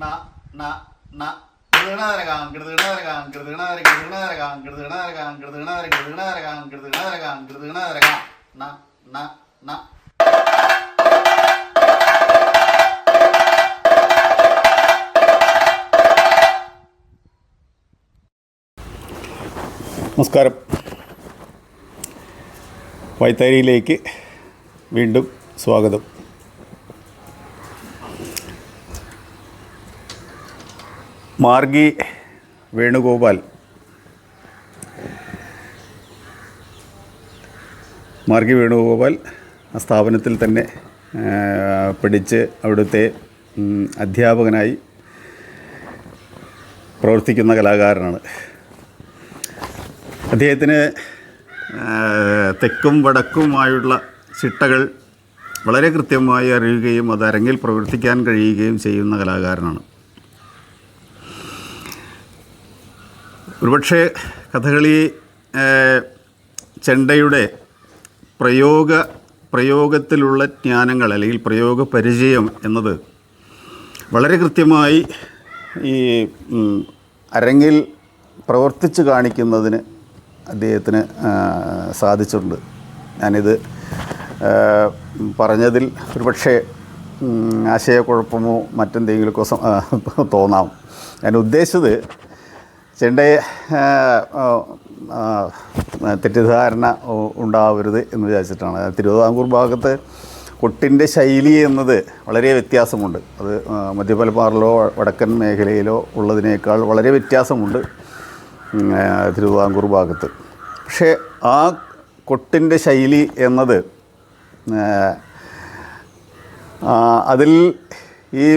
ന ന ന കൃതണരകാം കൃതണരകാം കൃതണരകാം കൃതണരകാം കൃതണരകാം കൃതണരകാം കൃതണരകാം കൃതണരകാം ന ന ന. നമസ്കാരം. വൈത്താരിയിലേക്ക് വീണ്ടും സ്വാഗതം. മാർഗി വേണുഗോപാൽ ആ സ്ഥാപനത്തിൽ തന്നെ പഠിച്ച് അവിടുത്തെ അധ്യാപകനായി പ്രവർത്തിക്കുന്ന കലാകാരനാണ്. അദ്ദേഹത്തിന് തെക്കും വടക്കുമായുള്ള ചിട്ടകൾ വളരെ കൃത്യമായി അറിയുകയും അത് അരങ്ങിൽ പ്രവർത്തിക്കാൻ കഴിയുകയും ചെയ്യുന്ന കലാകാരനാണ്. ഒരുപക്ഷെ കഥകളി ചെണ്ടയുടെ പ്രയോഗത്തിലുള്ള ജ്ഞാനങ്ങൾ അല്ലെങ്കിൽ പ്രയോഗ പരിചയം എന്നത് വളരെ കൃത്യമായി ഈ അരങ്ങിൽ പ്രവർത്തിച്ച് കാണിക്കുന്നതിന് അദ്ദേഹത്തിന് സാധിച്ചിട്ടുണ്ട്. ഞാനിത് പറഞ്ഞതിൽ ഒരുപക്ഷെ ആശയക്കുഴപ്പമോ മറ്റെന്തെങ്കിലുമൊക്കെ തോന്നാം. ഞാൻ ഉദ്ദേശിച്ചത് ചെണ്ടയെ തെറ്റിദ്ധാരണ ഉണ്ടാവരുത് എന്ന് വിചാരിച്ചിട്ടാണ്. തിരുവിതാംകൂർ ഭാഗത്ത് കൊട്ടിൻ്റെ ശൈലി എന്നത് വളരെ വ്യത്യാസമുണ്ട്. അത് മധ്യമലബാറിലോ വടക്കൻ മേഖലയിലോ ഉള്ളതിനേക്കാൾ വളരെ വ്യത്യാസമുണ്ട് തിരുവിതാംകൂർ ഭാഗത്ത്. പക്ഷേ ആ കൊട്ടിൻ്റെ ശൈലി എന്നത് അതിൽ ഈ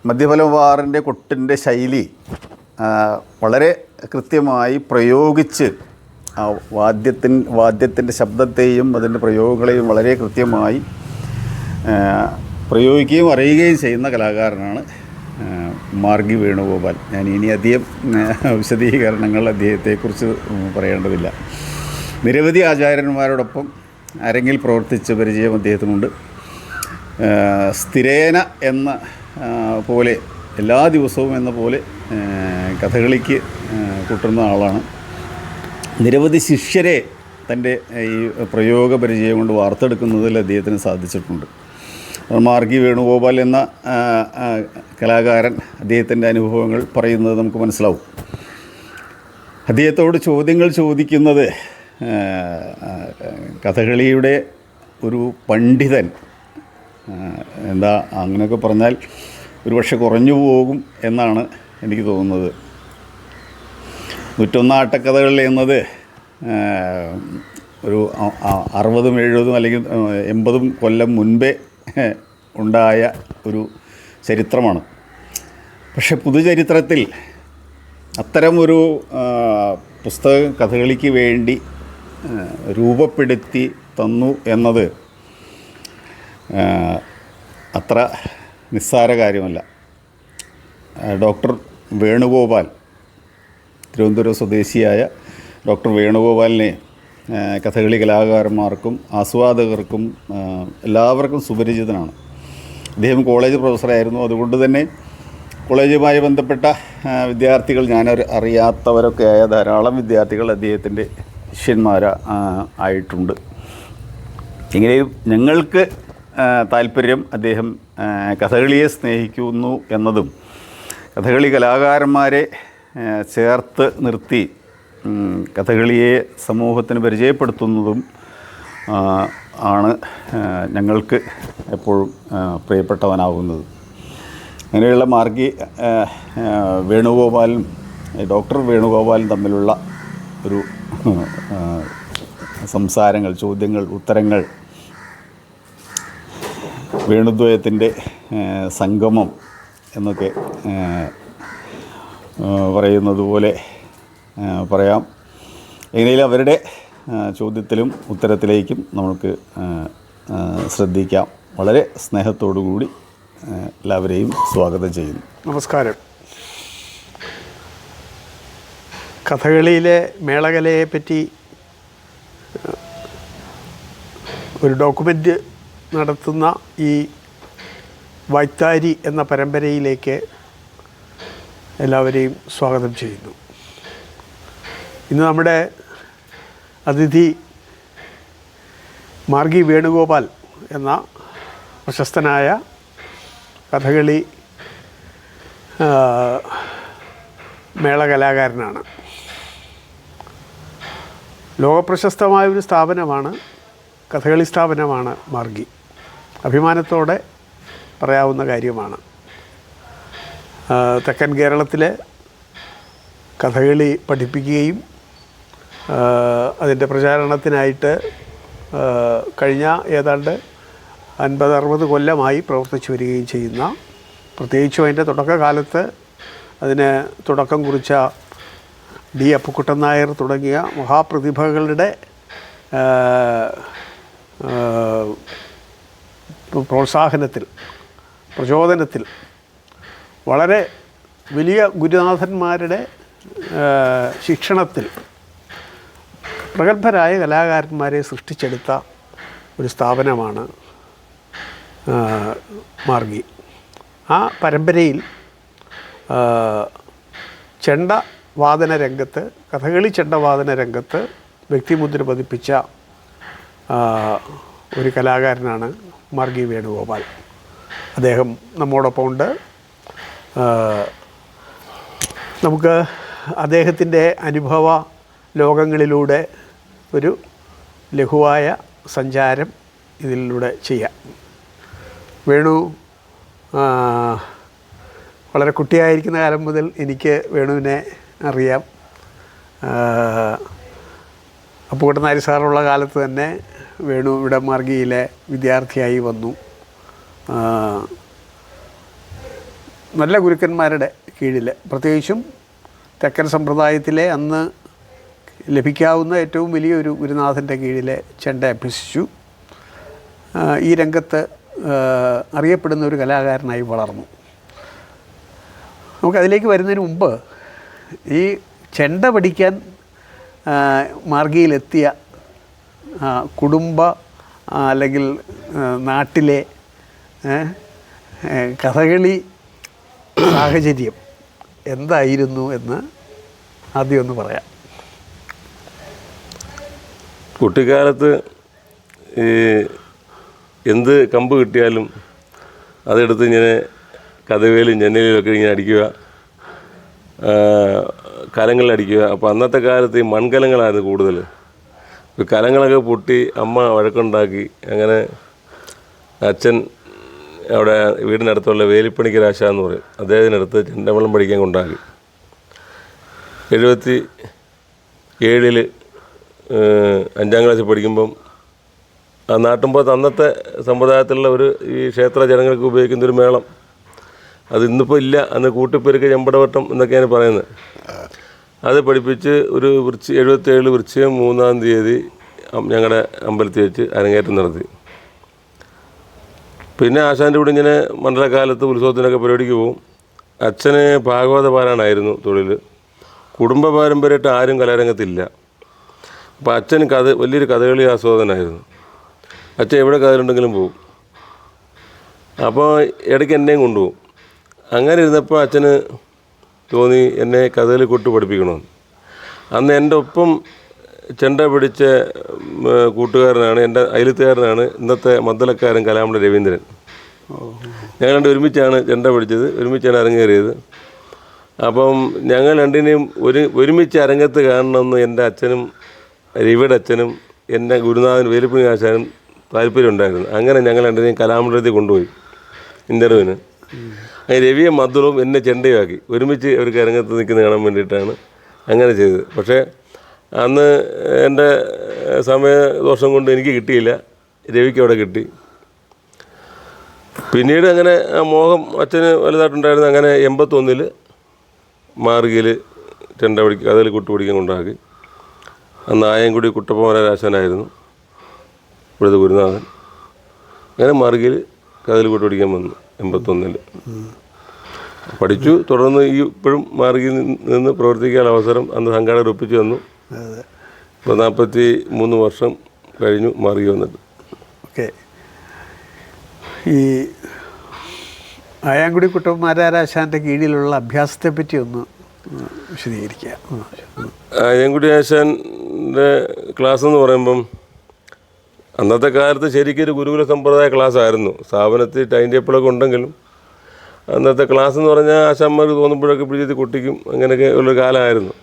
മധ്യമലബാറിൻ്റെ കൊട്ടിൻ്റെ ശൈലി വളരെ കൃത്യമായി പ്രയോഗിച്ച് ആ വാദ്യത്തിൻ്റെ ശബ്ദത്തെയും അതിൻ്റെ പ്രയോഗങ്ങളെയും വളരെ കൃത്യമായി പ്രയോഗിക്കുകയും അറിയുകയും ചെയ്യുന്ന കലാകാരനാണ് മാർഗി വേണുഗോപാൽ. ഞാൻ ഇനി അധികം വിശദീകരണങ്ങൾ അദ്ദേഹത്തെക്കുറിച്ച് പറയേണ്ടതില്ല. നിരവധി ആചാര്യന്മാരോടൊപ്പം അരങ്ങിൽ പ്രവർത്തിച്ച പരിചയം അദ്ദേഹത്തിനുണ്ട്. സ്ഥിരേന എന്ന പോലെ എല്ലാ ദിവസവും എന്ന പോലെ കഥകളിക്ക് കൂട്ടുന്ന ആളാണ്. നിരവധി ശിഷ്യരെ തൻ്റെ ഈ പ്രയോഗ പരിചയം കൊണ്ട് വാർത്തെടുക്കുന്നതിൽ അദ്ദേഹത്തിന് സാധിച്ചിട്ടുണ്ട്. മാർഗി വേണുഗോപാൽ എന്ന കലാകാരൻ അദ്ദേഹത്തിൻ്റെ അനുഭവങ്ങൾ പറയുന്നത് നമുക്ക് മനസ്സിലാവും. അദ്ദേഹത്തോട് ചോദ്യങ്ങൾ ചോദിക്കുന്നത് കഥകളിയുടെ ഒരു പണ്ഡിതൻ എന്താ അങ്ങനെയൊക്കെ പറഞ്ഞാൽ ഒരുപക്ഷെ കുറഞ്ഞു പോകും എന്നാണ് എനിക്ക് തോന്നുന്നത്. 101 ആട്ടക്കഥകൾ എന്നത് ഒരു 60, 70 അല്ലെങ്കിൽ 80 കൊല്ലം മുൻപേ ഉണ്ടായ ഒരു ചരിത്രമാണ്. പക്ഷെ പുതുചരിത്രത്തിൽ അത്തരമൊരു പുസ്തകം കഥകളിക്ക് വേണ്ടി രൂപപ്പെടുത്തി തന്നു എന്നത് അത്ര നിസ്സാര കാര്യമല്ല. ഡോക്ടർ വേണുഗോപാൽ, തിരുവനന്തപുരം സ്വദേശിയായ ഡോക്ടർ വേണുഗോപാലിനെ കഥകളി കലാകാരന്മാർക്കും ആസ്വാദകർക്കും എല്ലാവർക്കും സുപരിചിതനാണ്. അദ്ദേഹം കോളേജ് പ്രൊഫസറായിരുന്നു. അതുകൊണ്ട് തന്നെ കോളേജുമായി ബന്ധപ്പെട്ട വിദ്യാർത്ഥികൾ, ഞാൻ അറിയാത്തവരൊക്കെ ആയ ധാരാളം വിദ്യാർത്ഥികൾ അദ്ദേഹത്തിൻ്റെ ശിഷ്യന്മാരായിട്ടുണ്ട്. എങ്ങനെയും ഞങ്ങൾക്ക് താല്പര്യം അദ്ദേഹം കഥകളിയെ സ്നേഹിക്കുന്നു എന്നതും കഥകളി കലാകാരന്മാരെ ചേർത്ത് നിർത്തി കഥകളിയെ സമൂഹത്തിന് പരിചയപ്പെടുത്തുന്നതും ആണ് ഞങ്ങൾക്ക് എപ്പോഴും പ്രിയപ്പെട്ടവനാവുന്നത്. അങ്ങനെയുള്ള മാർഗി വേണുഗോപാലും ഡോക്ടർ വേണുഗോപാലും തമ്മിലുള്ള ഒരു സംസാരങ്ങൾ, ചോദ്യങ്ങൾ, ഉത്തരങ്ങൾ, വേണുദ്വയത്തിൻ്റെ സംഗമം എന്നൊക്കെ പറയുന്നത് പോലെ പറയാം. എങ്ങനെയും അവരുടെ ചോദ്യത്തിലും ഉത്തരത്തിലേക്കും നമുക്ക് ശ്രദ്ധിക്കാം. വളരെ സ്നേഹത്തോടു കൂടി എല്ലാവരെയും സ്വാഗതം ചെയ്യുന്നു. നമസ്കാരം. കഥകളിയിലെ മേളകലയെ പറ്റി ഒരു ഡോക്യുമെൻ്റ് നടത്തുന്ന ഈ വൈത്താരി എന്ന പരമ്പരയിലേക്ക് എല്ലാവരെയും സ്വാഗതം ചെയ്യുന്നു. ഇന്ന് നമ്മുടെ അതിഥി മാർഗി വേണുഗോപാൽ എന്ന പ്രശസ്തനായ കഥകളി മേളകലാകാരനാണ്. ലോകപ്രശസ്തമായൊരു സ്ഥാപനമാണ്, കഥകളി സ്ഥാപനമാണ് മാർഗി. അഭിമാനത്തോടെ പറയാവുന്ന കാര്യമാണ്. തെക്കൻ കേരളത്തിലെ കഥകളി പഠിപ്പിക്കുകയും അതിൻ്റെ പ്രചാരണത്തിനായിട്ട് കഴിഞ്ഞ ഏതാണ്ട് 50-60 കൊല്ലമായി പ്രവർത്തിച്ചു വരികയും ചെയ്യുന്ന, പ്രത്യേകിച്ചും അതിൻ്റെ തുടക്കകാലത്ത് അതിന് തുടക്കം കുറിച്ച ഡി അപ്പുക്കുട്ടൻ നായർ തുടങ്ങിയ മഹാപ്രതിഭകളുടെ പ്രോത്സാഹനത്തിൽ, പ്രചോദനത്തിൽ, വളരെ വലിയ ഗുരുനാഥന്മാരുടെ ശിക്ഷണത്തിൽ പ്രഗത്ഭരായ കലാകാരന്മാരെ സൃഷ്ടിച്ചെടുത്ത ഒരു സ്ഥാപനമാണ് മാർഗി. ആ പരമ്പരയിൽ ചെണ്ടവാദന രംഗത്ത്, കഥകളി ചെണ്ടവാദന രംഗത്ത് വ്യക്തിമുദ്ര പതിപ്പിച്ച ഒരു കലാകാരനാണ് മാർഗി വേണുഗോപാൽ. അദ്ദേഹം നമ്മോടൊപ്പം ഉണ്ട്. നമുക്ക് അദ്ദേഹത്തിൻ്റെ അനുഭവ ലോകങ്ങളിലൂടെ ഒരു ലഘുവായ സഞ്ചാരം ഇതിലൂടെ ചെയ്യാം. വേണു വളരെ കുട്ടിയായിരിക്കുന്ന കാലം മുതൽ എനിക്ക് വേണുവിനെ അറിയാം. അപ്പുക്കുട്ടൻ നായർ സാറുള്ള കാലത്ത് തന്നെ വേണു ഇവിടെ മാർഗിയിലെ വിദ്യാർത്ഥിയായി വന്നു. നല്ല ഗുരുക്കന്മാരുടെ കീഴിൽ, പ്രത്യേകിച്ചും തെക്കൻ സമ്പ്രദായത്തിലെ അന്ന് ലഭിക്കാവുന്ന ഏറ്റവും വലിയൊരു ഗുരുനാഥൻ്റെ കീഴിൽ ചെണ്ട അഭ്യസിച്ചു. ഈ രംഗത്ത് അറിയപ്പെടുന്ന ഒരു കലാകാരനായി വളർന്നു. നമുക്കതിലേക്ക് വരുന്നതിന് മുമ്പ് ഈ ചെണ്ട പഠിക്കാൻ മാർഗിയിലെത്തിയ കുടുംബ അല്ലെങ്കിൽ നാട്ടിലെ കഥകളി സാഹചര്യം എന്തായിരുന്നു എന്ന് ആദ്യം ഒന്ന് പറയാം. കുട്ടിക്കാലത്ത് ഈ എന്ത് കമ്പ് കിട്ടിയാലും അതെടുത്ത് ഇങ്ങനെ കഥകളിലും ജനലിലൊക്കെ ഇങ്ങനെ അടിക്കുക, കലങ്ങളിലടിക്കുക. അപ്പോൾ അന്നത്തെ കാലത്ത് ഈ മൺകലങ്ങളായിരുന്നു കൂടുതൽ. ഈ കലങ്ങളൊക്കെ പൊട്ടി അമ്മ വഴക്കുണ്ടാക്കി. അങ്ങനെ അച്ഛൻ അവിടെ വീടിനടുത്തുള്ള വേലിപ്പണിക്കരാശ എന്ന് പറയും, അദ്ദേഹത്തിനടുത്ത് ചെണ്ടമേളം പഠിക്കാൻ കൊണ്ടാക്കി. 77 5ാം ക്ലാസ്സിൽ പഠിക്കുമ്പം ആ നാട്ടുമ്പുറത്ത് അന്നത്തെ സമ്പ്രദായത്തിലുള്ള ഒരു ഈ ക്ഷേത്ര ജനങ്ങൾക്ക് ഉപയോഗിക്കുന്നൊരു മേളം, അത് ഇന്നിപ്പോൾ ഇല്ല. അന്ന് കൂട്ടിപ്പെരുക്ക് ചെമ്പടവട്ടം എന്നൊക്കെയാണ് പറയുന്നത്. അത് പഠിപ്പിച്ച് ഒരു 77 വൃശ്ചികം 3-ാം തീയതി ഞങ്ങളുടെ അമ്പലത്തിൽ വെച്ച് അരങ്ങേറ്റം നടത്തി. പിന്നെ ആശാൻ്റെ കൂടെ ഇങ്ങനെ മണ്ഡലകാലത്ത് ഉത്സവത്തിനൊക്കെ പരിപാടിക്ക് പോകും. അച്ഛന് ഭാഗവത പാരായണമായിരുന്നു തൊഴിൽ. കുടുംബ പാരമ്പര്യമായിട്ട് ആരും കലാരംഗത്തില്ല. അപ്പോൾ അച്ഛൻ വലിയൊരു കഥകളി ആസ്വാദനായിരുന്നു. അച്ഛൻ എവിടെ കഥകളുണ്ടെങ്കിലും പോകും. അപ്പോൾ ഇടയ്ക്ക് എന്നെയും കൊണ്ടുപോകും. അങ്ങനെ ഇരുന്നപ്പോൾ അച്ഛന് തോന്നി എന്നെ കഥകളി കൊട്ട് പഠിപ്പിക്കണമെന്ന്. അന്ന് എൻ്റെ ഒപ്പം ചെണ്ട പിടിച്ച കൂട്ടുകാരനാണ്, എൻ്റെ അയലത്തുകാരനാണ് ഇന്നത്തെ മദ്ദളക്കാരൻ കലാമണ്ഡ രവീന്ദ്രൻ. ഞങ്ങൾ രണ്ടും ഒരുമിച്ചാണ് ചെണ്ട പിടിച്ചത്, ഒരുമിച്ചാണ് അരങ്ങേറിയത്. അപ്പം ഞങ്ങൾ രണ്ടിനെയും ഒരുമിച്ച് അരങ്ങത്ത് കാണണമെന്ന് എൻ്റെ അച്ഛനും രവിയുടെ അച്ഛനും എൻ്റെ ഗുരുനാഥൻ വേലുപ്പണി ആശാനും താല്പര്യമുണ്ടായിരുന്നു. അങ്ങനെ ഞങ്ങൾ രണ്ടിനെയും കലാമണ്ഡലത്തിൽ കൊണ്ടുപോയി ഇൻ്റർവ്യൂവിന്. അങ്ങനെ രവിയെ മദ്ദളവും എന്നെ ചെണ്ടയുമാക്കി ഒരുമിച്ച് അവർക്ക് അരങ്ങത്ത് നിൽക്കുന്നത് കാണാൻ വേണ്ടിയിട്ടാണ് അങ്ങനെ ചെയ്തത്. പക്ഷേ അന്ന് എൻ്റെ സമയദോഷം കൊണ്ട് എനിക്ക് കിട്ടിയില്ല, രവിക്ക് അവിടെ കിട്ടി. പിന്നീട് അങ്ങനെ ആ മോഹം അച്ഛന് വലുതായിട്ടുണ്ടായിരുന്നു. അങ്ങനെ 81-ൽ മാർഗിയിൽ ചെണ്ട പഠിക്കുക, കഥകളി കൊട്ട് പഠിക്കാൻ കൊണ്ടാക്കി. അന്ന് ആയൻകുടി കുട്ടപ്പമരാശാനായിരുന്നു ഇവിടുത്തെ ഗുരുനാഥൻ. അങ്ങനെ മാർഗിയിൽ കഥകളി കൊട്ട് പഠിക്കാൻ വന്നു 81-ൽ. പഠിച്ചു. തുടർന്ന് ഇപ്പോഴും മാർഗിയിൽ നിന്ന് പ്രവർത്തിക്കാൻ അവസരം അന്ന് സംഘാടകർ ഒപ്പിച്ചു തന്നു. ഇപ്പോൾ 43 വർഷം കഴിഞ്ഞു മാർഗി വന്നിട്ട്. ഓക്കെ. ഈ ആയാങ്കുടി കുട്ടന്മാരാശാൻ്റെ കീഴിലുള്ള അഭ്യാസത്തെ പറ്റി ഒന്ന് വിശദീകരിക്കുക. ആയങ്കുടി ആശാൻ്റെ ക്ലാസ് എന്ന് പറയുമ്പം അന്നത്തെ കാലത്ത് ശരിക്കും ഒരു ഗുരുകുല സമ്പ്രദായ ക്ലാസ് ആയിരുന്നു. സ്ഥാപനത്തിൽ ടൈം ടേബിളൊക്കെ ഉണ്ടെങ്കിലും അന്നത്തെ ക്ലാസ് എന്ന് പറഞ്ഞാൽ ആശാന്മാർക്ക് തോന്നുമ്പോഴൊക്കെ പിടിച്ചെത്തി കുട്ടിക്കും അങ്ങനെയൊക്കെ ഉള്ളൊരു കാലമായിരുന്നു.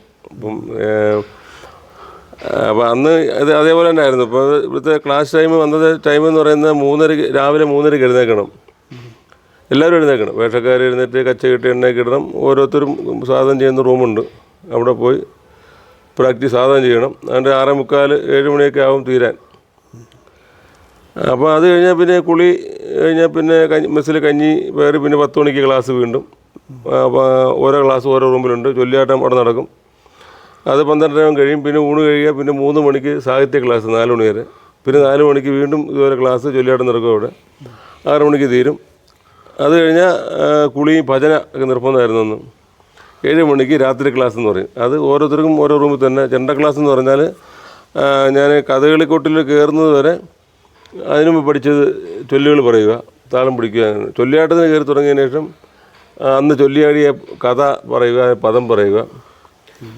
അപ്പോൾ അന്ന് അത് അതേപോലെ തന്നെ ആയിരുന്നു. ഇപ്പോൾ ഇവിടുത്തെ ക്ലാസ് ടൈം അന്നത്തെ ടൈം എന്ന് പറയുന്നത് രാവിലെ 3:30 എഴുന്നേൽക്കണം. എല്ലാവരും എഴുന്നേൽക്കണം. വേഷക്കാർ എഴുന്നേറ്റ് കച്ച കെട്ടി എണ്ണയൊക്കെ ഇടണം. ഓരോരുത്തരും സാധനം ചെയ്യുന്ന റൂമുണ്ട്, അവിടെ പോയി പ്രാക്ടീസ് സാധനം ചെയ്യണം. അതിൻ്റെ 6:45 7 മണിയൊക്കെ ആവും തീരാൻ. അപ്പോൾ അത് കഴിഞ്ഞാൽ പിന്നെ കുളി കഴിഞ്ഞാൽ പിന്നെ മെസ്സിൽ കഞ്ഞി വേറെ, പിന്നെ 10 മണിക്ക് ക്ലാസ് വീണ്ടും. അപ്പോൾ ഓരോ ക്ലാസ് ഓരോ റൂമിലുണ്ട്. ചൊല്ലിയാട്ടം അവിടെ നടക്കും. അത് 12 കഴിയും. പിന്നെ ഊണ് കഴിയുക. പിന്നെ 3 മണിക്ക് സാഹിത്യ ക്ലാസ് 4 മണി വരെ. പിന്നെ 4 മണിക്ക് വീണ്ടും ഇതുപോലെ ക്ലാസ് ചൊല്ലിയാട്ടം നടക്കും അവിടെ. 6 മണിക്ക് തീരും. അത് കഴിഞ്ഞാൽ കുളിയും ഭജന ഒക്കെ നിർബന്ധമായിരുന്നു. ഒന്ന് 7 മണിക്ക് രാത്രി ക്ലാസ് എന്ന് പറയും. അത് ഓരോരുത്തർക്കും ഓരോ റൂമിൽ തന്നെ. ചെണ്ട ക്ലാസ് എന്ന് പറഞ്ഞാൽ ഞാൻ കഥകളിക്കൊട്ടിൽ കയറുന്നത് വരെ അതിനു മുമ്പ് പഠിച്ചത് ചൊല്ലുകൾ പറയുക, താളം പിടിക്കുക. ചൊല്ലിയാട്ടത്തിന് കയറി തുടങ്ങിയതിന് ശേഷം അന്ന് ചൊല്ലിയാടിയ കഥ പറയുക, പദം പറയുക.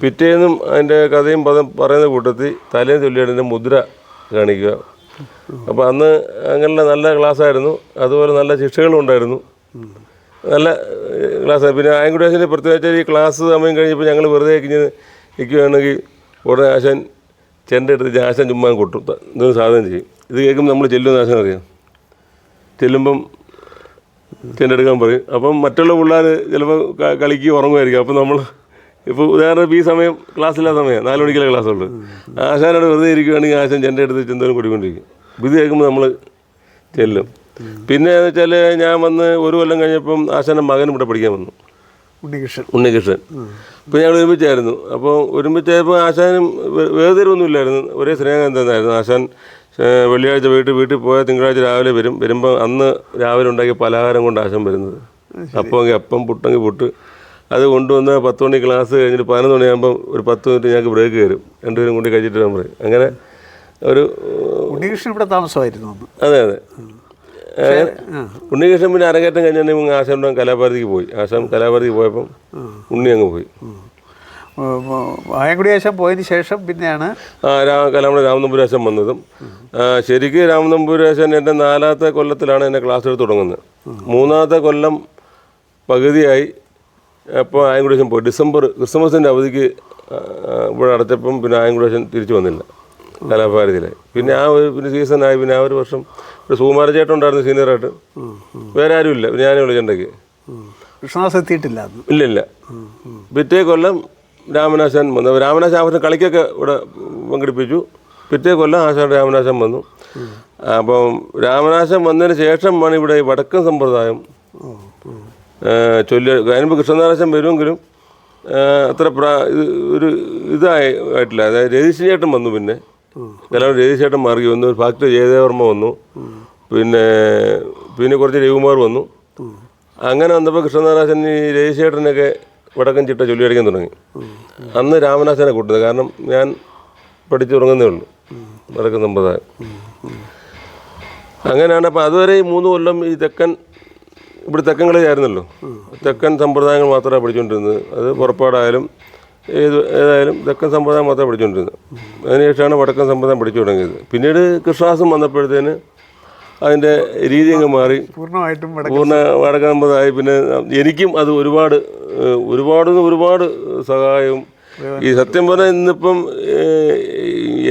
പിറ്റേന്നും അതിൻ്റെ കഥയും പദം പറയുന്ന കൂട്ടത്തിൽ തലേന്ന് ചൊല്ലിയാടിൻ്റെ മുദ്ര കാണിക്കുക. അപ്പോൾ അന്ന് അങ്ങനെ നല്ല ക്ലാസ്സായിരുന്നു. അതുപോലെ നല്ല ശിക്ഷകളും ഉണ്ടായിരുന്നു. നല്ല ക്ലാസ്സാണ്. പിന്നെ ആയങ്കുടി ആശാൻ്റെ പ്രത്യേകിച്ച് ഈ ക്ലാസ് സമയം കഴിഞ്ഞപ്പോൾ ഞങ്ങൾ വെറുതെ നിൽക്കുകയാണെങ്കിൽ ഉടനെ ആശാൻ ചെണ്ട എടുത്ത് ആശാൻ ചുമ്മാ കൊട്ടും, എന്തെങ്കിലും സാധനം ചെയ്യും. ഇത് കേൾക്കുമ്പോൾ നമ്മൾ ചെല്ലുമെന്ന് ആശാൻ അറിയാം. ചെല്ലുമ്പം ചെണ്ട എടുക്കാൻ പറയും. അപ്പം മറ്റുള്ള പിള്ളേർ ചിലപ്പോൾ കളിക്കുകയും ഉറങ്ങുമായിരിക്കും. അപ്പം നമ്മൾ ഇപ്പോൾ ഉദാഹരണം ഈ സമയം ക്ലാസ്സില്ലാത്ത സമയം 4 മണിക്കുള്ള ക്ലാസ്സുള്ളൂ. ആശാനോട് വെറുതെ ഇരിക്കുകയാണെങ്കിൽ ആശാൻ ചെണ്ട എടുത്ത് ചെന്തോലും കൊടിക്കൊണ്ടിരിക്കും. ഇത് കേൾക്കുമ്പോൾ നമ്മൾ ചെല്ലും. പിന്നെ എന്ന് വെച്ചാൽ ഞാൻ വന്ന് 1 കൊല്ലം കഴിഞ്ഞപ്പം ആശാൻ്റെ മകൻ ഇവിടെ പഠിക്കാൻ വന്നു, ഉണ്ണികൃഷ്ണൻ. അപ്പോൾ ഞങ്ങൾ ഒരുമിച്ചായിരുന്നു. അപ്പോൾ ഒരുമിച്ചായപ്പോൾ ആശാനും വേർതിരിവൊന്നും ഇല്ലായിരുന്നു. ഒരേ സ്നേഹം തന്നെയായിരുന്നു. ആശാൻ വെള്ളിയാഴ്ച വീട്ടിൽ പോയാൽ തിങ്കളാഴ്ച രാവിലെ വരുമ്പോൾ അന്ന് രാവിലെ ഉണ്ടാക്കിയ പലഹാരം കൊണ്ട് ആശാൻ വരുന്നത്. അപ്പമെങ്കിൽ അപ്പം, പുട്ടെങ്കിൽ പുട്ട്. അത് കൊണ്ടുവന്ന് 10 മണി ക്ലാസ് കഴിഞ്ഞിട്ട് 11 മണിയാകുമ്പോൾ ഒരു 10 മിനിറ്റ് ഞങ്ങൾക്ക് ബ്രേക്ക് തരും. രണ്ടുപേരും കൂടി കഴിച്ചിട്ട് വരാൻ പറയും. അങ്ങനെ ഒരു ഉണ്ണികൃഷ്ണൻ ഇവിടെ താമസമായിരുന്നു. അതെ. ഉണ്ണികൃഷ്ണൻ പിന്നെ അരങ്ങേറ്റം കഴിഞ്ഞിട്ടുണ്ടെങ്കിൽ ആശാൻ കലാഭാരതിക്ക് പോയി. ആശാൻ കലാഭാരതിക്ക് പോയപ്പം ഉണ്ണി അങ്ങ് പോയി. ആയങ്കുടി ആശാൻ പോയതിന് ശേഷം പിന്നെയാണ് നമ്മുടെ രാമനമ്പൂരാശാൻ വന്നതും. ശരിക്കും രാമനമ്പൂരാശാൻ എൻ്റെ 4ാമത്തെ കൊല്ലത്തിലാണ് എന്നെ ക്ലാസ് എടുത്ത് തുടങ്ങുന്നത്. 3ാമത്തെ കൊല്ലം പകുതിയായി. അപ്പോൾ ആയങ്കുടി ആശാൻ പോയി. ക്രിസ്മസിൻ്റെ അവധിക്ക് ഇവിടെ അടച്ചപ്പം പിന്നെ ആയങ്കുടി ആശാൻ തിരിച്ചു വന്നില്ല കലാഭാരതിയിലായി. പിന്നെ പിന്നെ സീസണായി. പിന്നെ ഒരു വർഷം ഒരു സുകുമാരചേട്ടൻ ഉണ്ടായിരുന്നു സീനിയറായിട്ട്. വേറെ ആരുമില്ല. പിന്നെ ഞാനേ ഉള്ളൂ ചെണ്ടയ്ക്ക്. കൃഷ്ണദാസ് എത്തിയിട്ടില്ല. ഇല്ല. പിറ്റേ കൊല്ലം രാമനാശാൻ വന്നു. രാമനാശാൻ ആവശ്യം കളിക്കൊക്കെ ഇവിടെ പങ്കെടുപ്പിച്ചു. പിറ്റേ കൊല്ലം ആശാൻ്റെ രാമനാശാൻ വന്നു. അപ്പം രാമനാശാൻ വന്നതിന് ശേഷമാണ് ഇവിടെ ഈ വടക്കൻ സമ്പ്രദായം അതിനുമ്പോൾ കൃഷ്ണനാശാൻ വരുമെങ്കിലും അത്ര ഒരു ഇതായിട്ടില്ല. അതായത് രതീശേട്ടൻ വന്നു. പിന്നെ കലാം രതീശേട്ടൻ മാർഗി വന്നു. ഫാക്ടറി ജയദേവർമ്മ വന്നു. പിന്നെ കുറച്ച് രവികുമാർ വന്നു. അങ്ങനെ വന്നപ്പോൾ കൃഷ്ണനാരാശൻ ഈ രതീശേട്ടനൊക്കെ വടക്കൻ ചിട്ട ചൊല്ലിയടിക്കാൻ തുടങ്ങി. അന്ന് രാമനാശനെ കൂട്ടുന്നത്. കാരണം ഞാൻ പഠിച്ചു തുടങ്ങുന്നേ ഉള്ളൂ വടക്കൻ സമ്പ്രദായം. അങ്ങനെയാണ്. അപ്പോൾ അതുവരെ ഈ 3 കൊല്ലം ഈ ഇവിടെ തെക്കൻ കളിയായിരുന്നല്ലോ. തെക്കൻ സമ്പ്രദായങ്ങൾ മാത്രമേ പഠിച്ചുകൊണ്ടിരുന്നത്. അത് പുറപ്പാടായാലും ഏതായാലും തെക്കൻ സമ്പ്രദായം മാത്രമേ പഠിച്ചുകൊണ്ടിരുന്നത്. അതിനുശേഷമാണ് വടക്കൻ സമ്പ്രദായം പഠിച്ചു തുടങ്ങിയത്. പിന്നീട് കൃഷ്ണദാസം വന്നപ്പോഴത്തേന് അതിൻ്റെ രീതി അങ്ങ് മാറി. പൂർണ്ണ വടക്കൻ സമ്പ്രദായമായി. പിന്നെ എനിക്കും അത് ഒരുപാട് സഹായവും. ഈ സത്യം പറഞ്ഞാൽ ഇന്നിപ്പം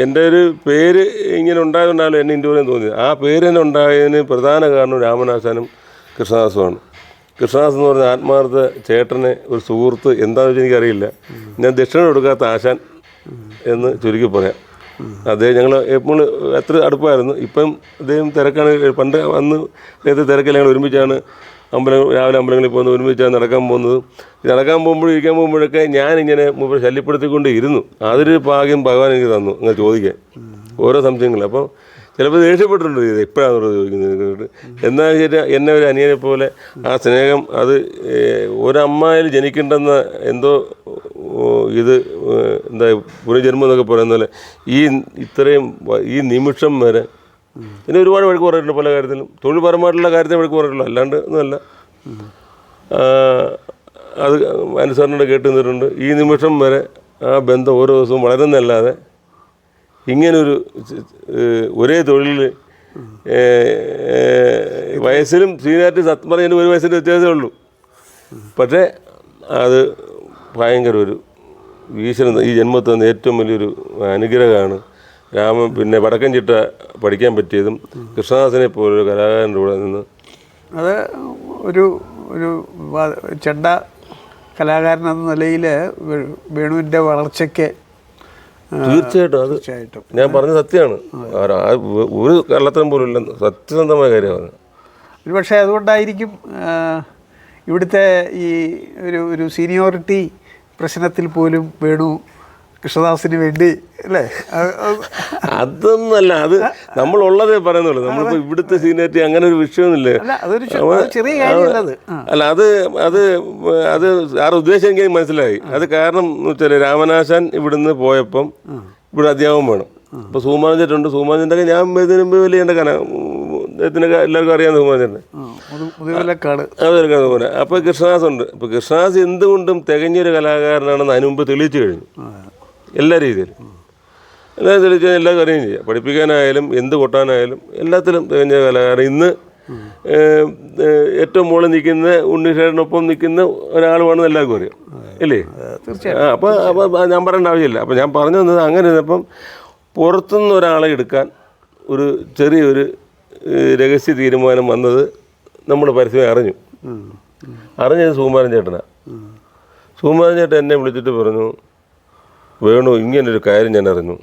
എൻ്റെ ഒരു പേര് ഇങ്ങനെ ഉണ്ടായതുകൊണ്ടാണ് എന്നെ ഇന്ത്യയിലും തോന്നിയത്. ആ പേര് തന്നെ ഉണ്ടായതിന് പ്രധാന കാരണം രാമനാശാനും കൃഷ്ണദാസുമാണ്. കൃഷ്ണദാസ് എന്ന് പറഞ്ഞ ആത്മാർത്ഥ ചേട്ടനെ ഒരു സുഹൃത്ത് എന്താണെന്ന് വെച്ചാൽ എനിക്കറിയില്ല. ഞാൻ ദക്ഷിണ കൊടുക്കാത്ത ആശാൻ എന്ന് ചുരുക്കി പറയാം. അദ്ദേഹം ഞങ്ങൾ എപ്പോഴും എത്ര അടുപ്പമായിരുന്നു. ഇപ്പം അദ്ദേഹം തിരക്കാണ്. പണ്ട് അന്ന് നേരത്തെ തിരക്കിൽ ഞങ്ങൾ ഒരുമിച്ചാണ് രാവിലെ അമ്പലങ്ങളിൽ പോകുന്നത്, ഒരുമിച്ചാണ് നടക്കാൻ പോകുന്നത്. നടക്കാൻ ഇരിക്കാൻ പോകുമ്പോഴൊക്കെ ഞാനിങ്ങനെ മുമ്പ് ശല്യപ്പെടുത്തിക്കൊണ്ട് ഇരുന്നു. അതൊരു ഭാഗ്യം ഭഗവാൻ എനിക്ക് തന്നു അങ്ങനെ ചോദിക്കാൻ ഓരോ സംശയങ്ങൾ. അപ്പോൾ ചിലപ്പോൾ ദേഷ്യപ്പെട്ടിട്ടുണ്ട്, ഇത് എപ്പോഴാണെന്നുള്ളത് ചോദിക്കുന്നത്. എന്നാൽ ശരി, എന്നെ ഒരു അനിയനെ പോലെ ആ സ്നേഹം അത് ഒരമ്മയിൽ ജനിക്കേണ്ടെന്ന എന്തോ ഇത് എന്താ പുനർജന്മം എന്നൊക്കെ പറയുന്ന പോലെ ഈ നിമിഷം വരെ പിന്നെ ഒരുപാട് വഴക്ക് പറഞ്ഞിട്ടുണ്ട് പല കാര്യത്തിലും. തൊഴിൽപരമായിട്ടുള്ള കാര്യത്തിൽ വഴക്ക് പറഞ്ഞിട്ടുള്ളൂ, അല്ലാണ്ട് ഒന്നുമല്ല. അത് അനുസരണയുടെ കേട്ട് നിന്നിട്ടുണ്ട്. ഈ നിമിഷം വരെ ആ ബന്ധം ഓരോ ദിവസവും വളരുന്നല്ലാതെ ഇങ്ങനൊരു ഒരേ തൊഴിലിൽ വയസ്സിലും സീനിയാരിറ്റി സത്യം പറഞ്ഞാൽ 1 വയസ്സിൻ്റെ വ്യത്യാസമേ ഉള്ളൂ. പക്ഷേ അത് ഭയങ്കര ഒരു ഈശ്വരൻ ഈ ജന്മത്തിൽ നിന്ന് ഏറ്റവും വലിയൊരു അനുഗ്രഹമാണ്. പിന്നെ വടക്കൻ ചിട്ട പഠിക്കാൻ പറ്റിയതും കൃഷ്ണദാസിനെ പോലൊരു കലാകാരൻ്റെ കൂടെ നിന്ന്. അത് ഒരു ചെണ്ട കലാകാരൻ എന്ന നിലയിൽ വേണുവിൻ്റെ വളർച്ചയ്ക്ക് തീർച്ചയായിട്ടും ഞാൻ പറഞ്ഞ സത്യമാണ്. ഒരു കള്ളത്തരം പോലും ഇല്ല, സത്യസന്ധമായ കാര്യമാണ്. ഒരു പക്ഷേ അതുകൊണ്ടായിരിക്കും ഇവിടുത്തെ ഈ ഒരു സീനിയോറിറ്റി പ്രശ്നത്തിൽ പോലും വേണു കൃഷ്ണദാസിന് വേണ്ടി അല്ലേ? അതൊന്നല്ല, അത് നമ്മളുള്ളതേ പറയുന്നുള്ളൂ. നമ്മളിപ്പോൾ ഇവിടുത്തെ സീനിയറിറ്റി അങ്ങനെ ഒരു വിഷയമൊന്നുമില്ല. അല്ല അത് അത് അത് ആരുടെ ഉദ്ദേശം എനിക്ക് മനസ്സിലായി. അത് കാരണം എന്ന് വെച്ചാൽ രാമനാശാൻ ഇവിടുന്ന് പോയപ്പം ഇവിടെ അധ്യാപകം വേണം. ഇപ്പോൾ സൂമാഞ്ചേട്ടുണ്ട്. സൂമാഞ്ചേൻ്റെ ഞാൻ ഇതിന് മുമ്പ് വലിയ എൻ്റെ അദ്ദേഹത്തിനൊക്കെ എല്ലാവർക്കും അറിയാം സൂമാഞ്ചേട്ടനെ. അതുപോലെ അപ്പോൾ കൃഷ്ണദാസ് ഉണ്ട്. ഇപ്പോൾ കൃഷ്ണദാസ് എന്തുകൊണ്ടും തികഞ്ഞൊരു കലാകാരനാണെന്ന് അതിന് മുമ്പ് തെളിയിച്ചു കഴിഞ്ഞു. എല്ലാ രീതിയിലും തെളിയിച്ചാൽ എല്ലാ കാര്യവും ചെയ്യാം. പഠിപ്പിക്കാനായാലും എന്ത് കൊട്ടാനായാലും എല്ലാത്തിലും തികഞ്ഞ കലാകാരൻ. ഇന്ന് ഏറ്റവും മുകളിൽ നിൽക്കുന്ന ഉണ്ണിഷേട്ടനൊപ്പം നിൽക്കുന്ന ഒരാളുമാണെന്ന് എല്ലാവർക്കും അറിയാം, ഇല്ലേ? അപ്പോൾ ഞാൻ പറയേണ്ട ആവശ്യമില്ല. അപ്പോൾ ഞാൻ പറഞ്ഞു തന്നത് അങ്ങനെ ഇരുന്നപ്പം പുറത്തുനിന്ന് ഒരാളെ എടുക്കാൻ ഒരു ചെറിയൊരു രഹസ്യ തീരുമാനം വന്നത് നമ്മുടെ പരസ്യം അറിഞ്ഞത് സുകുമാരൻ ചേട്ടനാണ്. സുകുമാരൻ ചേട്ടൻ എന്നെ വിളിച്ചിട്ട് പറഞ്ഞു, വേണു ഇങ്ങനൊരു കാര്യം ഞാൻ അറിഞ്ഞു,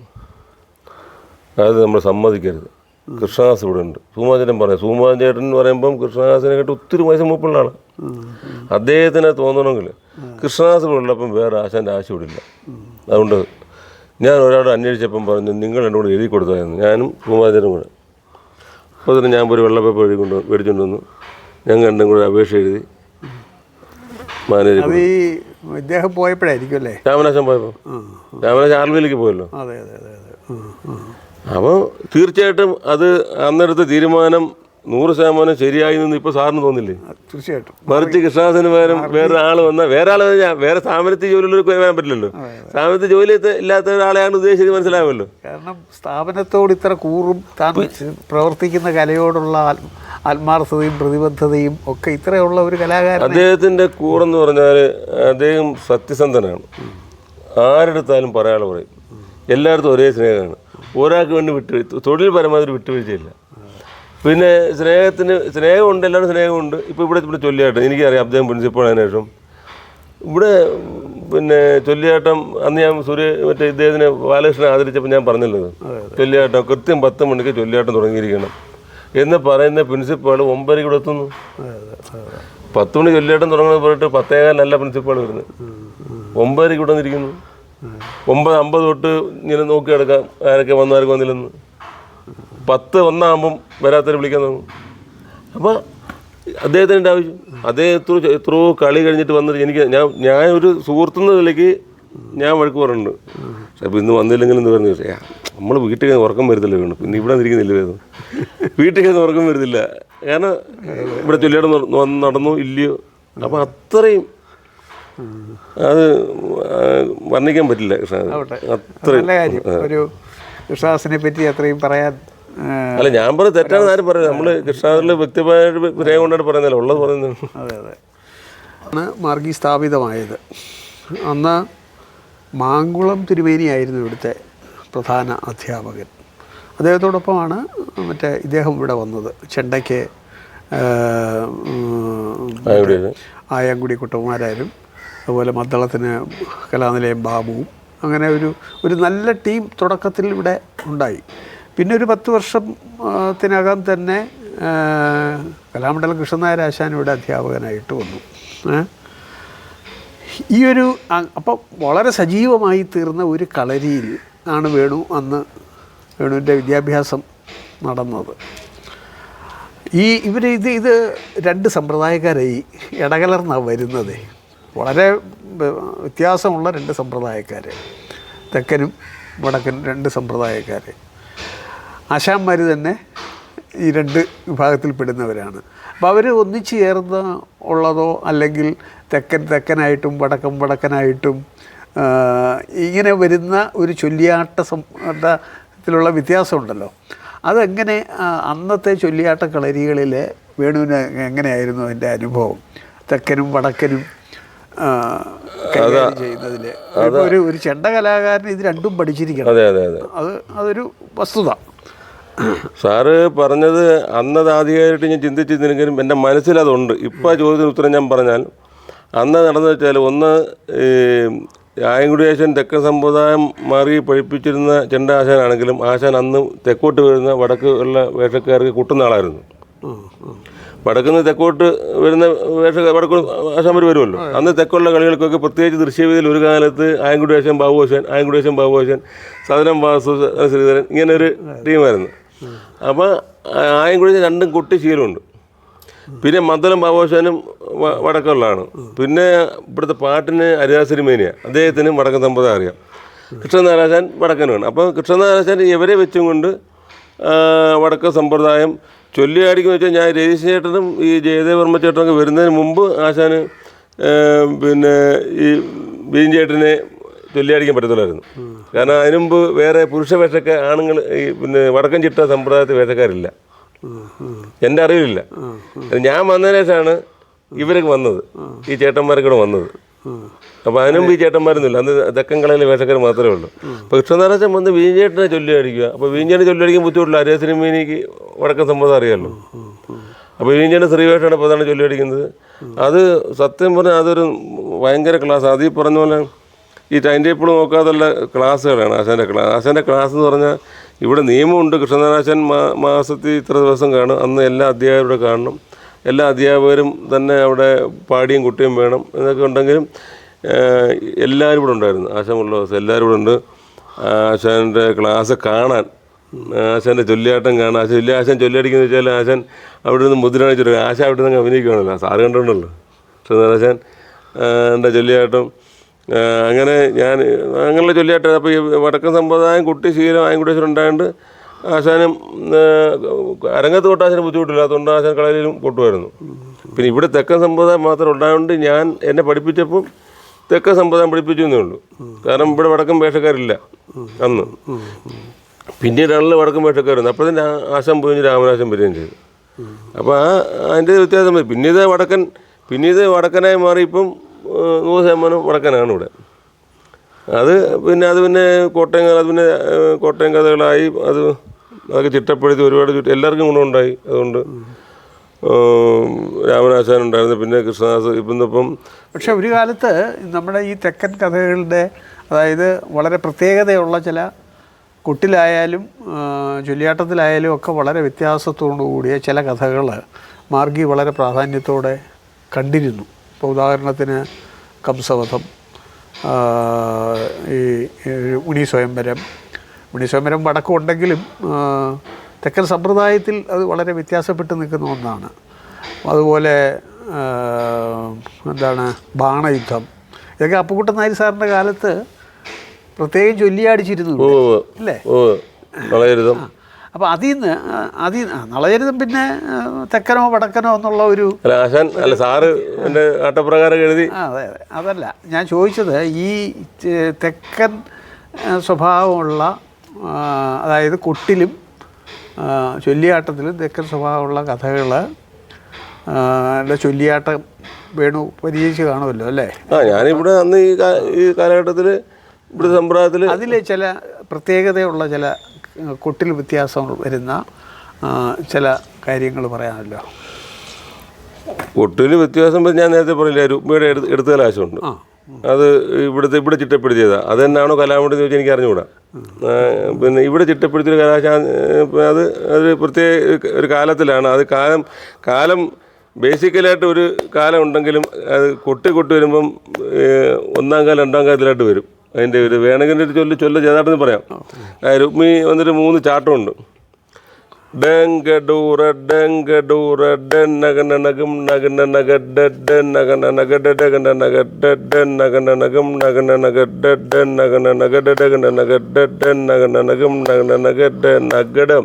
അത് നമ്മൾ സമ്മതിക്കരുത്. കൃഷ്ണദാസ് ഇവിടെ ഉണ്ട്. സുകുമാരൻ ചേട്ടൻ പറഞ്ഞു. സുകുമാരൻ ചേട്ടൻ എന്ന് പറയുമ്പം കൃഷ്ണദാസിനെ കേട്ട് ഒത്തിരി വയസ്സ് മൂപ്പുള്ള ആളാണ്. അദ്ദേഹത്തിന് തോന്നണമെങ്കിൽ കൃഷ്ണദാസ് ഇവിടെ ഉള്ളപ്പം വേറെ ആശാൻ്റെ ആശയം ഇവിടെ ഇല്ല. അതുകൊണ്ട് ഞാൻ ഒരാളോട് അന്വേഷിച്ചപ്പം പറഞ്ഞു, നിങ്ങൾ എന്നോട് എഴുതി കൊടുത്തായിരുന്നു. ഞാനും സുകുമാരൻ ചേട്ടനും കൂടെ. അപ്പോൾ തന്നെ ഞാൻ ഒരു വെള്ളപ്പേപ്പർ മേടിച്ചുകൊണ്ട് വന്നു. ഞങ്ങൾ രണ്ടും കൂടെ അപേക്ഷ എഴുതി മാനേജർ. ഇദ്ദേഹം പോയപ്പോഴായിരിക്കും അല്ലേ? രാമനാശൻ പോയപ്പോൾ. രാമനാശൻ ആർമിയിലേക്ക് പോയല്ലോ. അപ്പോൾ തീർച്ചയായിട്ടും അത് അന്നെടുത്ത തീരുമാനം 100% ശരിയായി നിന്ന് ഇപ്പോൾ സാറിന് തോന്നില്ലേ? തീർച്ചയായിട്ടും. മറിച്ച് കൃഷ്ണദാസിന് പകരം വേറെ ആൾ വന്നാൽ വേറെ സ്ഥാപനത്തിൽ ജോലിയുള്ളവർക്ക് വരാൻ പറ്റില്ലല്ലോ. സ്ഥാപനത്തിൽ ജോലി ഇല്ലാത്ത ഒരാളെയാണ് ഉദ്ദേശിച്ചത്, മനസ്സിലാവുമല്ലോ. കാരണം സ്ഥാപനത്തോട് ഇത്ര കൂറും താൻ പ്രവർത്തിക്കുന്ന കലയോടുള്ള ആത്മാർത്ഥതയും പ്രതിബദ്ധതയും ഒക്കെ ഇത്രയുള്ള ഒരു കലാകാരൻ. അദ്ദേഹത്തിൻ്റെ കൂറെന്ന് പറഞ്ഞാൽ അദ്ദേഹം സത്യസന്ധനാണ്. ആരെടുത്താലും പറയാനുള്ള പറയും. എല്ലായിടത്തും ഒരേ സ്നേഹമാണ്. ഒരാൾക്ക് വേണ്ടി തൊഴിൽ പരമാവധി വിട്ടുവീഴ്ചയില്ല. പിന്നെ സ്നേഹമുണ്ട്, എല്ലാവരും സ്നേഹമുണ്ട്. ഇപ്പോൾ ഇവിടെ ചൊല്ലിയാട്ടം എനിക്കറിയാം. അദ്ദേഹം പ്രിൻസിപ്പൾ ആയതിനു ശേഷം ഇവിടെ പിന്നെ ചൊല്ലിയാട്ടം അന്ന് ഞാൻ ഇദ്ദേഹത്തിന് ബാലകൃഷ്ണനെ ആദരിച്ചപ്പോൾ ഞാൻ പറഞ്ഞല്ലോ, ചൊല്ലിയാട്ടം കൃത്യം 10 മണിക്ക് ചൊല്ലിയാട്ടം തുടങ്ങിയിരിക്കണം എന്ന് പറയുന്ന പ്രിൻസിപ്പാൾ 9 ഇവിടെ എത്തുന്നു. 10 മണി ചൊല്ലിയാട്ടം തുടങ്ങുന്നത് പറഞ്ഞിട്ട് 10:15 പ്രിൻസിപ്പാൾ വരുന്നത്. 9 ഇവിടെ വന്നിരിക്കുന്നു. 9:50 തൊട്ട് ഇങ്ങനെ നോക്കി കിടക്കാം ആരൊക്കെ വന്നാർക്ക് വന്നില്ലെന്ന്. 10:01 വരാത്തവരെ വിളിക്കാൻ തുടങ്ങും. അപ്പോൾ അദ്ദേഹത്തിൻ്റെ ആവശ്യം എത്രയോ കളി കഴിഞ്ഞിട്ട് വന്നിട്ട് ഞാൻ ഒരു സുഹൃത്തുന്ന നിലയ്ക്ക് ഞാൻ വഴക്ക് പറഞ്ഞിട്ടുണ്ട്. അപ്പോൾ ഇന്ന് വന്നില്ലെങ്കിലും എന്ന് പറഞ്ഞു, നമ്മൾ വീട്ടിൽ ഉറക്കം വരുന്നില്ല വേണം, പിന്നെ ഇവിടെ വന്നിരിക്കുന്നില്ല വേദം, വീട്ടിൽ ഉറക്കം വരുന്നില്ല. കാരണം ഇവിടെ ചൊല്ലിയാടം നടന്നു ഇല്ലയോ. അപ്പോൾ അത്രയും അത് വർണ്ണിക്കാൻ പറ്റില്ല ഒരു കൃഷ്ണദാസിനെ പറ്റി അത്രയും പറയാൻ. അല്ല ഞാൻ പറഞ്ഞത് തെറ്റാണെന്ന് ആരും പറയുന്നത്. നമ്മൾ കൃഷ്ണദാസിലെ വ്യക്തിപരമായ സ്നേഹം കൊണ്ടാണ് പറയുന്നില്ല, ഉള്ളത് പറയുന്നത്. അതെ ആണ് മാർഗി സ്ഥാപിതമായത്. അന്ന് മാങ്കുളം തിരുമേനിയായിരുന്നു ഇവിടുത്തെ പ്രധാന അധ്യാപകൻ. അദ്ദേഹത്തോടൊപ്പമാണ് ഇദ്ദേഹം ഇവിടെ വന്നത്. ചെണ്ടയ്ക്ക് ആയങ്കുടി കുട്ടകുമാരാരും അതുപോലെ മദ്ദളത്തിന് കലാനിലയം ബാബുവും അങ്ങനെ ഒരു നല്ല ടീം തുടക്കത്തിൽ ഇവിടെ ഉണ്ടായി. പിന്നെ ഒരു 10 വർഷത്തിനകം തന്നെ കലാമണ്ഡലം കൃഷ്ണനായർ ആശാൻ ഇവിടെ അധ്യാപകനായിട്ട് വന്നു. അപ്പം വളരെ സജീവമായി തീർന്ന ഒരു കളരിയിൽ ആണ് വേണുവിൻ്റെ വിദ്യാഭ്യാസം നടന്നത്. ഇത് 2 സമ്പ്രദായക്കാരായി ഇടകലർന്നാണ് വരുന്നത്. വളരെ വ്യത്യാസമുള്ള 2 സമ്പ്രദായക്കാർ, തെക്കനും വടക്കനും 2 സമ്പ്രദായക്കാർ. ആശാന്മാർ തന്നെ ഈ രണ്ട് വിഭാഗത്തിൽപ്പെടുന്നവരാണ്. അപ്പോൾ അവർ ഒന്നിച്ചു ചേർന്ന് ഉള്ളതോ അല്ലെങ്കിൽ തെക്കനായിട്ടും വടക്കനായിട്ടും ഇങ്ങനെ വരുന്ന ഒരു ചൊല്ലിയാട്ടത്തിലുള്ള വ്യത്യാസമുണ്ടല്ലോ, അതെങ്ങനെ അന്നത്തെ ചൊല്ലിയാട്ട കളരികളിൽ വേണുവിന് എങ്ങനെയായിരുന്നു അതിൻ്റെ അനുഭവം? തെക്കനും വടക്കനും കൈകാര്യം ചെയ്യുന്നതിൽ ഒരു ചെണ്ട കലാകാരൻ ഇത് രണ്ടും പഠിച്ചിരിക്കണം. അതൊരു വസ്തുത. സാറ് പറഞ്ഞത് അന്നത് ആധികാരികമായിട്ട് ഞാൻ ചിന്തിച്ചിരുന്നെങ്കിലും എൻ്റെ മനസ്സിലതുണ്ട്. ഇപ്പോൾ ചോദ്യത്തിന് ഉത്തരം ഞാൻ പറഞ്ഞാൽ, അന്ന് നടന്നു വെച്ചാൽ ഒന്ന് ആയങ്കുടി ആശാൻ തെക്കൻ സമ്പ്രദായം മാറി പഠിപ്പിച്ചിരുന്ന ചെണ്ട ആശാനാണെങ്കിലും ആശാൻ അന്ന് തെക്കോട്ട് വരുന്ന വടക്ക് ഉള്ള വേഷക്കാർക്ക് കൂട്ടുന്ന ആളായിരുന്നു. വടക്കുന്ന് തെക്കോട്ട് വരുന്ന വടക്ക് ആശാന്മാർ വരുമല്ലോ. അന്ന് തെക്കുള്ള കളികൾക്കൊക്കെ പ്രത്യേകിച്ച് ദൃശ്യവേദിയിൽ ഒരു കാലത്ത് ആയങ്കുടി ആശാൻ ബാബു ആശാൻ സദനം വാസു ശ്രീധരൻ ഇങ്ങനെ ഒരു ടീമായിരുന്നു. അപ്പോൾ ആയങ്കുടി രണ്ടും കൊട്ടി ശീലമുണ്ട്. പിന്നെ മദ്ദളം ബാബുശാനും വടക്കുള്ളതാണ്. പിന്നെ ഇവിടുത്തെ പാട്ടിന് ഹരിദാസരിമേനിയ, അദ്ദേഹത്തിന് വടക്കൻ സമ്പ്രദായം അറിയാം. കൃഷ്ണനാരാശാൻ വടക്കനാണ്. അപ്പോൾ കൃഷ്ണനാരാശാൻ ഇവരെ വെച്ചും കൊണ്ട് വടക്കൻ സമ്പ്രദായം ചൊല്ലിയാടിക്കെന്ന് വെച്ചാൽ ഞാൻ രതീശ് ചേട്ടനും ഈ ജയദേവർമ്മ ചേട്ടനൊക്കെ വരുന്നതിന് മുമ്പ് ആശാന് പിന്നെ ഈ ബീഞ്ചേട്ടനെ ചൊല്ലിയാടിക്കാൻ പറ്റത്തില്ലായിരുന്നു. കാരണം അതിനു മുമ്പ് വേറെ പുരുഷ വേഷക്കാർ ആണുങ്ങൾ ഈ പിന്നെ വടക്കൻ ചിട്ട സമ്പ്രദായത്തിൽ വേഷക്കാരില്ല, എൻ്റെ അറിവില്ല. ഞാൻ വന്നതിന് ശേഷമാണ് ഇവരൊക്കെ വന്നത്, ഈ ചേട്ടന്മാരൊക്കെ വന്നത്. അപ്പോൾ അതിനുമ്പ് ഈ ചേട്ടന്മാരൊന്നുമില്ല, അന്ന് തെക്കൻ കളയിലെ വേഷക്കാർ മാത്രമേ ഉള്ളൂ. അപ്പോൾ കൃഷ്ണനാരാശൻ വന്ന് വീഞ്ചേട്ടനെ ചൊല്ലി അടിക്കുക. അപ്പോൾ വീഞ്ചേട്ടനെ ചൊല്ലി അടിക്കാൻ ബുദ്ധിമുട്ടില്ല, ഹരിദാസരിമേനിക്ക് വടക്കൻ സമ്പ്രദായം അറിയാമല്ലോ. അപ്പോൾ വീഞ്ചേട്ടൻ സ്ത്രീവേഷമാണ് പ്രധാനം ചൊല്ലി അടിക്കുന്നത്. അത് സത്യം പറഞ്ഞാൽ അതൊരു ഭയങ്കര ക്ലാസ്. അത് ഈ പറഞ്ഞ പോലെ ഈ ടൈം ടേബിൾ നോക്കാതുള്ള ക്ലാസ്സുകളാണ് ആശാൻ്റെ ക്ലാസ് എന്ന് പറഞ്ഞാൽ. ഇവിടെ നിയമമുണ്ട്, കൃഷ്ണനാരാശൻ മാസത്തിൽ ഇത്ര ദിവസം കാണും, അന്ന് എല്ലാ അധ്യാപകരുടെ കാണണം, എല്ലാ അധ്യാപകരും തന്നെ അവിടെ പാടിയും കുട്ടിയും വേണം എന്നൊക്കെ ഉണ്ടെങ്കിലും എല്ലാവരും ഇവിടെ ഉണ്ടായിരുന്നു. ആശാനുള്ള ദിവസം എല്ലാവരും ഇവിടെ ഉണ്ട്. ആശാൻ്റെ ക്ലാസ് കാണാൻ, ആശാൻ്റെ ചൊല്ലിയാട്ടം കാണാൻ. ആശാൻ ചൊല്ലിയടിക്കുന്ന വെച്ചാൽ ആശാൻ അവിടെ നിന്ന് മുദ്രാണിച്ചിട്ട് ആശാൻ അവിടെ നിന്ന് അഭിനയിക്കുകയാണല്ലോ, സാറ് കണ്ടിട്ടുണ്ടല്ലോ കൃഷ്ണനാരാശൻ എൻ്റെ ചൊല്ലിയാട്ടം. അങ്ങനെ ഞാൻ അങ്ങനെയുള്ള ചൊല്ലിയാട്ടം. അപ്പോൾ ഈ വടക്കൻ സമ്പ്രദായം കുട്ടി ശീലം ആയങ്കുടേശ്വരം ഉണ്ടായതുകൊണ്ട് ആശാനും അരങ്ങത്ത് കൊട്ടാശാനും ബുദ്ധിമുട്ടില്ലാത്തതുകൊണ്ട് ആശാൻ കളരിയിലും കൊട്ടുമായിരുന്നു. പിന്നെ ഇവിടെ തെക്കൻ സമ്പ്രദായം മാത്രം ഉണ്ടായതുകൊണ്ട് ഞാൻ എന്നെ പഠിപ്പിച്ചപ്പോൾ തെക്കൻ സമ്പ്രദായം പഠിപ്പിച്ചു എന്നേ ഉള്ളൂ. കാരണം ഇവിടെ വടക്കൻ വേഷക്കാരില്ല അന്ന്. പിന്നീടാണല്ലോ വടക്കൻ വേഷക്കാരുന്നത്. അപ്പോൾ തന്നെ ആശാൻ പോയി രാമനാശം വരികയും ചെയ്തു. അപ്പോൾ അതിൻ്റെ വ്യത്യാസം പിന്നെ ഇത് വടക്കനായി മാറി ഇപ്പം 100% വടക്കനാണ് ഇവിടെ. അത് പിന്നെ കോട്ടയം കഥകളായി. അതൊക്കെ ചിട്ടപ്പെടുത്തി ഒരുപാട് എല്ലാവർക്കും ഗുണമുണ്ടായി. അതുകൊണ്ട് രാമനാശാൻ ഉണ്ടായിരുന്നു, പിന്നെ കൃഷ്ണദാസ് ഇപ്പം. പക്ഷെ ഒരു കാലത്ത് നമ്മുടെ ഈ തെക്കൻ കഥകളുടെ, അതായത് വളരെ പ്രത്യേകതയുള്ള ചില കൊട്ടിലായാലും ചൊല്ലിയാട്ടത്തിലായാലും ഒക്കെ വളരെ വ്യത്യാസത്തോടു കൂടിയ ചില കഥകൾ മാർഗി വളരെ പ്രാധാന്യത്തോടെ കണ്ടിരുന്നു. ഇപ്പോൾ ഉദാഹരണത്തിന് കംസവധം, ഈ ഉണ്ണി സ്വയംവരം വടക്കം ഉണ്ടെങ്കിലും തെക്കൻ സമ്പ്രദായത്തിൽ അത് വളരെ വ്യത്യാസപ്പെട്ട് നിൽക്കുന്ന ഒന്നാണ്. അതുപോലെ ബാണയുദ്ധം, ഇതൊക്കെ അപ്പുക്കുട്ടൻ നായർ സാറിൻ്റെ കാലത്ത് പ്രത്യേകം ചൊല്ലിയാടിച്ചിരുന്നു അല്ലേ? അപ്പോൾ അതിൽ നിന്ന് നളചരിതം പിന്നെ തെക്കനോ വടക്കനോ എന്നുള്ള ഒരു സാറ് ആട്ടപ്രകാരം എഴുതി. അതെ, അതല്ല ഞാൻ ചോദിച്ചത്. ഈ തെക്കൻ സ്വഭാവമുള്ള, അതായത് കൊട്ടിലും ചൊല്ലിയാട്ടത്തിലും തെക്കൻ സ്വഭാവമുള്ള കഥകൾ ചൊല്ലിയാട്ടം വേണു പരിചയിച്ച് കാണുമല്ലോ അല്ലേ? ഞാനിവിടെ അന്ന് ഈ കാലഘട്ടത്തിൽ ഇവിടെ സമ്പ്രദായത്തിൽ അതിൽ ചില പ്രത്യേകതയുള്ള ചില കൊട്ടിൽ വ്യത്യാസം വരുന്ന ചില കാര്യങ്ങൾ പറയാമല്ലോ. കൊട്ടിൽ വ്യത്യാസം ഞാൻ നേരത്തെ പറഞ്ഞില്ല, രുക്മിയുടെ എടുത്ത കലാശമുണ്ട്. അത് ഇവിടെ ചിട്ടപ്പെടുത്തിയതാണ്. അത് തന്നെയാണോ കലാമണ്ഡലം എന്ന് ചോദിച്ചാൽ എനിക്ക് അറിഞ്ഞുകൂടാ. പിന്നെ ഇവിടെ ചിട്ടപ്പെടുത്തിയ കലാശം അത് പ്രത്യേക ഒരു കാലത്തിലാണ്. അത് കാലം ബേസിക്കലായിട്ട് ഒരു കാലം ഉണ്ടെങ്കിലും അത് കൊട്ടി വരുമ്പം 1ാം കാലം 2ാം കാലത്തിലായിട്ട് വരും. അതിൻ്റെ ഒരു വേണമെങ്കിൽ ഒരു ചൊല്ല് ചേതാട്ടെന്ന് പറയാം. രുക്മി വന്നിട്ട് 3 ചാട്ടമുണ്ട്. ഡെങ്കഡൂറ ഡെങ്കഡൂറ ഡെന്നകന നഗം നഗന നഗ ഡെഡൻ നഗന നഗ ഡെഡകന നഗ ഡെഡൻ നഗന നഗം നഗന നഗ ഡെഡൻ നഗന നഗ ഡെഡകന നഗ ഡെഡൻ നഗന നഗം നഗന നഗ ഡെ നഗടം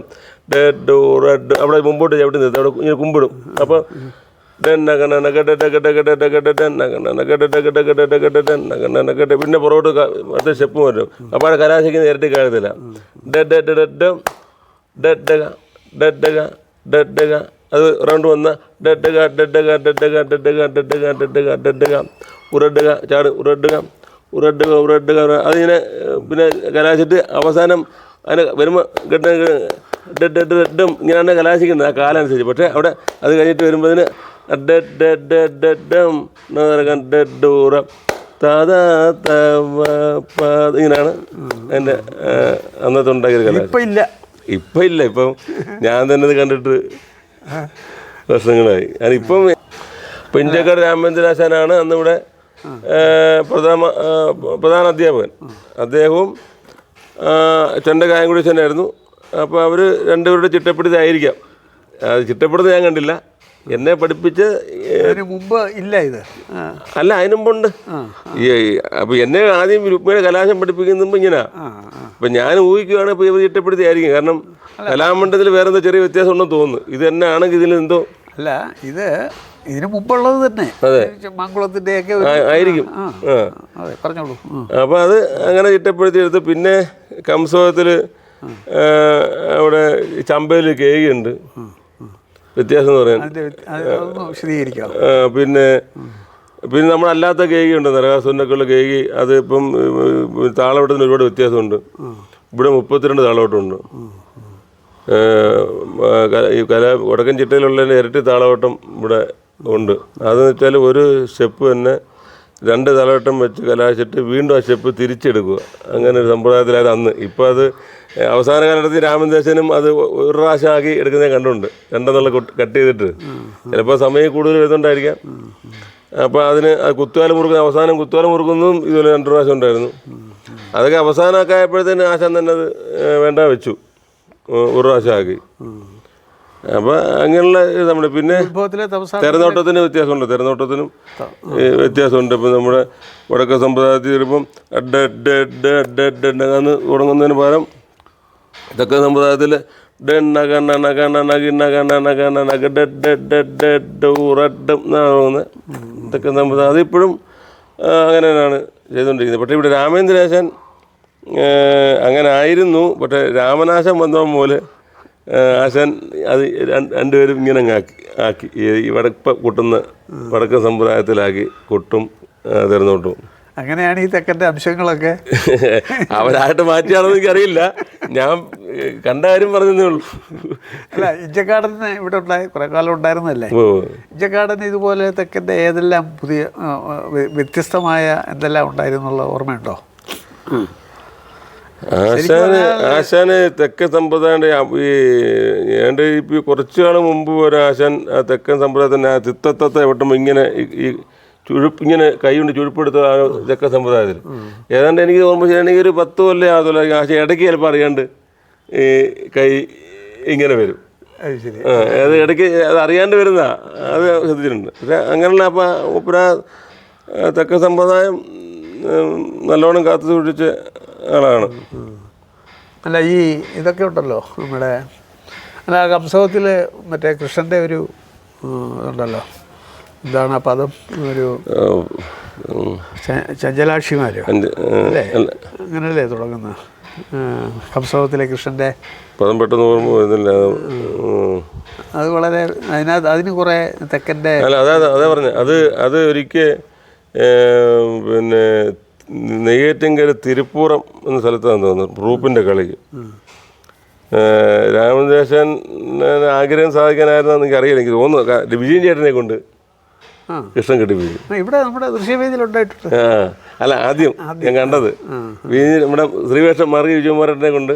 ഡു റഡ് അവിടെ മുമ്പോട്ട് ചവിട്ടി നിർത്തി അവിടെ ഇങ്ങനെ കുമ്പിടും. അപ്പോൾ പിന്നെ പുറകോട്ട് അടുത്ത സ്റ്റെപ്പ് വരും. അപ്പോൾ അവിടെ കലാശിക്കുന്ന ഇരട്ടി കാണത്തില്ല. അത് റൗണ്ട് വന്ന ഉറഡുക ചാട് ഉറഡുക അതിങ്ങനെ പിന്നെ കലാശിട്ട് അവസാനം അതിന് വരുമ്പോൾ ഇങ്ങനെയാണ് കലാശിക്കുന്നത് ആ കാലനുസരിച്ച്. പക്ഷേ അവിടെ അത് കഴിഞ്ഞിട്ട് വരുമ്പോഴതിന് ഇങ്ങനെയാണ് എൻ്റെ അന്നത്തെ ഉണ്ടാക്കിയൊരു കലാശം. ഇപ്പം ഇല്ല. ഇപ്പം ഞാൻ തന്നെ ഇത് കണ്ടിട്ട് വർഷങ്ങളായി. അതിപ്പം പിഞ്ചക്കാട് രാമചന്ദ്രാശാനാണ് അന്നിവിടെ പ്രധാന അധ്യാപകൻ. അദ്ദേഹവും ചണ്ടകായംകുടിച്ചനായിരുന്നു. അപ്പോൾ അവർ രണ്ടുപേരുടെ ചിട്ടപ്പെടുത്തായിരിക്കാം. അത് ചിട്ടപ്പെടുത്തി ഞാൻ കണ്ടില്ല. എന്നെ പഠിപ്പിച്ച് മുമ്പ് ഇല്ല ഇത് അല്ല, അതിന് മുമ്പുണ്ട്. അപ്പോൾ എന്നെ ആദ്യം രുക്മിണിയുടെ കലാശം പഠിപ്പിക്കുമ്പോൾ ഇങ്ങനെ. അപ്പം ഞാൻ ഊഹിക്കുകയാണ് ഇപ്പോൾ ഇവർ ചിട്ടപ്പെടുത്തിയായിരിക്കും. കാരണം കലാമണ്ഡലത്തിൽ വേറെ എന്തോ ചെറിയ വ്യത്യാസം ഉണ്ടെന്ന് തോന്നുന്നു. ഇത് തന്നെ ആണെങ്കിൽ ഇതിൽ എന്തോ അല്ല, ഇത് ഇതിന് മുമ്പുള്ളത് തന്നെ. അതെ, മംഗളത്തിൻ്റെ ഒക്കെ ആയിരിക്കും. അതെ, പറഞ്ഞോളൂ. അപ്പോൾ അത് അങ്ങനെ ചിട്ടപ്പെടുത്തിയെടുത്ത് പിന്നെ കംസവത്തിൽ അവിടെ ചമ്പയിൽ കേകുണ്ട്. വ്യത്യാസം എന്ന് പറയാൻ വിശദീകരിക്കാം. പിന്നെ നമ്മളല്ലാത്ത കേക്കുണ്ട്, നരകാസുരനൊക്കെയുള്ള കേക്ക്. അത് ഇപ്പം താളവട്ടത്തിന് ഒരുപാട് വ്യത്യാസമുണ്ട്. ഇവിടെ 32 താളവട്ടമുണ്ട്. ഈ വടക്കൻ ചിട്ടയിലുള്ളതിൻ്റെ ഇരട്ടി താളവട്ടം ഇവിടെ ഉണ്ട്. അതെന്ന് വെച്ചാൽ ഒരു സ്റ്റെപ്പ് തന്നെ 2 താളവട്ടം വെച്ച് കലാശിട്ട് വീണ്ടും ആ സ്റ്റെപ്പ് തിരിച്ചെടുക്കുക. അങ്ങനെ ഒരു സമ്പ്രദായത്തിലായത് അന്ന്. ഇപ്പോൾ അത് അവസാന കാലഘട്ടത്തിൽ രാമദേശനും അത് ഒരു പ്രാവശ്യമാക്കി എടുക്കുന്നത് കണ്ടുണ്ട്. 2 കട്ട് ചെയ്തിട്ട് ചിലപ്പോൾ സമയം കൂടുതൽ വരുന്നുണ്ടായിരിക്കാം. അപ്പോൾ അതിന് കുത്തുവാല മുറുക്കുന്ന അവസാനം കുത്തുവാല മുറുക്കുന്നതും ഇതുപോലെ 2 പ്രാവശ്യം ഉണ്ടായിരുന്നു. അതൊക്കെ അവസാനമൊക്കെ ആയപ്പോഴത്തേന് ആശാൻ തന്നെ അത് വേണ്ട വെച്ചു, ഒരു പ്രാവശ്യമാക്കി. അപ്പോൾ അങ്ങനെയുള്ള നമ്മുടെ പിന്നെ തെരനോട്ടത്തിന് വ്യത്യാസമുണ്ട്. തെരനോട്ടത്തിനും വ്യത്യാസമുണ്ട്. ഇപ്പം നമ്മുടെ വടക്ക സമ്പ്രദായത്തിൽ വരുമ്പം എന്ന് തുടങ്ങുന്നതിന് പകരം ഇതൊക്കെ സമ്പ്രദായത്തിൽ ഇതൊക്കെ സമ്പ്രദായം അതിപ്പോഴും അങ്ങനെ തന്നെയാണ് ചെയ്തുകൊണ്ടിരിക്കുന്നത്. പക്ഷേ ഇവിടെ രാമേന്ദ്രാശാൻ അങ്ങനെ ആയിരുന്നു. പക്ഷേ രാമനാശം വന്ന പോലെ ആശാൻ അത് രണ്ടുപേരും ഇങ്ങനെ ആക്കി ഈ വടക്ക കൊട്ടുന്ന വടക്ക സമ്പ്രദായത്തിലാക്കി കൊട്ടും തെരഞ്ഞോട്ടും. അങ്ങനെയാണ് ഈ തെക്കൻ്റെ അംശങ്ങളൊക്കെ അവരായിട്ട് മാറ്റിയാണോ എനിക്കറിയില്ല. ഞാൻ കണ്ട കാര്യം പറഞ്ഞതേ ഉള്ളൂ. അല്ല, ഇഞ്ചക്കാടന് ഇവിടെ കുറേ കാലം ഉണ്ടായിരുന്നല്ലേ? ഇഞ്ചക്കാടന് ഇതുപോലെ തെക്കൻ്റെ ഏതെല്ലാം പുതിയ വ്യത്യസ്തമായ എന്തെല്ലാം ഉണ്ടായിരുന്നുള്ള ഓർമ്മയുണ്ടോ? ആശാന് തെക്കൻ സമ്പ്രദായം ഈ ഏണ്ട ഇപ്പോൾ കുറച്ചു കാലം മുമ്പ് ഒരു ആശാൻ ആ തെക്കൻ സമ്പ്രദായത്തിൻ്റെ ആ തിത്തത്തെ വെട്ടുമ്പോൾ ഇങ്ങനെ ഈ ഇങ്ങനെ കൈ കൊണ്ട് ചുഴുപ്പെടുത്ത ആ തെക്കൻ സമ്പ്രദായത്തിൽ ഏതാണ്ട് എനിക്ക് ഓർമ്മ ചെയ്യണമെങ്കിൽ ഒരു 10 കൊല്ലം ആകത്തുള്ള ആശാൻ ഇടയ്ക്ക് ചിലപ്പോൾ അറിയാണ്ട് ഈ കൈ ഇങ്ങനെ വരും. അത് ഇടയ്ക്ക് അത് അറിയാണ്ട് വരുന്ന അത് ശ്രദ്ധിച്ചിട്ടുണ്ട്. പക്ഷേ അങ്ങനെയുള്ള അപ്പോൾ ഒപ്പര തെക്കൻ സമ്പ്രദായം നല്ലോണം കാത്തു സൂക്ഷിച്ച ആളാണ്. അല്ല, ഈ ഇതൊക്കെ ഉണ്ടല്ലോ നമ്മുടെ അല്ല കംസവത്തിൽ മറ്റേ കൃഷ്ണൻ്റെ ഒരു ഇതുണ്ടല്ലോ, എന്താണ് ആ പദം? ഒരു ചഞ്ചലാക്ഷിമാരോ അല്ലേ, അങ്ങനെയല്ലേ തുടങ്ങുന്നത് കംസവത്തിലെ കൃഷ്ണൻ്റെ പദം? പെട്ടെന്ന് ഓർമ്മ വരുന്നില്ല. അത് വളരെ അതിന് കുറേ തെക്കൻ്റെ അല്ല അതാ പറഞ്ഞത്. അത് ഒരിക്കൽ പിന്നെ നെയ്യാറ്റിൻകര തിരുപ്പൂറം എന്ന സ്ഥലത്താണെന്ന് തോന്നുന്നു ഗ്രൂപ്പിൻ്റെ കളിക്ക് രാമദേശൻ ആഗ്രഹം സാധിക്കാനായിരുന്നു എനിക്ക് അറിയില്ല. എനിക്ക് തോന്നുന്നു വിജയൻ ചേട്ടനെ കൊണ്ട് കൃഷ്ണൻ കെട്ടിപ്പിച്ചു. ഇവിടെ നമ്മുടെ ദൃശ്യവേദിയിലുണ്ടായിട്ടുണ്ട്. അല്ല, ആദ്യം ഞാൻ കണ്ടത് നമ്മുടെ ശ്രീവേഷം മാറി വിജയകുമാരനെ കൊണ്ട്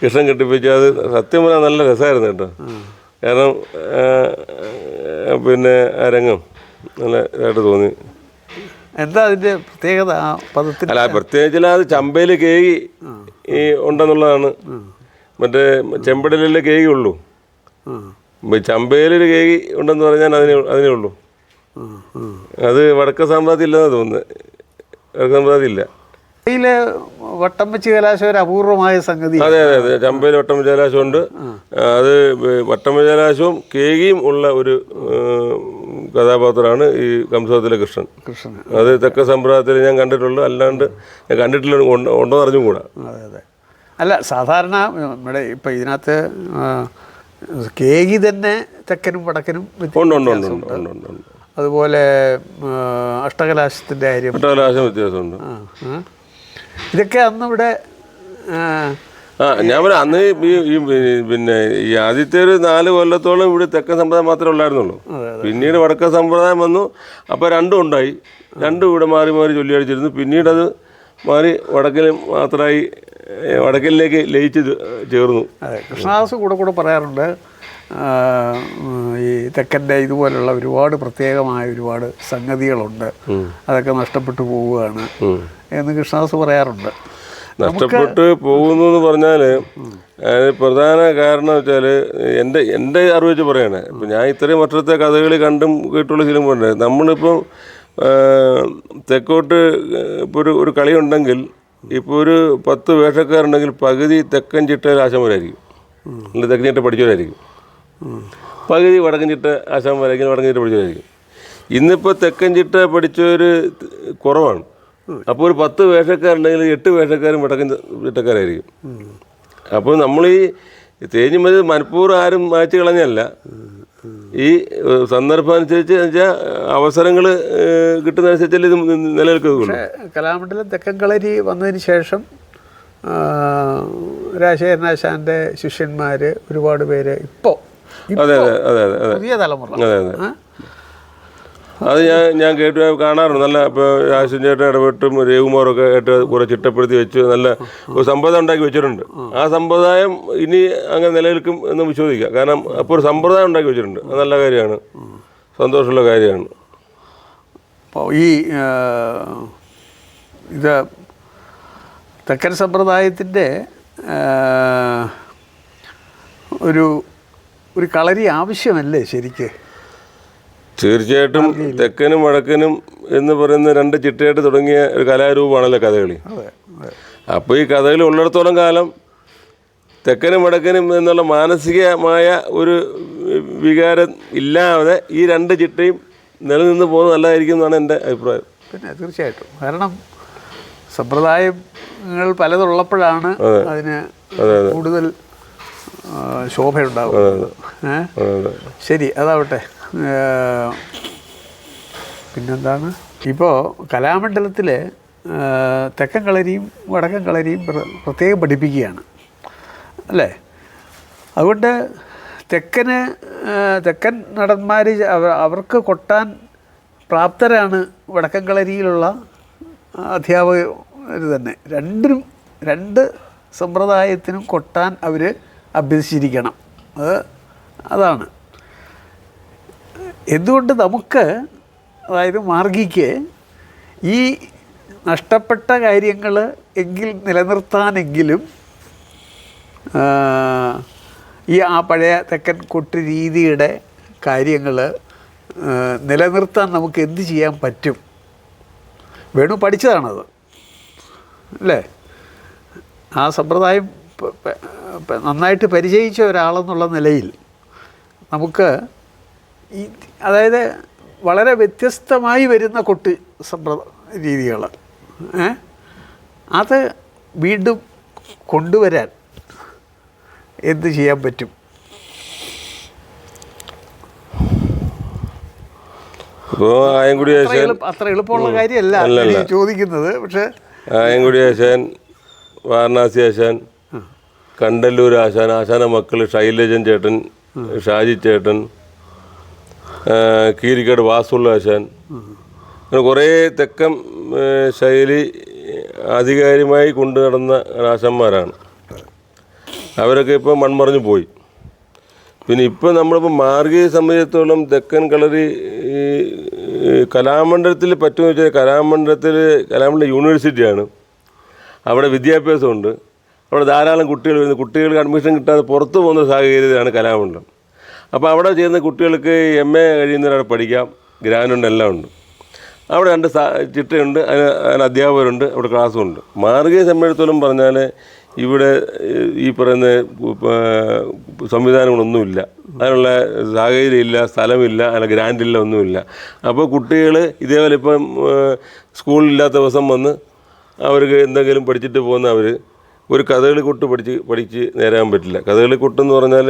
കൃഷ്ണൻ കെട്ടിപ്പിച്ചു. അത് സത്യം പറഞ്ഞാൽ നല്ല രസമായിരുന്നു കേട്ടോ. കാരണം പിന്നെ ആ രംഗം നല്ല ഇതായിട്ട് തോന്നി. എന്താ അതിൻ്റെ പ്രത്യേകത ആ പദത്തിൽ? അല്ല, പ്രത്യേകിച്ച് അത് ചമ്പയിൽ കേകി ഈ ഉണ്ടെന്നുള്ളതാണ്. മറ്റേ ചെമ്പടലിലെ കേകി ഉള്ളൂ. ചമ്പയിലൊരു കേകി ഉണ്ടെന്ന് പറഞ്ഞാൽ അതിനേ ഉള്ളൂ. അത് വടക്ക സമ്പ്രദായത്തിൽ ഇല്ലെന്നാണ് തോന്നുന്നത്. വടക്ക സമ്പ്രദായത്തിൽ ഇല്ല. കയ്യിലെ വട്ടം വെച്ച് കലാശം ഒരു അപൂർവമായ സംഗതി. അതെ അതെ അതെ, ചമ്പയിൽ വട്ടം ജലാശമുണ്ട്. അത് വട്ടം ജലാശവും കേകിയും ഉള്ള ഒരു കഥാപാത്രമാണ് ഈ കംസവത്തിലെ കൃഷ്ണൻ. അത് തെക്ക സമ്പ്രദായത്തിൽ ഞാൻ കണ്ടിട്ടുള്ളൂ, അല്ലാണ്ട് ഞാൻ കണ്ടിട്ടില്ല, ഉണ്ടോ അറിഞ്ഞുകൂടാ. അതെ അതെ. അല്ല, സാധാരണ നമ്മുടെ ഇപ്പം ഇതിനകത്ത് കേകി തന്നെ തെക്കനും വടക്കനും ഉണ്ട്. അതുപോലെ അഷ്ടകലാശത്തിൻ്റെ കാര്യം, അഷ്ടകലാശം വ്യത്യാസമുണ്ട്. ഇതൊക്കെ അന്നിവിടെ ഞാൻ പറയാം, അന്ന് ഈ പിന്നെ ഈ ആദ്യത്തെ ഒരു 4 കൊല്ലത്തോളം ഇവിടെ തെക്കൻ സമ്പ്രദായം മാത്രമേ ഉള്ളായിരുന്നുള്ളൂ. പിന്നീട് വടക്കൻ സമ്പ്രദായം വന്നു. അപ്പോൾ രണ്ടും ഉണ്ടായി, രണ്ടും ഇവിടെ മാറി മാറി ചൊല്ലിയടിച്ചിരുന്നു. പിന്നീട് അത് മാറി വടക്കിൽ മാത്രമായി, വടക്കലിലേക്ക് ലയിച്ച് ചേർന്നു. അതെ, കൃഷ്ണദാസ് കൂടെ പറയാറുണ്ട്, ഈ തെക്കൻ്റെ ഇതുപോലുള്ള ഒരുപാട് പ്രത്യേകമായ ഒരുപാട് സംഗതികളുണ്ട്, അതൊക്കെ നഷ്ടപ്പെട്ടു പോവുകയാണ് എന്ന് കൃഷ്ണദാസ് പറയാറുണ്ട്. നഷ്ടപ്പെട്ട് പോകുന്നു എന്ന് പറഞ്ഞാൽ പ്രധാന കാരണം വെച്ചാൽ എൻ്റെ അറിവ് വെച്ച് പറയണേ, ഇപ്പം ഞാൻ ഇത്രയും വർഷത്തെ കഥകളി കണ്ടും കേട്ടുള്ള ശീലമുണ്ട്. നമ്മളിപ്പം തെക്കോട്ട് ഇപ്പോൾ ഒരു കളിയുണ്ടെങ്കിൽ, ഇപ്പോൾ ഒരു 10 വേഷക്കാരുണ്ടെങ്കിൽ പകുതി തെക്കൻ ചിട്ടയിൽ ആശാന്മാരായിരിക്കും, അല്ലെങ്കിൽ തെക്കൻ ചിട്ട പഠിച്ചവരായിരിക്കും. പകുതി വടക്കൻ ചിട്ട ആശാന്മാരായിരിക്കും, വടക്കൻ ചിട്ട പഠിച്ചവരായിരിക്കും. ഇന്നിപ്പോൾ തെക്കൻ ചിട്ട പഠിച്ചവർ കുറവാണ്. അപ്പോൾ ഒരു 10 വേഷക്കാരുണ്ടെങ്കിൽ 8 വേഷക്കാരും വടക്കൻ ചിട്ടക്കാരായിരിക്കും. അപ്പോൾ നമ്മൾ ഈ തേഞ്ഞുമതി മനഃപൂർവ്വം ആരും മാറ്റി കളഞ്ഞല്ല, ഈ സന്ദർഭം അനുസരിച്ച് വെച്ചാൽ അവസരങ്ങൾ കിട്ടുന്നതനുസരിച്ചല്ലേ ഇത് നിലനിൽക്കുകയുള്ളൂ. കലാമണ്ഡലം തെക്കൻ കളരി വന്നതിന് ശേഷം രാജശേഖരനാശാൻ്റെ ശിഷ്യന്മാർ ഒരുപാട് പേര് ഇപ്പോൾ പുതിയ തലമുറ, അത് ഞാൻ കേട്ട് കാണാറുണ്ട്. നല്ല ഇപ്പോൾ രാജൻ ചേട്ടൻ ഇടപെട്ടും രവികുമാറൊക്കെ ആയിട്ട് കുറെ ചിട്ടപ്പെടുത്തി വെച്ച് നല്ല ഒരു സമ്പ്രദായം ഉണ്ടാക്കി വെച്ചിട്ടുണ്ട്. ആ സമ്പ്രദായം ഇനി അങ്ങനെ നിലനിൽക്കും എന്ന് വിശ്വസിക്കാം. കാരണം അപ്പോൾ ഒരു സമ്പ്രദായം ഉണ്ടാക്കി വെച്ചിട്ടുണ്ട്, അത് നല്ല കാര്യമാണ്, സന്തോഷമുള്ള കാര്യമാണ്. അപ്പോൾ ഈ ഇത് തെക്കൻ സമ്പ്രദായത്തിൻ്റെ ഒരു കളരി ആവശ്യമല്ലേ ശരിക്ക്? തീർച്ചയായിട്ടും തെക്കനും വടക്കനും എന്ന് പറയുന്ന 2 ചിട്ടയായിട്ട് തുടങ്ങിയ ഒരു കലാരൂപമാണല്ലോ കഥകളി. അപ്പോൾ ഈ കഥകളി ഉള്ളിടത്തോളം കാലം തെക്കനും വടക്കനും എന്നുള്ള മാനസികമായ ഒരു വികാരം ഇല്ലാതെ ഈ 2 ചിട്ടയും നിലനിന്ന് പോകുന്നത് നല്ലതായിരിക്കും എന്നാണ് എൻ്റെ അഭിപ്രായം. പിന്നെ തീർച്ചയായിട്ടും, കാരണം സമ്പ്രദായങ്ങൾ പലതുള്ളപ്പോഴാണ് അതിന് കൂടുതൽ ശോഭയുണ്ടാകുന്നത്. ശരി, അതാവട്ടെ. പിന്നെന്താണ്, ഇപ്പോൾ കലാമണ്ഡലത്തിൽ തെക്കൻ കളരിയും വടക്കൻ കളരിയും പ്രത്യേകം പഠിപ്പിക്കുകയാണ് അല്ലേ? അതുകൊണ്ട് തെക്കൻ നടന്മാർ അവർക്ക് കൊട്ടാൻ പ്രാപ്തരാണ് വടക്കൻ കളരിയിലുള്ള അധ്യാപകർ തന്നെ. 2 സമ്പ്രദായത്തിനും കൊട്ടാൻ അവർ അഭ്യസിച്ചിരിക്കണം. അതാണ് എന്തുകൊണ്ട് നമുക്ക്, അതായത് മാർഗിക്ക്, ഈ നഷ്ടപ്പെട്ട കാര്യങ്ങൾ നിലനിർത്താനെങ്കിലും ഈ പഴയ തെക്കൻ കൊട്ട് രീതിയുടെ കാര്യങ്ങൾ നിലനിർത്താൻ നമുക്ക് എന്ത് ചെയ്യാൻ പറ്റും? വേണു പഠിച്ചതാണത് അല്ലേ? ആ സമ്പ്രദായം നന്നായിട്ട് പരിചയിച്ച ഒരാളെന്നുള്ള നിലയിൽ നമുക്ക് അതായത് വളരെ വ്യത്യസ്തമായി വരുന്ന കൊട്ട് രീതികൾ അത് വീണ്ടും കൊണ്ടുവരാൻ എന്ത് ചെയ്യാൻ പറ്റും? അത്ര എളുപ്പമുള്ള കാര്യമല്ല ചോദിക്കുന്നത്. പക്ഷേ ആയൻകുടി ആശാൻ, വാരണാസി ആശാൻ, കണ്ടല്ലൂർ ആശാൻ, ആശാന മക്കൾ ശൈലജൻ ചേട്ടൻ, ഷാജി ചേട്ടൻ, കീരിക്കാട് വാസുള്ള ആശാൻ, അങ്ങനെ കുറേ തെക്കൻ ശൈലി ആധികാരികമായി കൊണ്ടു നടന്ന ആശാന്മാരാണ്. അവരൊക്കെ ഇപ്പോൾ മൺമറഞ്ഞു പോയി. പിന്നെ ഇപ്പോൾ നമ്മളിപ്പോൾ മാർഗിയെ സംബന്ധിച്ചിടത്തോളം തെക്കൻ കളരി കലാമണ്ഡലത്തിൽ പറ്റുമെന്ന് വെച്ചാൽ കലാമണ്ഡലം യൂണിവേഴ്സിറ്റിയാണ്. അവിടെ വിദ്യാഭ്യാസമുണ്ട്, അവിടെ ധാരാളം കുട്ടികൾ വരുന്നു. കുട്ടികൾക്ക് അഡ്മിഷൻ കിട്ടാതെ പുറത്തു പോകുന്ന സാഹചര്യത്തിലാണ് കലാമണ്ഡലം. അപ്പോൾ അവിടെ ചെയ്യുന്ന കുട്ടികൾക്ക് MA കഴിയുന്നവരവിടെ പഠിക്കാം, ഗ്രാനുണ്ട്, എല്ലാം ഉണ്ട്. അവിടെ 2 ചിട്ടയുണ്ട്, അതിന് അധ്യാപകരുണ്ട്, അവിടെ ക്ലാസ്സുമുണ്ട്. മാർഗീയ സമ്മേളനത്തോളം പറഞ്ഞാൽ ഇവിടെ ഈ പറയുന്ന സംവിധാനങ്ങളൊന്നുമില്ല, അതിനുള്ള സാഹചര്യമില്ല, സ്ഥലമില്ല, അതിനുള്ള ഗ്രാൻഡില്ല, ഒന്നുമില്ല. അപ്പോൾ കുട്ടികൾ ഇതേപോലെ ഇപ്പം സ്കൂളില്ലാത്ത ദിവസം വന്ന് അവർക്ക് എന്തെങ്കിലും പഠിച്ചിട്ട് പോകുന്ന അവർ ഒരു കഥകളി കൊട്ട് പഠിച്ച് നേരാൻ പറ്റില്ല. കഥകളി കൊട്ടെന്ന് പറഞ്ഞാൽ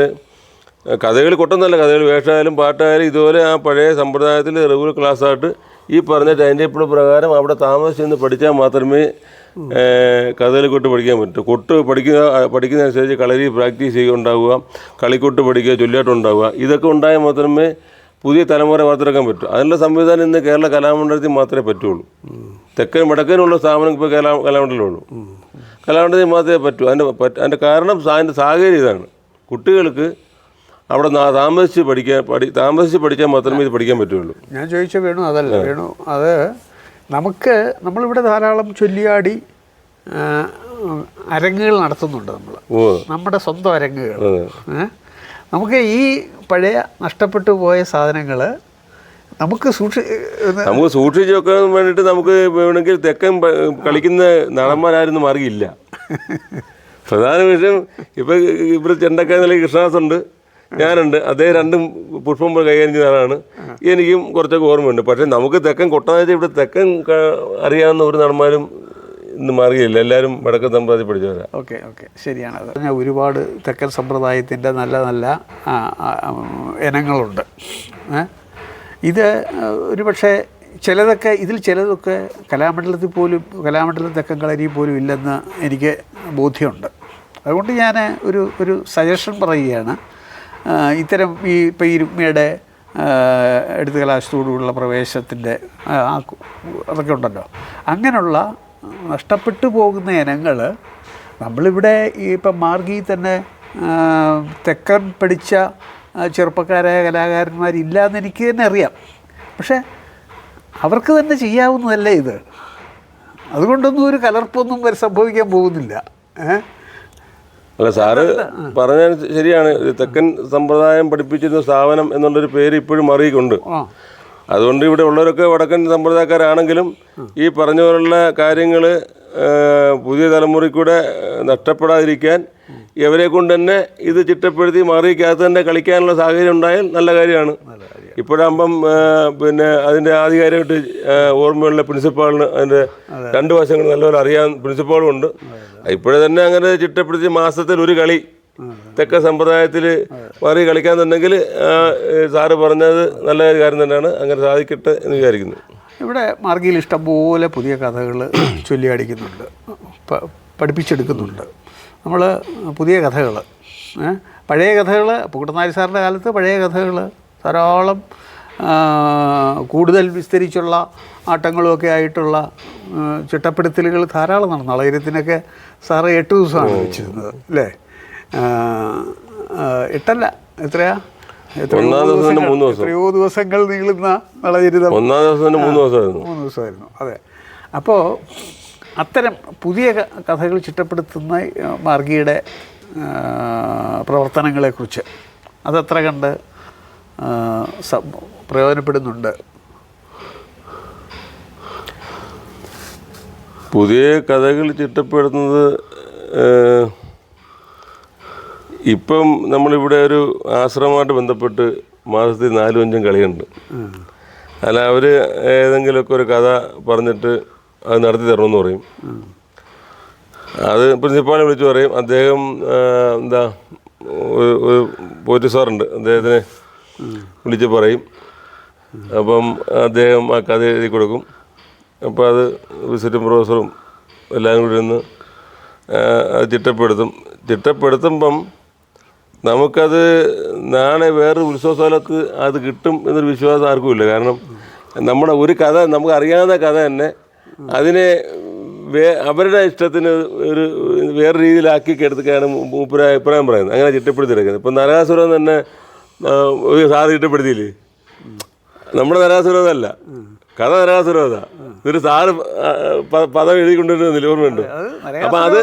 കഥകളി കൊട്ടെന്നല്ല, കഥകളി വേഷമായാലും പാട്ടായാലും ഇതുപോലെ ആ പഴയ സമ്പ്രദായത്തിൽ റെഗുലർ ക്ലാസ്സായിട്ട് ഈ പറഞ്ഞ ടൈം ടേബിൾ പ്രകാരം അവിടെ താമസിച്ചെന്ന് പഠിച്ചാൽ മാത്രമേ കഥകളി കൊട്ട് പഠിക്കാൻ പറ്റൂ. കൊട്ട് പഠിക്കുന്നതനുസരിച്ച് കളരി പ്രാക്ടീസ് ചെയ്യുകയുണ്ടാവുക, കളിക്കൊട്ട് പഠിക്കുക, ചൊല്ലിയാട്ടം ഉണ്ടാവുക, ഇതൊക്കെ ഉണ്ടായാൽ മാത്രമേ പുതിയ തലമുറ വാർത്തെടുക്കാൻ പറ്റൂ. അതിനുള്ള സംവിധാനം ഇന്ന് കേരള കലാമണ്ഡലത്തിൽ മാത്രമേ പറ്റുള്ളൂ. തെക്കൻ വടക്കനുള്ള സ്ഥാപനം ഇപ്പോൾ കലാമണ്ഡലമുള്ളൂ. കലാമണ്ഡലത്തിൽ മാത്രമേ പറ്റൂ. അതിൻ്റെ കാരണം അതിൻ്റെ സാഹചര്യം ഇതാണ്. കുട്ടികൾക്ക് അവിടെ താമസിച്ച് പഠിച്ചാൽ മാത്രമേ ഇത് പഠിക്കാൻ പറ്റുള്ളൂ. ഞാൻ ചോദിച്ച വേണു അതല്ല, വേണു അത് നമ്മളിവിടെ ധാരാളം ചൊല്ലിയാടി അരങ്ങുകൾ നടത്തുന്നുണ്ട്. നമ്മുടെ സ്വന്തം അരങ്ങുകൾ. നമുക്ക് ഈ പഴയ നഷ്ടപ്പെട്ടു പോയ സാധനങ്ങൾ നമുക്ക് സൂക്ഷിച്ച് വെക്കാൻ വേണ്ടിയിട്ട് നമുക്ക് വേണമെങ്കിൽ തെക്കൻ കളിക്കുന്ന നടന്മാരായിരുന്നു മാർഗില്ല. പ്രധാന വിഷയം ഇപ്പം ഇവിടെ ചെണ്ടക്കായ നില കൃഷ്ണദാസുണ്ട്, ഞാനുണ്ട്, അദ്ദേഹം 2 പുഷ്പം കൈകാര്യം ചെയ്യുന്നതാണ്. എനിക്കും കുറച്ചൊക്കെ ഓർമ്മയുണ്ട്. പക്ഷേ നമുക്ക് തെക്കൻ കൊട്ടാരത്തിൽ ഇവിടെ തെക്കൻ അറിയാവുന്ന ഒരു നടന്മാരും ഇന്ന് മാറിയില്ല. എല്ലാവരും വടക്കൻ സമ്പ്രദായത്തിൽ പഠിച്ചവരാണ്. ഓക്കെ ശരിയാണ്. അത് ഒരുപാട് തെക്കൻ സമ്പ്രദായത്തിൻ്റെ നല്ല നല്ല ഇനങ്ങളുണ്ട്. ഇത് ഒരു പക്ഷേ ചിലതൊക്കെ കലാമണ്ഡലത്തിൽ തെക്കൻ കളരി പോലും ഇല്ലെന്ന് എനിക്ക് ബോധ്യമുണ്ട്. അതുകൊണ്ട് ഞാൻ ഒരു സജഷൻ പറയുകയാണ്. ഇത്തരം ഇപ്പോൾ ഈ രുക്മിയുടെ എടുത്തു കലാശത്തോടുള്ള പ്രവേശത്തിൻ്റെ അതൊക്കെ ഉണ്ടല്ലോ, അങ്ങനെയുള്ള നഷ്ടപ്പെട്ടു പോകുന്ന ഇനങ്ങൾ നമ്മളിവിടെ ഇപ്പം മാർഗി തന്നെ തെക്കൻ പഠിച്ച ചെറുപ്പക്കാരായ കലാകാരന്മാരില്ല എന്ന് എനിക്ക് തന്നെ അറിയാം. പക്ഷേ അവർക്ക് തന്നെ ചെയ്യാവുന്നതല്ലേ ഇത്. അതുകൊണ്ടൊന്നും ഒരു കലർപ്പൊന്നും സംഭവിക്കാൻ പോകുന്നില്ല. അല്ല, സാറ് പറഞ്ഞാൽ ശരിയാണ്. തെക്കൻ സമ്പ്രദായം പഠിപ്പിച്ചിരുന്ന സ്ഥാപനം എന്നുള്ളൊരു പേര് ഇപ്പോഴും മാറിയിട്ടുണ്ട്. അതുകൊണ്ട് ഇവിടെ ഉള്ളവരൊക്കെ വടക്കൻ സമ്പ്രദായക്കാരാണെങ്കിലും ഈ പറഞ്ഞ പോലുള്ള കാര്യങ്ങൾ പുതിയ തലമുറയ്ക്കൂടെ നഷ്ടപ്പെടാതിരിക്കാൻ ഇവരെ കൊണ്ട് തന്നെ ഇത് ചിട്ടപ്പെടുത്തി മാറിക്കകത്ത് തന്നെ കളിക്കാനുള്ള സാഹചര്യം ഉണ്ടായാൽ നല്ല കാര്യമാണ്. ഇപ്പോഴാകുമ്പം പിന്നെ അതിൻ്റെ ആധികാരികമായിട്ട് ഓർമ്മയുള്ള പ്രിൻസിപ്പാളിന് അതിൻ്റെ 2 വശങ്ങൾ നല്ലപോലെ അറിയാൻ പ്രിൻസിപ്പാളും ഉണ്ട്. ഇപ്പോഴേ തന്നെ അങ്ങനെ ചിട്ടപ്പെടുത്തി മാസത്തിൽ ഒരു കളി തെക്കൻ സമ്പ്രദായത്തിൽ മാറി കളിക്കാന്നുണ്ടെങ്കിൽ സാറ് പറഞ്ഞത് നല്ല കാര്യം തന്നെയാണ്. അങ്ങനെ സാധിക്കട്ടെ എന്ന് വിചാരിക്കുന്നു. ഇവിടെ മാർഗിയിൽ ഇഷ്ടംപോലെ പുതിയ കഥകൾ ചൊല്ലിയടിക്കുന്നുണ്ട്, പഠിപ്പിച്ചെടുക്കുന്നുണ്ട്. നമ്മൾ പുതിയ കഥകൾ, പഴയ കഥകൾ, പൂക്കുട്ടനാരി സാറിൻ്റെ കാലത്ത് പഴയ കഥകൾ ധാരാളം കൂടുതൽ വിസ്തരിച്ചുള്ള ആട്ടങ്ങളുമൊക്കെ ആയിട്ടുള്ള ചിട്ടപ്പെടുത്തലുകൾ ധാരാളം നടന്നു. അളയരത്തിനൊക്കെ സാറ് 8 ദിവസമാണ് വെച്ചിരുന്നത് അല്ലേ? 8 എത്രയോ ദിവസങ്ങൾ നീളുന്ന നളചരിതം 3 ദിവസമായിരുന്നു. അതെ. അപ്പോൾ അത്തരം പുതിയ കഥകൾ ചിട്ടപ്പെടുത്തുന്ന മാർഗിയുടെ പ്രവർത്തനങ്ങളെക്കുറിച്ച് അതെത്ര കണ്ട് പ്രയോജനപ്പെടുന്നുണ്ട്? പുതിയ കഥകൾ ചിട്ടപ്പെടുത്തുന്നത് ഇപ്പം നമ്മളിവിടെ ഒരു ആശ്രമമായിട്ട് ബന്ധപ്പെട്ട് മാസത്തിൽ 4-5 കളിയുണ്ട്. അല്ല, അവർ ഏതെങ്കിലുമൊക്കെ ഒരു കഥ പറഞ്ഞിട്ട് അത് നടത്തി തരണമെന്ന് പറയും. അത് പ്രിൻസിപ്പാളിനെ വിളിച്ച് പറയും. അദ്ദേഹം ഒരു പോറ്റി സാറുണ്ട്, അദ്ദേഹത്തിനെ വിളിച്ച് പറയും. അപ്പം അദ്ദേഹം ആ കഥ എഴുതി കൊടുക്കും. അപ്പോൾ അത് വിസിറ്റിംഗ് പ്രൊഫസറും എല്ലാവരും കൂടി ഇരുന്ന് അത് ചിട്ടപ്പെടുത്തുമ്പം നമുക്കത് നാളെ വേറൊരു ഉത്സവസ്ഥലത്ത് അത് കിട്ടും എന്നൊരു വിശ്വാസം ആർക്കും ഇല്ല. കാരണം നമ്മുടെ ഒരു കഥ, നമുക്ക് അറിയാവുന്ന കഥ തന്നെ അതിനെ അവരുടെ ഇഷ്ടത്തിന് വേറെ രീതിയിലാക്കി എടുത്തൊക്കെയാണ് അഭിപ്രായം പറയുന്നത്. അങ്ങനെ ചിട്ടപ്പെടുത്തിയെടുക്കുന്നത്. ഇപ്പം നരകാസുരം തന്നെ ഒരു സാറ് ചിട്ടപ്പെടുത്തിയില്ലേ? നമ്മുടെ നരകാസുരമല്ല, കഥ നരകാസുരമതാ. ഒരു സാറ് പദം എഴുതിക്കൊണ്ടിരുന്നില്ല, ഓർമ്മയുണ്ട്? അപ്പം അത്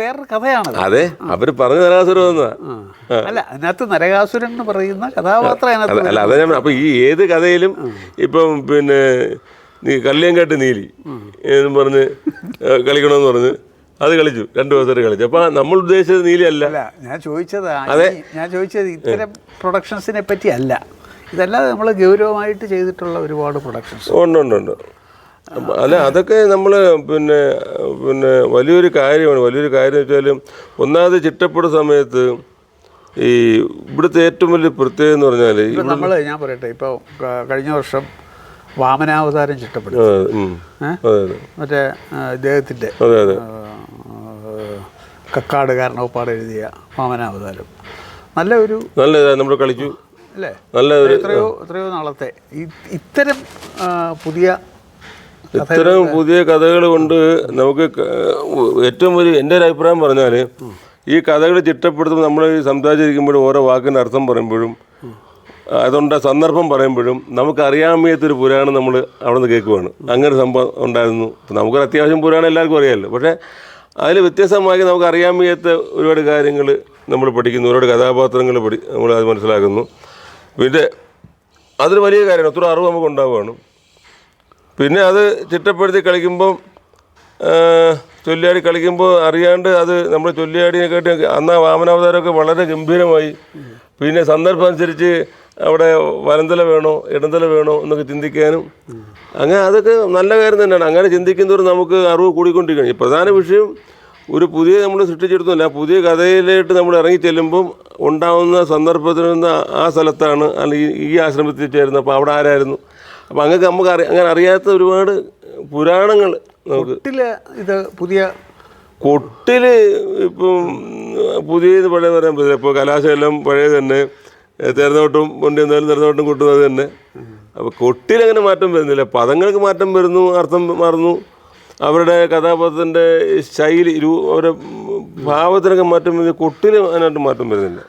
വേറൊരു കഥയാണ്. അതെ, അവർ പറഞ്ഞ നരകാസുരം എന്നാ. അല്ല, അതിനകത്ത് നരകാസുരൻ എന്ന് പറയുന്ന കഥാപാത്രം അല്ല, അതാ ഞാൻ. അപ്പം ഈ ഏത് കഥയിലും ഇപ്പം പിന്നെ കല്ലിയങ്കാട്ട് നീലി എന്നും പറഞ്ഞ് കളിക്കണമെന്ന് പറഞ്ഞ് അത് കളിച്ചു 2 ദിവസമായിട്ട് കളിച്ചു. അപ്പോൾ നമ്മൾ ഉദ്ദേശിച്ചത് നീലിയല്ല. ഞാൻ ചോദിച്ചത് ഇത്തരം പ്രൊഡക്ഷൻസിനെ പറ്റി അല്ല, ഇതല്ലാതെ നമ്മൾ ഗൗരവമായിട്ട് ചെയ്തിട്ടുള്ള ഒരുപാട് പ്രൊഡക്ഷൻസ് ഉണ്ട്. അല്ല, അതൊക്കെ നമ്മൾ പിന്നെ വലിയൊരു കാര്യമാണ്. വലിയൊരു കാര്യം വെച്ചാൽ ഒന്നാമത് ചിട്ടപ്പെടുന്ന സമയത്ത് ഈ ഇവിടുത്തെ ഏറ്റവും വലിയ പ്രത്യേകത എന്ന് പറഞ്ഞാൽ ഞാൻ പറയട്ടെ, ഇപ്പോൾ കഴിഞ്ഞ വർഷം വാമനാവതാരം ചിട്ടപ്പെടുത്തി, മറ്റേ ഇദ്ദേഹത്തിൻ്റെ കക്കാട് കാരണവപ്പാട് എഴുതിയ വാമനാവതാരം നല്ല നമ്മൾ കളിച്ചു അല്ലേ? നല്ല എത്രയോ നാളത്തെ ഇത്തരം പുതിയ കഥകൾ കൊണ്ട് നമുക്ക് ഏറ്റവും വലിയ എൻ്റെ ഒരു അഭിപ്രായം പറഞ്ഞാൽ ഈ കഥകൾ ചിട്ടപ്പെടുത്തുമ്പോൾ നമ്മൾ സംസാരിച്ചിരിക്കുമ്പോഴും ഓരോ വാക്കിൻ്റെ അർത്ഥം പറയുമ്പോഴും അതുകൊണ്ട് സന്ദർഭം പറയുമ്പോഴും നമുക്ക് അറിയാൻ വയ്യാത്തൊരു പുരാണം നമ്മൾ അവിടെ നിന്ന് കേൾക്കുവാണ്. അങ്ങനെ ഒരു സംഭവം ഉണ്ടായിരുന്നു. നമുക്കൊരു അത്യാവശ്യം പുരാണം എല്ലാവർക്കും അറിയാമല്ലോ. പക്ഷേ അതിൽ വ്യത്യസ്തമായി നമുക്ക് അറിയാൻ വയ്യാത്ത ഒരുപാട് കാര്യങ്ങൾ നമ്മൾ പഠിക്കുന്നു, ഒരുപാട് കഥാപാത്രങ്ങൾ നമ്മൾ അത് മനസ്സിലാക്കുന്നു. പിന്നെ അതൊരു വലിയ കാര്യമാണ്, ഒത്തിരി അറിവ് നമുക്ക് ഉണ്ടാവുകയാണ്. പിന്നെ അത് ചിട്ടപ്പെടുത്തി കളിക്കുമ്പം ചൊല്ലിയാടി കളിക്കുമ്പോൾ അറിയാണ്ട് അത് നമ്മൾ ചൊല്ലിയാടിനെക്കാട്ടി അന്ന് ആ വാമനാവതാരമൊക്കെ വളരെ ഗംഭീരമായി. പിന്നെ സന്ദർഭം അനുസരിച്ച് അവിടെ വലന്തല വേണോ ഇടന്തല വേണോ എന്നൊക്കെ ചിന്തിക്കാനും അങ്ങനെ അതൊക്കെ നല്ല കാര്യം തന്നെയാണ്. അങ്ങനെ ചിന്തിക്കുന്നതോറും നമുക്ക് അറിവ് കൂടിക്കൊണ്ടിരിക്കുകയാണ്. പ്രധാന വിഷയം ഒരു പുതിയ നമ്മൾ സൃഷ്ടിച്ചെടുത്തില്ല, പുതിയ കഥയിലായിട്ട് നമ്മൾ ഇറങ്ങി ചെല്ലുമ്പം ഉണ്ടാകുന്ന സന്ദർഭത്തിൽ നിന്ന് ആ സ്ഥലത്താണ് അല്ലെങ്കിൽ ഈ ആശ്രമത്തിൽ ചേരുന്നത്, അപ്പോൾ അവിടെ ആരായിരുന്നു, അപ്പോൾ നമുക്ക് അങ്ങനെ അറിയാത്ത ഒരുപാട് പുരാണങ്ങൾ നമുക്ക് ഇത് പുതിയ കൊട്ടിൽ ഇപ്പം പുതിയത് പഴയ പറയാൻ പറ്റില്ല. ഇപ്പോൾ കലാശാലം പഴയത് തന്നെ, തെരഞ്ഞോട്ടും കൊണ്ട് എന്തായാലും തെരഞ്ഞോട്ടും കൊട്ടും അത് തന്നെ. അപ്പോൾ കൊട്ടിലങ്ങനെ മാറ്റം വരുന്നില്ല, പദങ്ങൾക്ക് മാറ്റം വരുന്നു, അർത്ഥം മാറുന്നു, അവരുടെ കഥാപാത്രത്തിൻ്റെ ശൈലി അവരുടെ ഭാവത്തിനൊക്കെ മാറ്റം വരുന്നു. കൊട്ടിൽ അതിനായിട്ട് മാറ്റം വരുന്നില്ല.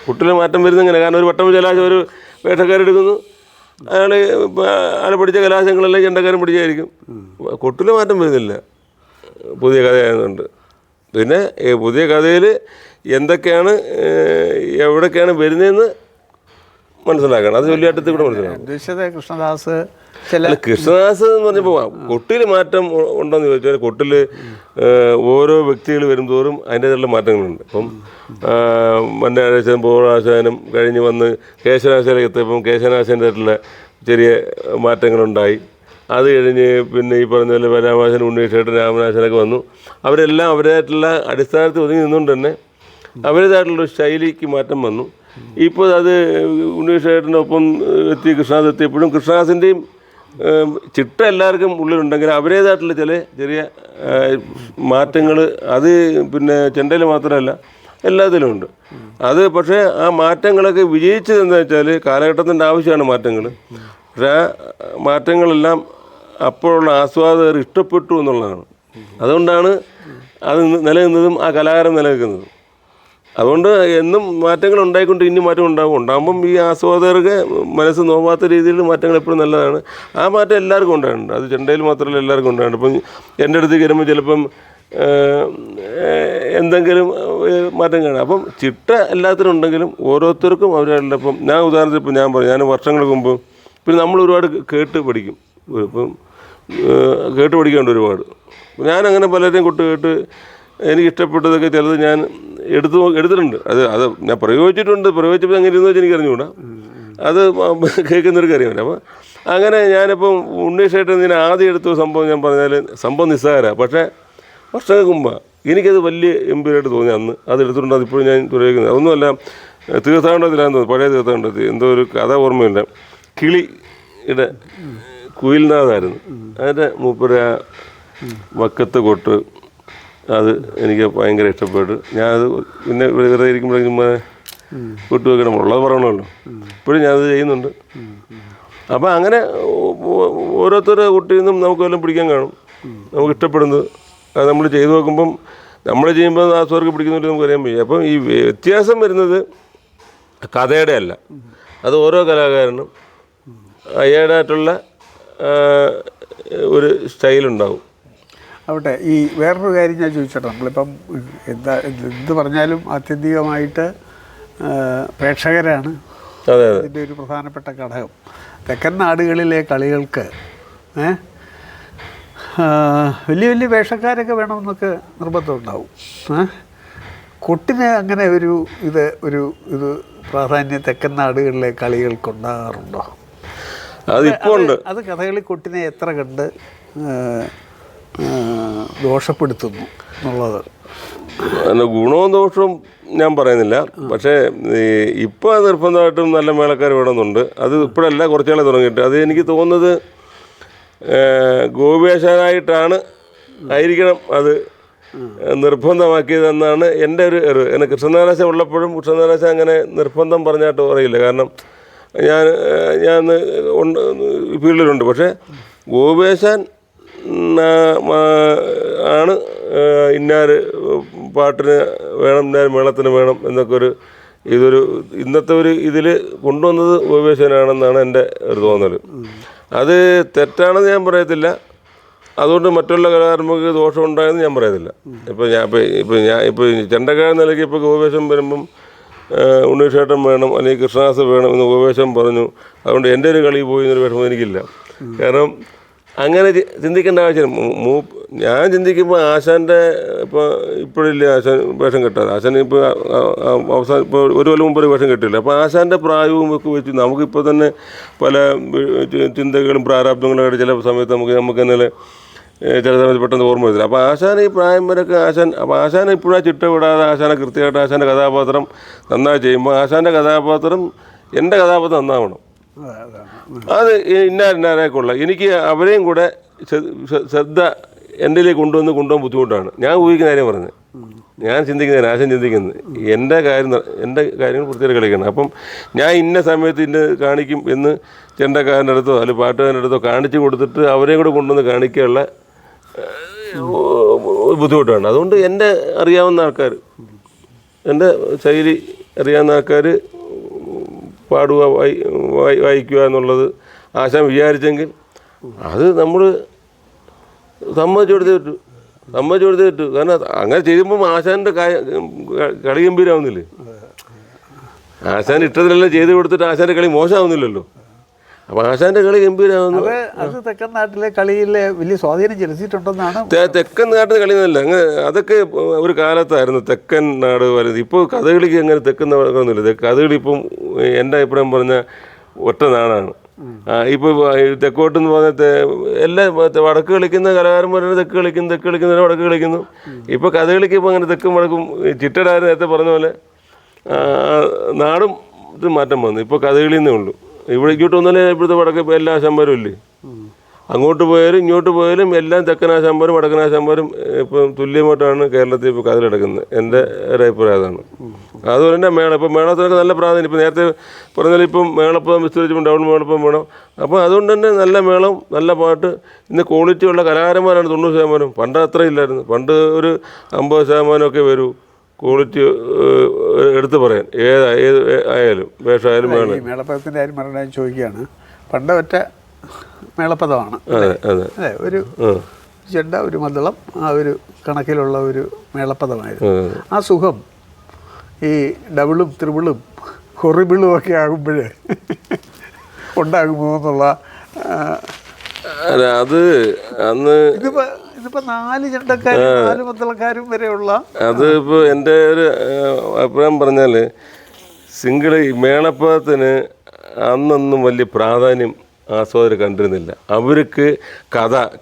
കൊട്ടിൽ മാറ്റം വരുന്നിങ്ങനെ കാരണം ഒരു വട്ടം ജലാശം ഒരു വേഷക്കാരെടുക്കുന്നു, അയാൾ പഠിച്ച കലാശങ്ങളെല്ലാം ചെണ്ടക്കാരൻ പഠിച്ചായിരിക്കും. കൊട്ടിൽ മാറ്റം വരുന്നില്ല പുതിയ കഥയായതുകൊണ്ട്. പിന്നെ പുതിയ കഥയിൽ എന്തൊക്കെയാണ് എവിടൊക്കെയാണ് വരുന്നതെന്ന് മനസ്സിലാക്കണം. അത് ചൊല്ലിയാട്ടത്തിൽ കൂടെ മനസ്സിലാക്കണം. കൃഷ്ണദാസ് എന്ന് പറഞ്ഞപ്പോൾ കൊട്ടിൽ മാറ്റം ഉണ്ടോയെന്ന് ചോദിച്ചാൽ കൊട്ടിൽ ഓരോ വ്യക്തികൾ വരുംതോറും അതിൻ്റേതായുള്ള മാറ്റങ്ങളുണ്ട്. ഇപ്പം മന്നാശാനും പൂർവാശാനും കഴിഞ്ഞ് വന്ന് കേശവനാശാനൊക്കെ എത്തിയപ്പം കേശവനാശാനായിട്ടുള്ള ചെറിയ മാറ്റങ്ങളുണ്ടായി. അത് കഴിഞ്ഞ് പിന്നെ ഈ പറഞ്ഞ പോലെ വരാമാശൻ ഉണ്ണീഷേട്ടൻ രാമനാശനൊക്കെ വന്നു. അവരെല്ലാം അവരുടേതായിട്ടുള്ള അടിസ്ഥാനത്തിൽ ഒതുങ്ങി നിന്നുകൊണ്ട് തന്നെ അവരുടേതായിട്ടുള്ളൊരു ശൈലിക്ക് മാറ്റം വന്നു. ഇപ്പോൾ അത് ഉണ്ണീഷേട്ടനൊപ്പം എത്തി കൃഷ്ണദാസ് എത്തിയപ്പോഴും കൃഷ്ണദാസിൻ്റെയും ചിട്ട എല്ലാവർക്കും ഉള്ളിലുണ്ടെങ്കിൽ അവരുടേതായിട്ടുള്ള ചെറിയ മാറ്റങ്ങൾ അത് പിന്നെ ചെണ്ടയിൽ മാത്രമല്ല എല്ലാത്തിലും ഉണ്ട്. അത് പക്ഷേ ആ മാറ്റങ്ങളൊക്കെ വിജയിച്ചത് എന്താ വെച്ചാൽ കാലഘട്ടത്തിൻ്റെ ആവശ്യമാണ് മാറ്റങ്ങൾ. പക്ഷേ ആ മാറ്റങ്ങളെല്ലാം അപ്പോഴുള്ള ആസ്വാദകർ ഇഷ്ടപ്പെട്ടു എന്നുള്ളതാണ്. അതുകൊണ്ടാണ് അത് നിലനിന്നതും ആ കലാകാരൻ നിലനിൽക്കുന്നതും. അതുകൊണ്ട് എന്നും മാറ്റങ്ങൾ ഉണ്ടായിക്കൊണ്ട് ഇനി മാറ്റം ഉണ്ടാകുമ്പം ഈ ആസ്വാദകർക്ക് മനസ്സ് നോവാത്ത രീതിയിൽ മാറ്റങ്ങൾ എപ്പോഴും നല്ലതാണ്. ആ മാറ്റം എല്ലാവർക്കും ഉണ്ടായിട്ടുണ്ട്. അത് ചെണ്ടയിൽ മാത്രമല്ല എല്ലാവർക്കും ഉണ്ടായിട്ടുണ്ട്. ഇപ്പം എൻ്റെ അടുത്തേക്ക് വരുമ്പോൾ ചിലപ്പം എന്തെങ്കിലും മാറ്റം കാണാം. അപ്പം ചിട്ട എല്ലാത്തിനും ഉണ്ടെങ്കിലും ഓരോരുത്തർക്കും അവരുടെ ഇപ്പം ഞാൻ ഉദാഹരണത്തിന് ഇപ്പം ഞാൻ പറയും, ഞാൻ വർഷങ്ങൾക്ക് മുമ്പ് പിന്നെ നമ്മൾ ഒരുപാട് കേട്ട് പഠിക്കും. ഇപ്പം കേട്ട് പഠിക്കാണ്ട് ഒരുപാട്. ഞാനങ്ങനെ പലരെയും കേട്ട് എനിക്കിഷ്ടപ്പെട്ടതൊക്കെ ചിലത് ഞാൻ എടുത്തിട്ടുണ്ട്. അത് ഞാൻ പ്രയോഗിച്ചപ്പോൾ എങ്ങനെ ഇരുന്ന് വെച്ചാൽ എനിക്ക് അറിഞ്ഞുകൂടാ. അത് കേൾക്കുന്നവർക്ക് അറിയാൻ പറ്റും. അപ്പോൾ അങ്ങനെ ഞാനിപ്പം ഉണ്ണീഷേട്ടൻ ഇതിന് ആദ്യം എടുത്ത സംഭവം ഞാൻ പറഞ്ഞാൽ സംഭവം നിസ്സാരമാണ്. പക്ഷേ വർഷങ്ങൾക്ക് മുമ്പാണ് എനിക്കത് വലിയ എംപിയായിട്ട് തോന്നി. അന്ന് അത് എടുത്തിട്ടുണ്ട്. അതിപ്പോഴും ഞാൻ പ്രയോഗിക്കുന്നത് അതൊന്നുമല്ല. തീർത്ഥാടനത്തിലാന്ന് തോന്നുന്നു, പഴയ തീർത്ഥാടനത്തിൽ എന്തോ ഒരു കഥ ഓർമ്മയില്ല. കിളിയുടെ കുയിൽനാഥായിരുന്നു അതിൻ്റെ മൂപ്പര വക്കത്ത് കൊട്ട്. അത് എനിക്ക് ഭയങ്കര ഇഷ്ടപ്പെട്ടു. ഞാനത് പിന്നെ വെറുതെ ഇരിക്കുമ്പോഴേക്കും കൊട്ട് വെക്കണം, ഉള്ളത് പറയണമല്ലോ. ഇപ്പോഴും ഞാനത് ചെയ്യുന്നുണ്ട്. അപ്പോൾ അങ്ങനെ ഓരോരുത്തരുടെ കുട്ടിയിൽ നിന്നും നമുക്ക് വല്ലതും പിടിക്കാൻ കാണും, നമുക്ക് ഇഷ്ടപ്പെടുന്നത്. അത് നമ്മൾ ചെയ്തു നോക്കുമ്പം നമ്മൾ ചെയ്യുമ്പോൾ ആസ്വാദകർക്ക് പിടിക്കുന്നില്ല നമുക്ക് അറിയാൻ വയ്യ. അപ്പം ഈ വ്യത്യാസം വരുന്നത് കഥയുടെ അല്ല, അത് ഓരോ കലാകാരനും അയാളായിട്ടുള്ള ഒരു സ്റ്റൈലുണ്ടാവും. ആവട്ടെ. ഈ വേറൊരു കാര്യം ഞാൻ ചോദിച്ചോട്ടെ, നമ്മളിപ്പം എന്ത് പറഞ്ഞാലും ആത്യന്തികമായിട്ട് പ്രേക്ഷകരാണ് അതിൻ്റെ ഒരു പ്രധാനപ്പെട്ട ഘടകം. തെക്കൻ നാടുകളിലെ കളികൾക്ക് വലിയ വലിയ വേഷക്കാരൊക്കെ വേണമെന്നൊക്കെ നിർബന്ധം ഉണ്ടാവും. കൊട്ടിന് അങ്ങനെ ഒരു പ്രാധാന്യം തെക്കൻ നാടുകളിലെ കളികൾക്കുണ്ടാകാറുണ്ടോ? അതിപ്പോൾ ഉണ്ട്. അത് കഥകളി കൊട്ടിനെ എത്ര കണ്ട് ദോഷപ്പെടുത്തുന്നു എന്നുള്ളത് ഗുണവും ദോഷവും ഞാൻ പറയുന്നില്ല. പക്ഷേ ഇപ്പോൾ നിർബന്ധമായിട്ടും നല്ല മേളക്കാർ വേണമെന്നുണ്ട്. അത് ഇപ്പോഴല്ല, കുറച്ചാളെ തുടങ്ങിയിട്ട്. അത് എനിക്ക് തോന്നുന്നത് ഗോപേശനായിട്ടാണ് ആയിരിക്കണം അത് നിർബന്ധമാക്കിയതെന്നാണ് എൻ്റെ ഒരു അറിവ്. എന്നെ കൃഷ്ണനാരാശ ഉള്ളപ്പോഴും കൃഷ്ണനാരാശ അങ്ങനെ നിർബന്ധം പറഞ്ഞായിട്ട് പറയില്ല. കാരണം ഞാൻ ഫീൽഡിലുണ്ട്. പക്ഷേ ഗോപേശൻ ആണ് ഇന്നാര് പാട്ടിന് വേണം, ഇന്നാര് മേളത്തിന് വേണം എന്നൊക്കെ ഇതൊരു ഇന്നത്തെ ഒരു ഇതിൽ കൊണ്ടുവന്നത് ഗോപേശനാണെന്നാണ് എൻ്റെ ഒരു തോന്നൽ. അത് തെറ്റാണെന്ന് ഞാൻ പറയത്തില്ല. അതുകൊണ്ട് മറ്റുള്ള കലാകാരന്മാർക്ക് ദോഷമുണ്ടായെന്ന് ഞാൻ പറയത്തില്ല. ഇപ്പോൾ ചെണ്ടക്കാരൻ നിലയ്ക്ക് ഇപ്പോൾ ഗോപേശം വരുമ്പം ഉണ്ണീഷേട്ടൻ വേണം അല്ലെങ്കിൽ കൃഷ്ണദാസ് വേണം എന്ന് ഗോപേശം പറഞ്ഞു. അതുകൊണ്ട് എൻ്റെ ഒരു കളി പോയി എന്നൊരു വിഷമം എനിക്കില്ല. കാരണം അങ്ങനെ ചിന്തിക്കേണ്ട ആവശ്യം. ഞാൻ ചിന്തിക്കുമ്പോൾ ആശാൻ്റെ ഇപ്പോഴില്ല ആശാൻ വേഷം കെട്ടാറ്. ആശാൻ ഇപ്പോൾ അവസാനം ഇപ്പോൾ ഒരു കൊല്ലം മുമ്പ് ഒരു വേഷം കെട്ടില്ല. അപ്പോൾ ആശാൻ്റെ പ്രായവും ഒക്കെ വെച്ച് നമുക്കിപ്പോൾ തന്നെ പല ചിന്തകളും പ്രാരാബ്ദങ്ങളും ചില സമയത്ത് നമുക്ക് തന്നെ ചില സമയത്ത് പെട്ടെന്ന് ഓർമ്മ വരില്ല. അപ്പോൾ ആശാൻ ഈ പ്രായം വരെയൊക്കെ ആശാൻ ഇപ്പോഴാ ചിട്ട വിടാതെ ആശാനെ കൃത്യമായിട്ട് ആശാൻ്റെ കഥാപാത്രം നന്നായി ചെയ്യുമ്പോൾ ആശാൻ്റെ കഥാപാത്രം എൻ്റെ കഥാപാത്രം നന്നാവണം. അത് ഇന്നാരേക്കുള്ള എനിക്ക് അവരെയും കൂടെ ശ്രദ്ധ എൻ്റെലേക്ക് കൊണ്ടുപോകാൻ ബുദ്ധിമുട്ടാണ്. ഞാൻ ഊഹിക്കുന്ന കാര്യം പറഞ്ഞത്, ഞാൻ ചിന്തിക്കുന്നതിന് ആശാൻ ചിന്തിക്കുന്നത് എൻ്റെ കാര്യങ്ങൾ വൃത്തിയായിട്ട് കളിക്കണം. അപ്പം ഞാൻ ഇന്ന സമയത്ത് ഇന്ന കാണിക്കും എന്ന് ചെണ്ടക്കാരൻ്റെ അടുത്തോ അല്ലെങ്കിൽ പാട്ടുകാരൻ്റെ അടുത്തോ കാണിച്ചു കൊടുത്തിട്ട് അവരെയും കൂടെ കൊണ്ടുവന്ന് കാണിക്കാനുള്ള ബുദ്ധിമുട്ടാണ്. അതുകൊണ്ട് എൻ്റെ അറിയാവുന്ന ആൾക്കാർ, എൻ്റെ ശൈലി അറിയാവുന്ന ആൾക്കാർ പാടുക വായിക്കുക എന്നുള്ളത് ആശാൻ വിചാരിച്ചെങ്കിൽ അത് നമ്മൾ സമ്മതിച്ചു കൊടുത്തേ പറ്റൂ. കാരണം അങ്ങനെ ചെയ്യുമ്പം ആശാൻ്റെ കളി ഗംഭീരമാവുന്നില്ലേ? ആശാൻ ഇഷ്ടത്തിലെല്ലാം ചെയ്ത് കൊടുത്തിട്ട് ആശാൻ്റെ കളി മോശമാവുന്നില്ലല്ലോ. അപ്പോൾ ആശാൻ്റെ കളി ഗംഭീരമാവുന്നു. അത് തെക്കൻ നാട്ടിലെ കളിയിലെ വലിയ സ്വാധീനം ചെലുത്തിയിട്ടുണ്ടെന്നാണ്. തെക്കൻ നാട്ടിൽ കളിയൊന്നുമില്ല. അങ്ങനെ അതൊക്കെ ഒരു കാലത്തായിരുന്നു തെക്കൻ നാട് വരുന്നത്. ഇപ്പോൾ കഥകളിക്ക് അങ്ങനെ തെക്കൻ നാടൊന്നുമില്ല. കഥകളി ഇപ്പം എൻ്റെ അഭിപ്രായം പറഞ്ഞാൽ ഒറ്റ നാടാണ്. ഇപ്പോൾ തെക്കോട്ടെന്ന് പറഞ്ഞ എല്ലാ വടക്ക് കളിക്കുന്ന കലാകാരന്മാരാണ് തെക്ക് കളിക്കുന്നവരെ വടക്ക് കളിക്കുന്നു. ഇപ്പോൾ കഥകളിക്ക് ഇപ്പോൾ അങ്ങനെ തെക്കും വടക്കും ചിട്ടടാര് നേരത്തെ പറഞ്ഞ പോലെ നാടും ഇത് മാറ്റം വന്നു. ഇപ്പോൾ കഥകളിന്നേ ഉള്ളൂ. ഇവിടെ ഇങ്ങോട്ട് വന്നാലേ ഇപ്പോഴത്തെ വടക്ക് എല്ലാ ആശാന്മാരും ഇല്ലേ, അങ്ങോട്ട് പോയാലും ഇങ്ങോട്ട് പോയാലും എല്ലാം തെക്കനാശാന്മാരും വടക്കനാശാന്മാരും ഇപ്പം തുല്യമായിട്ടാണ് കേരളത്തിൽ ഇപ്പോൾ കഥ കിടക്കുന്നത്. എൻ്റെ ഒരു അഭിപ്രായം അതാണ്. അതുപോലെ തന്നെ ഇപ്പം മേളത്തിനൊക്കെ നല്ല പ്രാധാന്യം. ഇപ്പം നേരത്തെ പറഞ്ഞാൽ ഇപ്പം മേളപ്പം വിസ്തരിച്ചപ്പോൾ ഡൗൺ മേളപ്പം വേണം. അപ്പോൾ അതുകൊണ്ട് തന്നെ നല്ല മേളം, നല്ല പാട്ട്, ഇന്ന് ക്വാളിറ്റിയുള്ള കലാകാരന്മാരാണ് 90%. പണ്ട് അത്ര ഇല്ലായിരുന്നു. പണ്ട് ഒരു 50% വരൂ ക്വാളിറ്റി എടുത്ത് പറയാൻ. ഏത് ആയാലും വേഷമായാലും മേളപ്പദത്തിൻ്റെ കാര്യം പറഞ്ഞാൽ ചോദിക്കുകയാണ്. പണ്ട് ഒറ്റ മേളപ്പദമാണ് അല്ലേ, ഒരു ചെണ്ട, ഒരു മദ്ദളം, ആ ഒരു കണക്കിലുള്ള ഒരു മേളപ്പദമായിരുന്നു. ആ സുഖം ഈ ഡബിളും ത്രിബിളും ഹൊറിബിളും ഒക്കെ ആകുമ്പോഴേ ഉണ്ടാകുമോ എന്നുള്ള. അത് അന്ന് ഇതിപ്പോൾ 4 ചെണ്ടക്കാരും 4 മദ്ദളക്കാരും വരെയുള്ള. അത് ഇപ്പോൾ എൻ്റെ ഒരു അഭിപ്രായം പറഞ്ഞാൽ സിംഗിൾ മേളപ്പദത്തിന് അന്നൊന്നും വലിയ പ്രാധാന്യം ആസ്വാദകർ കണ്ടിരുന്നില്ല. അവർക്ക്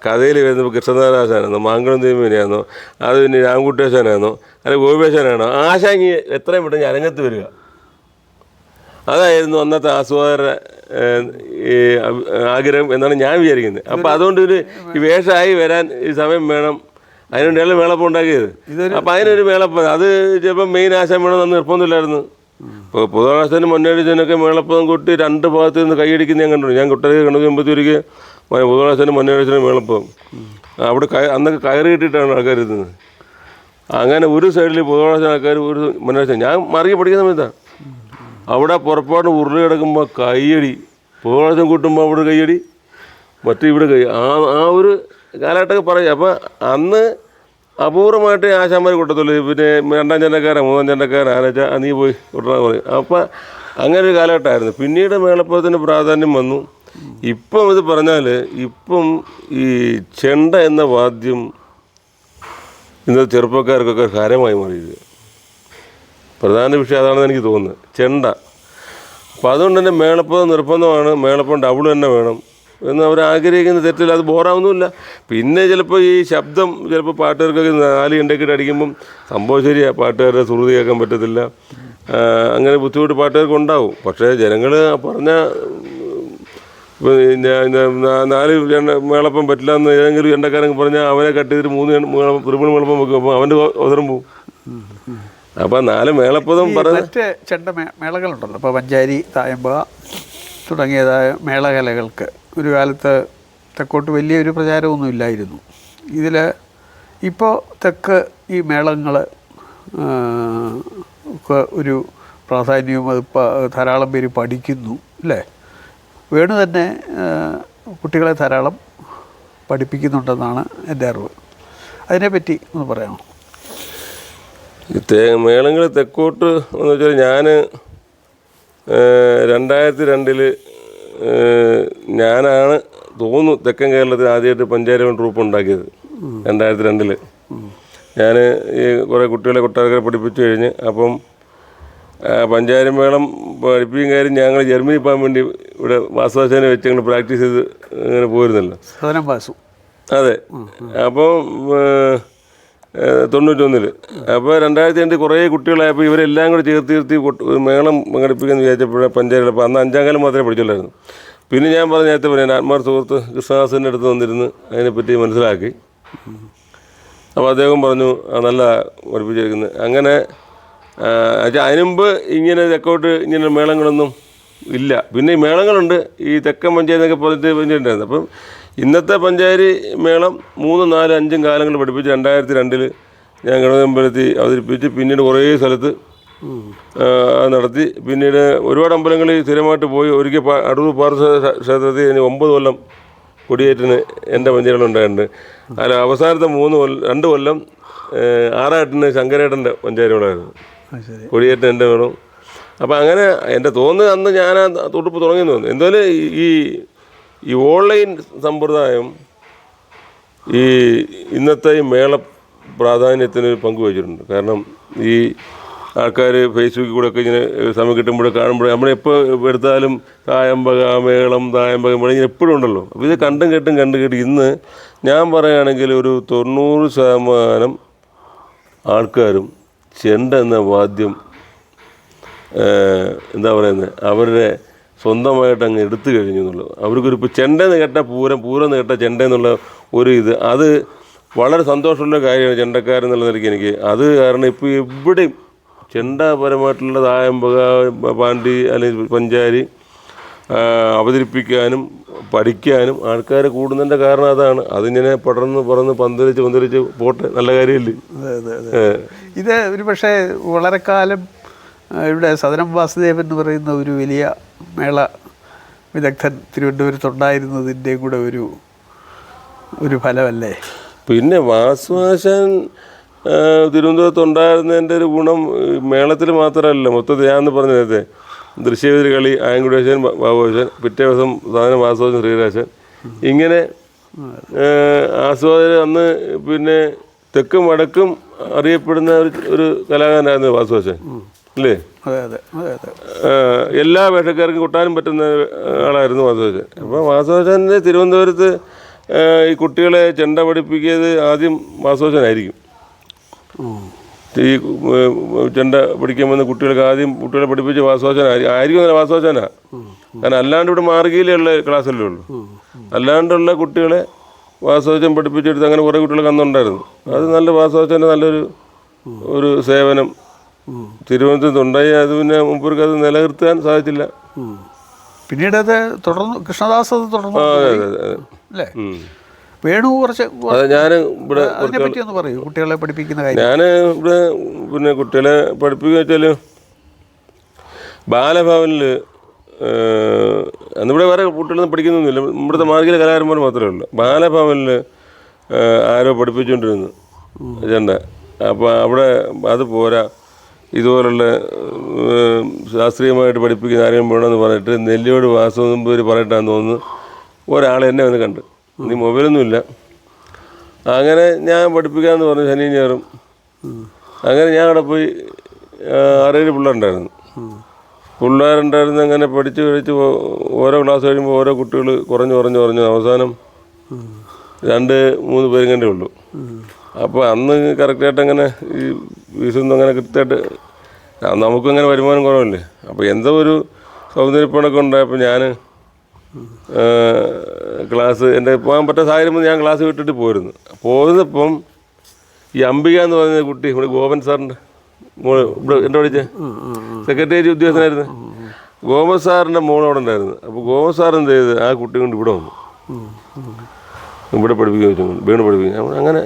കഥയിൽ വരുന്നപ്പോൾ കൃഷ്ണനാരാശാനാണോ, മാങ്കളം തിരുമേനിയാണോ, അത് പിന്നെ രാംകുട്ടേശനാണോ, അല്ലെങ്കിൽ ഗോപേശനാണോ, ആശാങ്ങി എത്രയും പെട്ടെന്ന് അരങ്ങത്ത് വരിക. അതായിരുന്നു അന്നത്തെ ആസ്വാദകരുടെ ആഗ്രഹം എന്നാണ് ഞാൻ വിചാരിക്കുന്നത്. അപ്പോൾ അതുകൊണ്ട് ഈ വേഷമായി വരാൻ ഈ സമയം വേണം. അതിനുവേണ്ടിയാണ് മേളപ്പം ഉണ്ടാക്കിയത്. അപ്പോൾ അതിനൊരു മേളപ്പം അത് ചിലപ്പോൾ മെയിൻ ആശാൻ വേണമെന്ന് നിർബന്ധമില്ലായിരുന്നു. ഇപ്പോൾ പൊതുവാശാനും മൊന്നേടിച്ചതിനൊക്കെ മേളപ്പം കൊട്ടി 2 ഭാഗത്ത് നിന്ന് കൈയടിക്കുന്ന ഞാൻ കണ്ടു. ഞാൻ കുട്ടരെ കണ്ടു കഴിയുമ്പോഴത്തേക്ക് പൊതുവാശാനും മൊന്നേടിച്ചതിനും മേളപ്പം അവിടെ അന്നൊക്കെ കയറി കിട്ടിയിട്ടാണ് ആൾക്കാർ ഇരുന്നത്. അങ്ങനെ ഒരു സൈഡിൽ പൊതുവാശാൻ ആൾക്കാർ, ഒരു മൊന്നേടിച്ച ഞാൻ മറിയ പഠിക്കുന്ന സമയത്താണ്. അവിടെ പുറപ്പാട് ഉരുളി കിടക്കുമ്പോൾ കയ്യടി, പൊതുവാശം കൂട്ടുമ്പോൾ അവിടെ കയ്യടി, ഇവിടെ ആ ഒരു കാലഘട്ടമൊക്കെ പറയും. അപ്പോൾ അന്ന് അപൂർവമായിട്ട് ആശാന്മാർ കൂട്ടത്തുള്ളൂ. പിന്നെ 2ാം ചെണ്ടക്കാരൻ 3ാം ചെണ്ടക്കാരൻ ആനച്ചാ നീ പോയി കൂട്ടണമെന്ന് പറയും. അപ്പം അങ്ങനെ ഒരു കാലഘട്ടമായിരുന്നു. പിന്നീട് മേളപ്പദത്തിന് പ്രാധാന്യം വന്നു. ഇപ്പം ഇത് പറഞ്ഞാൽ ഇപ്പം ഈ ചെണ്ട എന്ന വാദ്യം ഇന്നത്തെ ചെറുപ്പക്കാർക്കൊക്കെ ഹരമായി മാറിയത്. പ്രധാന വിഷയം അതാണെന്ന് എനിക്ക് തോന്നുന്നത്, ചെണ്ട. അപ്പം അതുകൊണ്ട് തന്നെ മേളപ്പം നിർബന്ധമാണ്, മേളപ്പം ഡബിൾ തന്നെ വേണം എന്ന് അവർ ആഗ്രഹിക്കുന്ന തെറ്റില്ല, അത് ബോറാവുന്നുമില്ല. പിന്നെ ചിലപ്പോൾ ഈ ശബ്ദം ചിലപ്പോൾ പാട്ടുകാർക്കൊക്കെ 4 ഗണ്ടൊക്കെ അടിക്കുമ്പം സംഭവം ശരിയാണ്, പാട്ടുകാരുടെ ശ്രുതി കേൾക്കാൻ പറ്റത്തില്ല, അങ്ങനെ ബുദ്ധിമുട്ട് പാട്ടുകാർക്ക് ഉണ്ടാവും. പക്ഷേ ജനങ്ങൾ പറഞ്ഞ നാല് മേളപ്പം പറ്റില്ല എന്ന് ഏതെങ്കിലും എണ്ണക്കാരൻ പറഞ്ഞാൽ അവനെ കട്ട് ചെയ്തിട്ട് 3 ത്രിപിൾ മേളപ്പം വെക്കും. അപ്പോൾ അവൻ്റെ അവസരം പോവും. അപ്പം 4 മേളപ്പദം പറഞ്ഞ മറ്റ് ചെണ്ട മേളകളുണ്ടല്ലോ, ഇപ്പോൾ പഞ്ചാരി, തായമ്പക തുടങ്ങിയതായ മേളകലകൾക്ക് ഒരു കാലത്ത് തെക്കോട്ട് വലിയൊരു പ്രചാരമൊന്നും ഇല്ലായിരുന്നു. ഇതിൽ ഇപ്പോൾ തെക്ക് ഈ മേളങ്ങൾ ഒക്കെ ഒരു പ്രാധാന്യവും അത് ധാരാളം പേര് പഠിക്കുന്നു അല്ലേ? വേണു തന്നെ കുട്ടികളെ ധാരാളം പഠിപ്പിക്കുന്നുണ്ടെന്നാണ് എൻ്റെ അറിവ്. അതിനെപ്പറ്റി ഒന്ന് പറയാമോ? മേളങ്ങൾ തെക്കോട്ട് എന്ന് വെച്ചാൽ ഞാൻ 2002 ഞാനാണ് തോന്നുന്നു തെക്കൻ കേരളത്തിൽ ആദ്യമായിട്ട് പഞ്ചാരി ട്രൂപ്പ് ഉണ്ടാക്കിയത്. 2002 ഞാൻ ഈ കുറേ കുട്ടികളെ കൊട്ടാരക്കര പഠിപ്പിച്ചു കഴിഞ്ഞ് അപ്പം പഞ്ചാരി മേളം പഠിപ്പിക്കും കാര്യം ഞങ്ങൾ ജർമ്മനി പോകാൻ വേണ്ടി ഇവിടെ വാസുവാശാനെ വെച്ച് ഞങ്ങൾ പ്രാക്ടീസ് ചെയ്ത് അങ്ങനെ പോയിരുന്നല്ലോ. അതെ. അപ്പം 91 അപ്പോൾ 2002 കുറേ കുട്ടികളായപ്പോൾ ഇവരെല്ലാം കൂടി ചേർത്തി മേളം പങ്കെടുപ്പിക്കാമെന്ന് വിചാരിച്ചപ്പോഴാണ് പഞ്ചായത്ത്. അപ്പോൾ അന്ന് 5ാം കാലം മാത്രമേ പഠിച്ചുള്ളായിരുന്നു. പിന്നെ ഞാൻ നേരത്തെ പറയാൻ ആത്മാർ സുഹൃത്ത് കൃഷ്ണദാസിൻ്റെ അടുത്ത് വന്നിരുന്ന് അതിനെപ്പറ്റി മനസ്സിലാക്കി. അപ്പോൾ അദ്ദേഹം പറഞ്ഞു നല്ല പഠിപ്പിച്ചിരിക്കുന്നത്. അങ്ങനെ അതിനുമുമ്പ് ഇങ്ങനെ തെക്കോട്ട് ഇങ്ങനെ മേളങ്ങളൊന്നും ഇല്ല. പിന്നെ ഈ മേളങ്ങളുണ്ട്, ഈ തെക്കൻ പഞ്ചായത്തൊക്കെ പറഞ്ഞിട്ട് പഞ്ചായത്തുണ്ടായിരുന്നു. അപ്പം ഇന്നത്തെ പഞ്ചായത്ത് മേളം 3, 4, 5 കാലങ്ങൾ പഠിപ്പിച്ച് 2002 ഞാൻ ഗണപതി അവതരിപ്പിച്ച് പിന്നീട് കുറേ സ്ഥലത്ത് നടത്തി. പിന്നീട് ഒരുപാട് അമ്പലങ്ങളിൽ സ്ഥിരമായിട്ട് പോയി. ഒരിക്കൽ അടൂർ പാർശ്വ ക്ഷേത്രത്തിൽ 9 കൊല്ലം കൊടിയേറ്റിന് എൻ്റെ പഞ്ചായത്തിലുണ്ടായിട്ടുണ്ട്. അതിൽ അവസാനത്തെ 2 കൊല്ലം ആറാട്ടിന് ശങ്കരേട്ടൻ്റെ പഞ്ചായത്തിലുണ്ടായിരുന്നു. കൊടിയേറ്റം എൻ്റെ വേണം. അപ്പം അങ്ങനെ എൻ്റെ തോന്നുന്നത് അന്ന് ഞാൻ ആ തൊടുപ്പ് തുടങ്ങിയെന്ന് തോന്നുന്നു. എന്തായാലും ഈ ഓൺലൈൻ സമ്പ്രദായം ഈ ഇന്നത്തെ ഈ മേള പ്രാധാന്യത്തിന് പങ്കുവച്ചിട്ടുണ്ട്. കാരണം ഈ ആൾക്കാർ ഫേസ്ബുക്കിൽ കൂടെ ഒക്കെ ഇങ്ങനെ സമയം കിട്ടുമ്പോഴേ കാണുമ്പോഴേ നമ്മളെപ്പോൾ എടുത്താലും തായമ്പക മേളം ഇങ്ങനെ എപ്പോഴും ഉണ്ടല്ലോ. അപ്പോൾ ഇത് കണ്ടും കേട്ടും ഇന്ന് ഞാൻ പറയുകയാണെങ്കിൽ ഒരു 90% ആൾക്കാരും ചെണ്ട എന്ന വാദ്യം എന്താ പറയുന്നത് അവരുടെ സ്വന്തമായിട്ട് അങ്ങ് എടുത്തു കഴിഞ്ഞു എന്നുള്ളത്. അവർക്കൊരു ഇപ്പോൾ ചെണ്ടെന്ന് കേട്ടാൽ പൂരം എന്ന് കേട്ടാൽ ചെണ്ട എന്നുള്ള ഒരു അത് വളരെ സന്തോഷമുള്ള കാര്യമാണ് ചെണ്ടക്കാരെന്നുള്ള നിലയ്ക്ക് എനിക്ക്. അത് കാരണം ഇപ്പോൾ എവിടെയും ചെണ്ടപരമായിട്ടുള്ള തായമ്പക, പാണ്ടി അല്ലെങ്കിൽ പഞ്ചാരി അവതരിപ്പിക്കാനും പഠിക്കാനും ആൾക്കാർ കൂടുന്നതിൻ്റെ കാരണം അതാണ്. അതിങ്ങനെ പറന്ന് പന്തലിച്ച് പോട്ടെ, നല്ല കാര്യമില്ലേ? ഇത് ഒരു പക്ഷേ വളരെ കാലം ഇവിടെ സദനം വാസുദേവൻ എന്ന് പറയുന്ന ഒരു വലിയ മേള വിദഗ്ധൻ തിരുവനന്തപുരത്തുണ്ടായിരുന്നതിൻ്റെയും കൂടെ ഒരു ഫലമല്ലേ? പിന്നെ വാസുവാശാൻ തിരുവനന്തപുരത്തുണ്ടായിരുന്നതിൻ്റെ ഒരു ഗുണം മേളത്തിൽ മാത്രമല്ല, മൊത്തത്തിൽ ഞാൻ പറഞ്ഞ നേരത്തെ ദൃശ്യവിധി കളി ആയങ്കുടേശൻ, ബാബുവാശൻ, പിറ്റേ ദിവസം സാധനം വാസുവാശൻ, ശ്രീരാശൻ, ഇങ്ങനെ ആസ്വാദകർ അന്ന് പിന്നെ തെക്കും വടക്കും അറിയപ്പെടുന്ന ഒരു കലാകാരനായിരുന്നു വാസുവാശൻ അല്ലേ? എല്ലാ വേഷക്കാർക്കും കൊട്ടാനും പറ്റുന്ന ആളായിരുന്നു വാസുവാശൻ. അപ്പോൾ വാസുവാശൻ്റെ തിരുവനന്തപുരത്ത് ഈ കുട്ടികളെ ചെണ്ട പഠിപ്പിക്കിയത് ആദ്യം വാസുവാശനായിരിക്കും. ഈ ചെണ്ട പഠിക്കാൻ വന്ന കുട്ടികളെ പഠിപ്പിച്ച് വാസുവാശനായിരിക്കും വാസുവാശനാ. കാരണം അല്ലാണ്ട് ഇവിടെ മാർഗീയിലുള്ള ക്ലാസ്സല്ലേ ഉള്ളൂ. അല്ലാണ്ടുള്ള കുട്ടികളെ വാസുവാശൻ പഠിപ്പിച്ചെടുത്ത് അങ്ങനെ കുറേ കുട്ടികളൊക്കെ അന്നുണ്ടായിരുന്നു. അത് നല്ല വാസുവാശൻ്റെ നല്ലൊരു സേവനം തിരുവനന്തപുരത്ത് ഉണ്ടായി. അത് പിന്നെ മുമ്പർക്ക് അത് നിലനിർത്താൻ സാധിച്ചില്ല. പിന്നീട് അത് തുടർന്നു, കൃഷ്ണദാസ് അത് തുടർന്നു അല്ലേ? വേണു കുറച്ച് ഞാൻ ഇവിടെ ഒന്ന് പറയൂ, കുട്ടികളെ പഠിപ്പിക്കുന്ന കാര്യം. ഞാൻ ഇവിടെ പിന്നെ കുട്ടികളെ പഠിപ്പിക്കുക വെച്ചാൽ ബാലഭവനിൽ അന്നിവിടെ വേറെ കുട്ടികളൊന്നും പഠിക്കുന്നൊന്നുമില്ല, ഇവിടുത്തെ മാർഗീയ കലാകാരന്മാർ മാത്രമേ ഉള്ളൂ. ബാലഭവനിൽ ആരോ പഠിപ്പിച്ചുകൊണ്ടിരുന്നു ചെണ്ട. അപ്പോൾ അവിടെ അത് പോരാ, ഇതുപോലുള്ള ശാസ്ത്രീയമായിട്ട് പഠിപ്പിക്കുന്ന ആരെങ്കിലും വേണമെന്ന് പറഞ്ഞിട്ട് നെല്ലിയോട് വാസവൻ പേര് പറഞ്ഞിട്ടാന്ന് തോന്നുന്നു ഒരാൾ എന്നെ വന്ന് കണ്ട്. നീ മൊബൈലൊന്നുമില്ല, അങ്ങനെ ഞാൻ പഠിപ്പിക്കാമെന്ന് പറഞ്ഞു ശനി ഞായറും. അങ്ങനെ ഞാൻ അവിടെ പോയി 6-7 പിള്ളേരുണ്ടായിരുന്നു. അങ്ങനെ പഠിച്ച് ഓരോ ക്ലാസ് കഴിയുമ്പോൾ ഓരോ കുട്ടികൾ കുറഞ്ഞു അവസാനം 2-3 പേരും കണ്ടേ ഉള്ളൂ. അപ്പോൾ അന്ന് കറക്റ്റായിട്ട് അങ്ങനെ ഈ ഫീസൊന്നും അങ്ങനെ കൃത്യമായിട്ട് നമുക്കങ്ങനെ വരുമാനം കുറവല്ലേ. അപ്പോൾ എന്തോ ഒരു സൗന്ദര്യപ്പണൊക്കെ ഉണ്ടായപ്പോൾ ഞാൻ ക്ലാസ് എൻ്റെ പോകാൻ പറ്റാത്ത സാഹചര്യം ഞാൻ ക്ലാസ് വിട്ടിട്ട് പോയിരുന്നപ്പം ഈ അംബിക എന്ന് പറഞ്ഞ കുട്ടി ഇവിടെ ഗോപൻ സാറിൻ്റെ മോള് ഇവിടെ എൻ്റെ പഠിച്ചേ സെക്രട്ടേറിയറ്റ് ഉദ്യോഗസ്ഥനായിരുന്നു. ഗോപൻ സാറിൻ്റെ മോൾ അവിടെ ഉണ്ടായിരുന്നു. അപ്പോൾ ഗോപൻ സാർ എന്ത് ചെയ്ത് ആ കുട്ടി കൊണ്ട് ഇവിടെ വന്നു, ഇവിടെ പഠിപ്പിക്കാൻ വെച്ചു, വീണ് പഠിപ്പിക്കും. അങ്ങനെ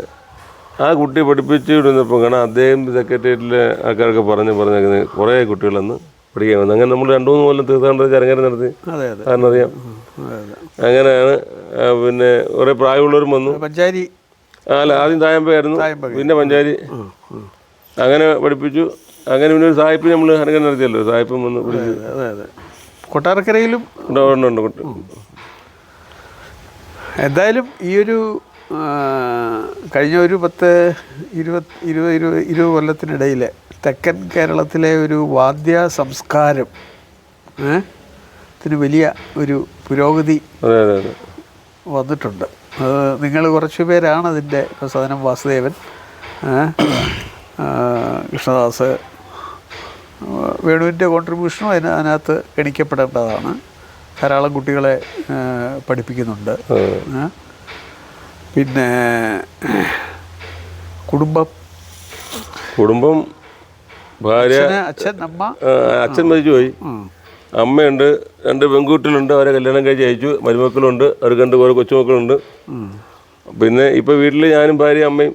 ആ കുട്ടി പഠിപ്പിച്ച് വിടുന്നപ്പോൾ കാണാം അദ്ദേഹം സെക്രട്ടേറിയറ്റിലെ ആൾക്കാരൊക്കെ പറഞ്ഞേക്കുന്നത് കുറേ കുട്ടികളന്ന് പഠിക്കാൻ വന്നു. അങ്ങനെ നമ്മൾ 2-3 കൊല്ലം തീർത്ഥാടന ചരങ്ങര നടത്തി, കാരണം അറിയാം. അങ്ങനെയാണ് പിന്നെ കുറേ പ്രായമുള്ളവരും വന്നു. പഞ്ചാരി അല്ല, ആദ്യം തായമ്പയായിരുന്നു, പിന്നെ പഞ്ചാരി. അങ്ങനെ പഠിപ്പിച്ചു. അങ്ങനെ പിന്നെ ഒരു സായിപ്പ് നമ്മൾ അങ്ങനെ നടത്തിയല്ലോ, സായിപ്പം വന്ന് പഠിച്ചു. കൊട്ടാരക്കരയിലും ഉണ്ട്. എന്തായാലും ഈ ഒരു കഴിഞ്ഞ ഒരു 10-20 കൊല്ലത്തിനിടയിൽ തെക്കൻ കേരളത്തിലെ ഒരു വാദ്യ സംസ്കാരം ത്തിന് വലിയ ഒരു പുരോഗതി വന്നിട്ടുണ്ട്. അത് നിങ്ങൾ കുറച്ച് പേരാണ് അതിൻ്റെ. ഇപ്പോൾ സദനം വാസുദേവൻ, കൃഷ്ണദാസ്, വേണുവിൻ്റെ കോൺട്രിബ്യൂഷനും അതിനകത്ത് ഗണിക്കപ്പെടേണ്ടതാണ്. ധാരാളം കുട്ടികളെ പഠിപ്പിക്കുന്നുണ്ട്. പിന്നെ കുടുംബം ഭാര്യ, അച്ഛൻ, അമ്മ. അച്ഛൻ മരിച്ചു പോയി, അമ്മയുണ്ട്, 2 പെൺകുട്ടികളുണ്ട്, അവരെ കല്യാണം കഴിച്ച് അയച്ചു. മരുമക്കളുണ്ട്, അവർക്ക് 2 ഓരോ കൊച്ചുമക്കളുണ്ട്. പിന്നെ ഇപ്പോൾ വീട്ടിൽ ഞാനും ഭാര്യയും അമ്മയും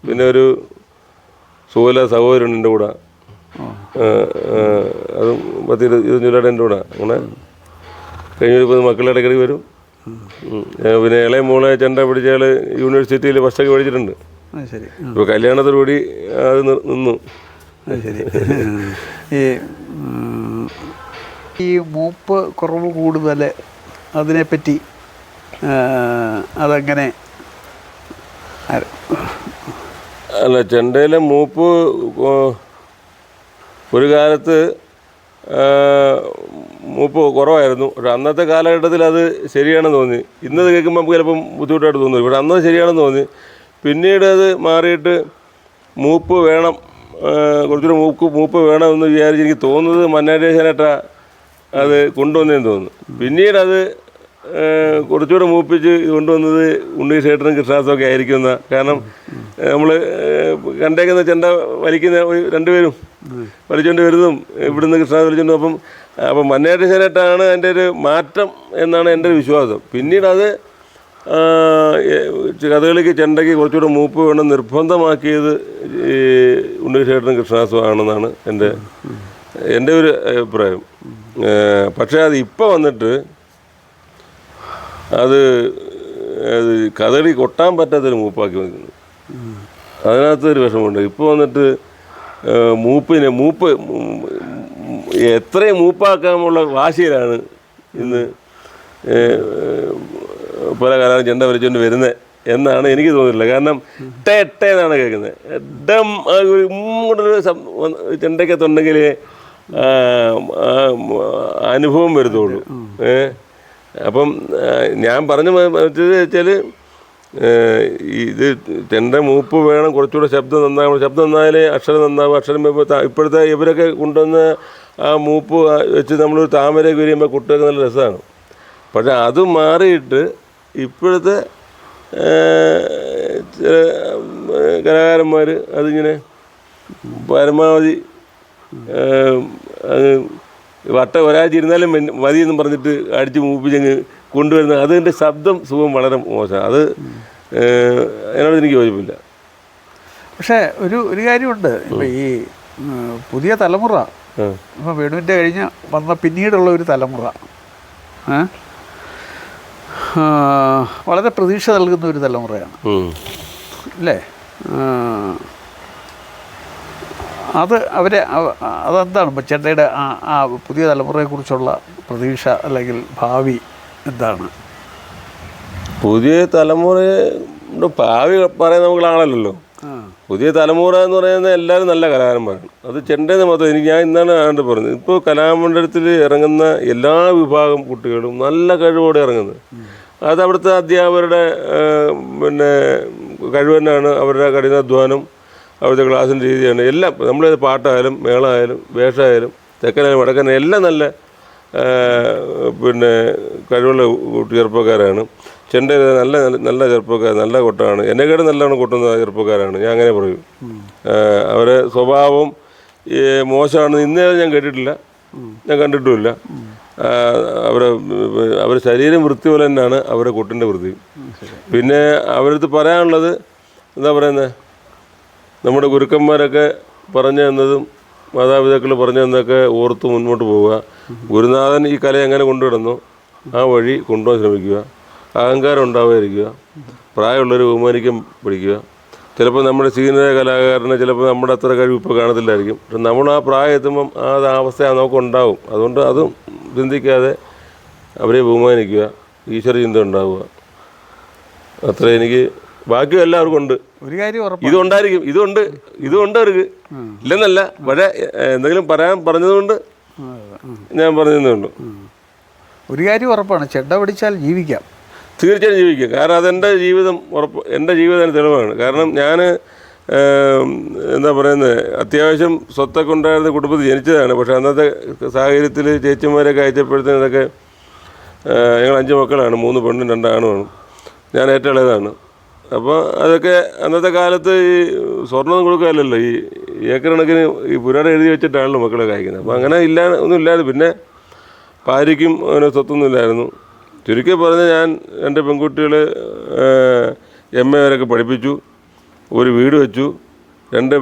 പിന്നെ ഒരു സഹോദരനുണ്ട് എൻ്റെ കൂടെ. അതും 10-20 എൻ്റെ കൂടെ. അങ്ങനെ കഴിഞ്ഞ മക്കളുടെ ഇടയ്ക്കിടയ്ക്ക് വരും. പിന്നെ ഇളയ മോളെ ചെണ്ട പിടിച്ചയാൾ യൂണിവേഴ്സിറ്റിയിൽ ഫസ്റ്റൊക്കെ പഠിച്ചിട്ടുണ്ട്. ശരി. ഇപ്പോൾ കല്യാണത്തോടുകൂടി അത് നിന്നു. ശരി. ഈ മൂപ്പ് കുറവ് കൂടുതൽ അതിനെപ്പറ്റി അതങ്ങനെ അല്ല, ചെണ്ടയിലെ മൂപ്പ് ഒരു കാലത്ത് മൂപ്പ് കുറവായിരുന്നു. പക്ഷെ അന്നത്തെ കാലഘട്ടത്തിൽ അത് ശരിയാണെന്ന് തോന്നി. ഇന്നത് കേൾക്കുമ്പോൾ നമുക്ക് ചിലപ്പം ബുദ്ധിമുട്ടായിട്ട് തോന്നും. ഇവിടെ അന്നത് ശരിയാണെന്ന് തോന്നി. പിന്നീട് അത് മാറിയിട്ട് മൂപ്പ് വേണം, കുറച്ചുകൂടെ മൂപ്പ് വേണമെന്ന് വിചാരിച്ച് എനിക്ക് തോന്നുന്നത് മന്നാരേശനേട്ടാ അത് കൊണ്ടുവന്നതെന്ന് തോന്നുന്നു. പിന്നീട് അത് കുറച്ചുകൂടെ മൂപ്പിച്ച് കൊണ്ടുവന്നത് ഉണ്ണീഷേട്ടനും കൃഷ്ണദാസൊക്കെ ആയിരിക്കുന്ന. കാരണം നമ്മൾ കണ്ടേക്കുന്ന ചെണ്ട വലിക്കുന്ന 2 പേരും വലിച്ചുകൊണ്ട് വരുന്നതും ഇവിടുന്ന് കൃഷ്ണദാസ് വലിച്ചുകൊണ്ട്. അപ്പം മന്നാരേശനേട്ടാണ് അതിൻ്റെ ഒരു മാറ്റം എന്നാണ് എൻ്റെ ഒരു വിശ്വാസം. പിന്നീട് അത് കഥകളിക്ക് ചെണ്ടയ്ക്ക് കുറച്ചുകൂടെ മൂപ്പ് വേണം നിർബന്ധമാക്കിയത് ഈ ഉണ്ണീഷേട്ടനും കൃഷ്ണദാസും ആണെന്നാണ് എൻ്റെ ഒരു അഭിപ്രായം. പക്ഷേ അത് ഇപ്പോൾ വന്നിട്ട് അത് കഥകളി കൊട്ടാൻ പറ്റാത്തൊരു മൂപ്പാക്കി വയ്ക്കുന്നു. അതിനകത്തൊരു വിഷമമുണ്ട്. ഇപ്പോൾ വന്നിട്ട് മൂപ്പ് എത്രയും മൂപ്പാക്കാനുള്ള വാശിയിലാണ് ഇന്ന് പല കാലം ചെണ്ട വരച്ചുകൊണ്ട് വരുന്നത് എന്നാണ് എനിക്ക് തോന്നിയിട്ടുള്ളത്. കാരണം ടേ എന്നാണ് കേൾക്കുന്നത്. ഡം ഇങ്ങോട്ടൊരു ചെണ്ടയ്ക്കത്തുണ്ടെങ്കിൽ അനുഭവം വരുത്തുള്ളൂ. അപ്പം ഞാൻ പറഞ്ഞു വെച്ചാൽ ഇത് ചെണ്ട മൂപ്പ് വേണം, കുറച്ചുകൂടെ ശബ്ദം നന്നാകണം. ശബ്ദം നന്നായാലേ അക്ഷരം നന്നാവും. അക്ഷരം ഇപ്പോഴത്തെ ഇവരൊക്കെ കൊണ്ടുവന്ന ആ മൂപ്പ് വെച്ച് നമ്മളൊരു താമരയൊക്കെ വരുമ്പോൾ കുട്ടികൾക്ക് നല്ല രസമാണ്. പക്ഷെ അത് മാറിയിട്ട് ഇപ്പോഴത്തെ കലാകാരന്മാർ അതിങ്ങനെ പരമാവധി ഒരാഴ്ച ഇരുന്നാലും മതി എന്നും പറഞ്ഞിട്ട് അടിച്ച് മൂപ്പിച്ചങ്ങ് കൊണ്ടുവരുന്നത്. അതിൻ്റെ ശബ്ദം സുഖം വളരെ മോശമാണ്. അത് അതിനോട് എനിക്ക് യോജിപ്പില്ല. പക്ഷേ ഒരു കാര്യമുണ്ട്. ഇപ്പം ഈ പുതിയ തലമുറ, ഇപ്പം വേണുവിൻ്റെ കഴിഞ്ഞ് വന്ന പിന്നീടുള്ള ഒരു തലമുറ വളരെ പ്രതീക്ഷ നൽകുന്ന ഒരു തലമുറയാണ് അല്ലേ? അത് അതെന്താണ് ചേട്ടയുടെ ആ പുതിയ തലമുറയെക്കുറിച്ചുള്ള പ്രതീക്ഷ അല്ലെങ്കിൽ ഭാവി എന്താണ്? പുതിയ തലമുറയുടെ ഭാവി പറയാൻ നമുക്കുള്ളാണല്ലോ. പുതിയ തലമുറ എന്ന് പറയുന്നത് എല്ലാവരും നല്ല കലാകാരന്മാരാണ്. അത് ചെണ്ടേന്ന് മാത്രം ഞാൻ ഇന്നാണ് ആണ്ട് പറഞ്ഞത്. ഇപ്പോൾ കലാമണ്ഡലത്തിൽ ഇറങ്ങുന്ന എല്ലാ വിഭാഗം കുട്ടികളും നല്ല കഴിവോടെ ഇറങ്ങുന്നത്. അത് അവിടുത്തെ അധ്യാപകരുടെ പിന്നെ കഴിവ് തന്നെയാണ്, അവരുടെ കഠിനാധ്വാനം, അവിടുത്തെ ക്ലാസ്സിൻ്റെ രീതിയാണ്. എല്ലാം നമ്മളേത് പാട്ടായാലും മേളമായാലും വേഷമായാലും തെക്കനായാലും വടക്കനായാലും എല്ലാം നല്ല പിന്നെ കഴിവുള്ള ചെറുപ്പക്കാരാണ്. ചെണ്ട നല്ല നല്ല ചെറുപ്പക്കാർ, നല്ല കൊട്ടാണ്. എന്നെക്കാട് നല്ലോണം കൊട്ടുന്ന ചെറുപ്പക്കാരാണ്, ഞാൻ അങ്ങനെ പറയും. അവരെ സ്വഭാവം മോശമാണെന്ന് ഇന്നേ ഞാൻ കേട്ടിട്ടില്ല, ഞാൻ കണ്ടിട്ടുമില്ല. അവരുടെ ശരീരം വൃത്തി പോലെ തന്നെയാണ് അവരുടെ കൊട്ടിൻ്റെ വൃത്തി. പിന്നെ അവരടുത്ത് പറയാനുള്ളത് എന്താ പറയുന്നത്, നമ്മുടെ ഗുരുക്കന്മാരൊക്കെ പറഞ്ഞു തന്നതും മാതാപിതാക്കൾ പറഞ്ഞു തന്നതൊക്കെ ഓർത്ത് മുന്നോട്ട് പോവുക. ഗുരുനാഥൻ ഈ കല എങ്ങനെ കൊണ്ടുവിടുന്നു ആ വഴി കൊണ്ടുപോകാൻ ശ്രമിക്കുക. അഹങ്കാരം ഉണ്ടാവാതിരിക്കുക. പ്രായമുള്ളവർ ബഹുമാനിക്കാൻ പഠിക്കുക. ചിലപ്പോൾ നമ്മുടെ സീനിയർ കലാകാരനെ ചിലപ്പോൾ നമ്മുടെ അത്ര കഴിവ് ഇപ്പോൾ കാണത്തില്ലായിരിക്കും. പക്ഷെ നമ്മൾ ആ പ്രായം എത്തുമ്പം ആ അവസ്ഥ നമുക്കുണ്ടാവും. അതുകൊണ്ട് അതും ചിന്തിക്കാതെ അവരെ ബഹുമാനിക്കുക, ഈശ്വര ചിന്ത ഉണ്ടാവുക. അത്ര എനിക്ക് ബാക്കി എല്ലാവർക്കും ഉണ്ട്. ഒരു കാര്യം ഇതുണ്ടായിരിക്കും, ഇതുണ്ട് അവർക്ക് ഇല്ലെന്നല്ല. പക്ഷേ എന്തെങ്കിലും പറഞ്ഞതുകൊണ്ട് ഞാൻ പറഞ്ഞതേ ഉള്ളൂ. ഒരു കാര്യം ഉറപ്പാണ്, ചെണ്ട പഠിച്ചാൽ ജീവിക്കാം, തീർച്ചയായും ജീവിക്കും. കാരണം അതെൻ്റെ ജീവിതം ഉറപ്പ്, എൻ്റെ ജീവിതത്തിന് തെളിവാണ്. കാരണം ഞാൻ എന്താ പറയുന്നത്, അത്യാവശ്യം സ്വത്തൊക്കെ ഉണ്ടായിരുന്ന കുടുംബത്തിൽ ജനിച്ചതാണ്. പക്ഷേ അന്നത്തെ സാഹചര്യത്തിൽ ചേച്ചിമാരൊക്കെ അയച്ചപ്പോഴത്തേനൊക്കെ ഞങ്ങൾ 5 മക്കളാണ്, 3 പെണ്ണും 2 ആണുമാണ്. ഞാൻ ഏറ്റവും ഇളയതാണ്. അപ്പോൾ അതൊക്കെ അന്നത്തെ കാലത്ത് ഈ സ്വർണ്ണം കൊടുക്കാമല്ലോ, ഈ ഏക്കർ കണക്കിന് ഈ പുരാണം എഴുതി വെച്ചിട്ടാണല്ലോ മക്കളെ കായ്ക്കുന്നത്. അപ്പോൾ അങ്ങനെ ഒന്നും ഇല്ലാതെ പിന്നെ ഭാര്യയ്ക്കും അങ്ങനെ സ്വത്തൊന്നും ഇല്ലായിരുന്നു. ചുരുക്കി പറഞ്ഞാൽ ഞാൻ എൻ്റെ പെൺകുട്ടികളെ MA വരെയൊക്കെ പഠിപ്പിച്ചു, ഒരു വീട് വെച്ചു, 2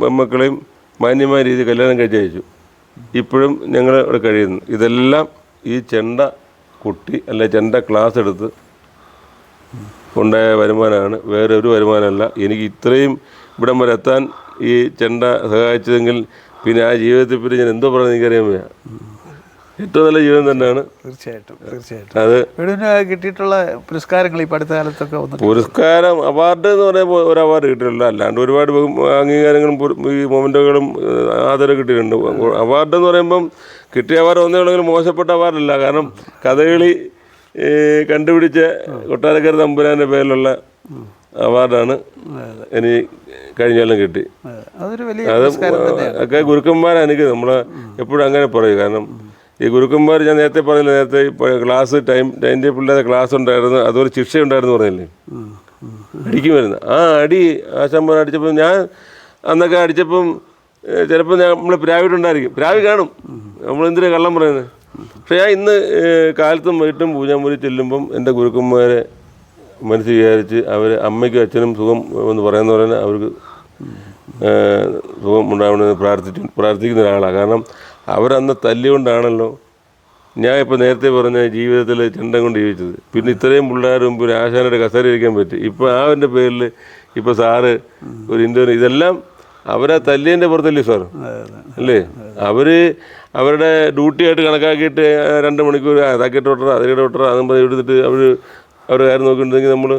പെൺമക്കളെയും മാന്യമായ രീതിയിൽ കല്യാണം കഴിച്ച് അയച്ചു. ഇപ്പോഴും ഞങ്ങൾ ഇവിടെ കഴിയുന്നു. ഇതെല്ലാം ഈ ചെണ്ട കുട്ടി അല്ലെ ചെണ്ട ക്ലാസ് എടുത്ത് ഉണ്ടായ വരുമാനമാണ്, വേറെ ഒരു വരുമാനമല്ല. എനിക്ക് ഇത്രയും ഇവിടം വരെ എത്താൻ ഈ ചെണ്ട സഹായിച്ചതെങ്കിൽ പിന്നെ ആ ജീവിതത്തിൽ പിന്നെ ഞാൻ എന്തോ പറഞ്ഞത് എനിക്കറിയാൻ വയ്യ. ഏറ്റവും നല്ല ജീവിതം തന്നെയാണ്. തീർച്ചയായിട്ടും. അത് കിട്ടിയിട്ടുള്ള പുരസ്കാരങ്ങൾ ഈ അടുത്ത കാലത്തൊക്കെ പുരസ്കാരം അവാർഡ് എന്ന് പറയുമ്പോൾ ഒരു അവാർഡ് കിട്ടിയിട്ടില്ല, അല്ലാണ്ട് ഒരുപാട് അംഗീകാരങ്ങളും ഈ മൊമെൻറ്റുകളും ആദരവ് കിട്ടിയിട്ടുണ്ട്. അവാർഡ് എന്ന് പറയുമ്പം കിട്ടിയ അവാർഡ് ഒന്നേ ഉള്ളെങ്കിലും മോശപ്പെട്ട അവാർഡല്ല. കാരണം കഥകളി കണ്ടുപിടിച്ച കൊട്ടാരക്കര തമ്പുരാൻ്റെ പേരിലുള്ള അവാർഡാണ് എനിക്ക് കഴിഞ്ഞ കൊല്ലം കിട്ടി. അത് ഒക്കെ ഗുരുക്കന്മാരെനിക്ക് നമ്മളെ എപ്പോഴും അങ്ങനെ പറയും. കാരണം ഈ ഗുരുക്കന്മാർ ഞാൻ നേരത്തെ പറഞ്ഞില്ല, നേരത്തെ ക്ലാസ് ടൈം ടേബിളില്ലാതെ ക്ലാസ് ഉണ്ടായിരുന്നു, അതുപോലെ ശിക്ഷയുണ്ടായിരുന്നു പറഞ്ഞില്ലേ, അടിക്കുമായിരുന്നു. ആ അടി ആശാന്മാർ അടിച്ചപ്പോൾ ഞാൻ അന്നൊക്കെ അടിച്ചപ്പം ചിലപ്പോൾ നമ്മൾ പ്രാവിട്ടുണ്ടായിരിക്കും, പ്രാവി കാണും, നമ്മളെന്തിനാ കള്ളം പറയുന്നത്. പക്ഷേ ഞാൻ ഇന്ന് കാലത്തും വൈകിട്ടും പൂജാമുറി ചെല്ലുമ്പം എൻ്റെ ഗുരുക്കന്മാരെ മനസ്സിൽ വിചാരിച്ച് അവർ അമ്മയ്ക്കും അച്ഛനും സുഖം എന്ന് പറയുന്ന പോലെ അവർക്ക് സുഖം ഉണ്ടാവണമെന്ന് പ്രാർത്ഥിക്കുന്ന ഒരാളാണ്. കാരണം അവരന്ന് തല്ലിക്കൊണ്ടാണല്ലോ ഞാൻ ഇപ്പോൾ നേരത്തെ പറഞ്ഞ ജീവിതത്തിൽ ചെണ്ടം കൊണ്ട് ജീവിച്ചത്. പിന്നെ ഇത്രയും പിള്ളേർ മുമ്പ് ഒരു ആശാനയുടെ കസേര ഇരിക്കാൻ പറ്റി. ഇപ്പോൾ ആ എൻ്റെ പേരിൽ ഇപ്പോൾ സാറ് ഒരു ഇൻ്റർവ്യൂ, ഇതെല്ലാം അവരാ തല്ലിയതിൻ്റെ പുറത്തല്ലേ സാർ അല്ലേ? അവരുടെ ഡ്യൂട്ടിയായിട്ട് കണക്കാക്കിയിട്ട് 2 മണിക്കൂർ അതാക്കിയിട്ട് വിട്ടറ അതിലൂടെ വിട്ടറ അതും പറഞ്ഞ് എടുത്തിട്ട് അവരുടെ കാര്യം നോക്കിയിട്ടുണ്ടെങ്കിൽ നമ്മൾ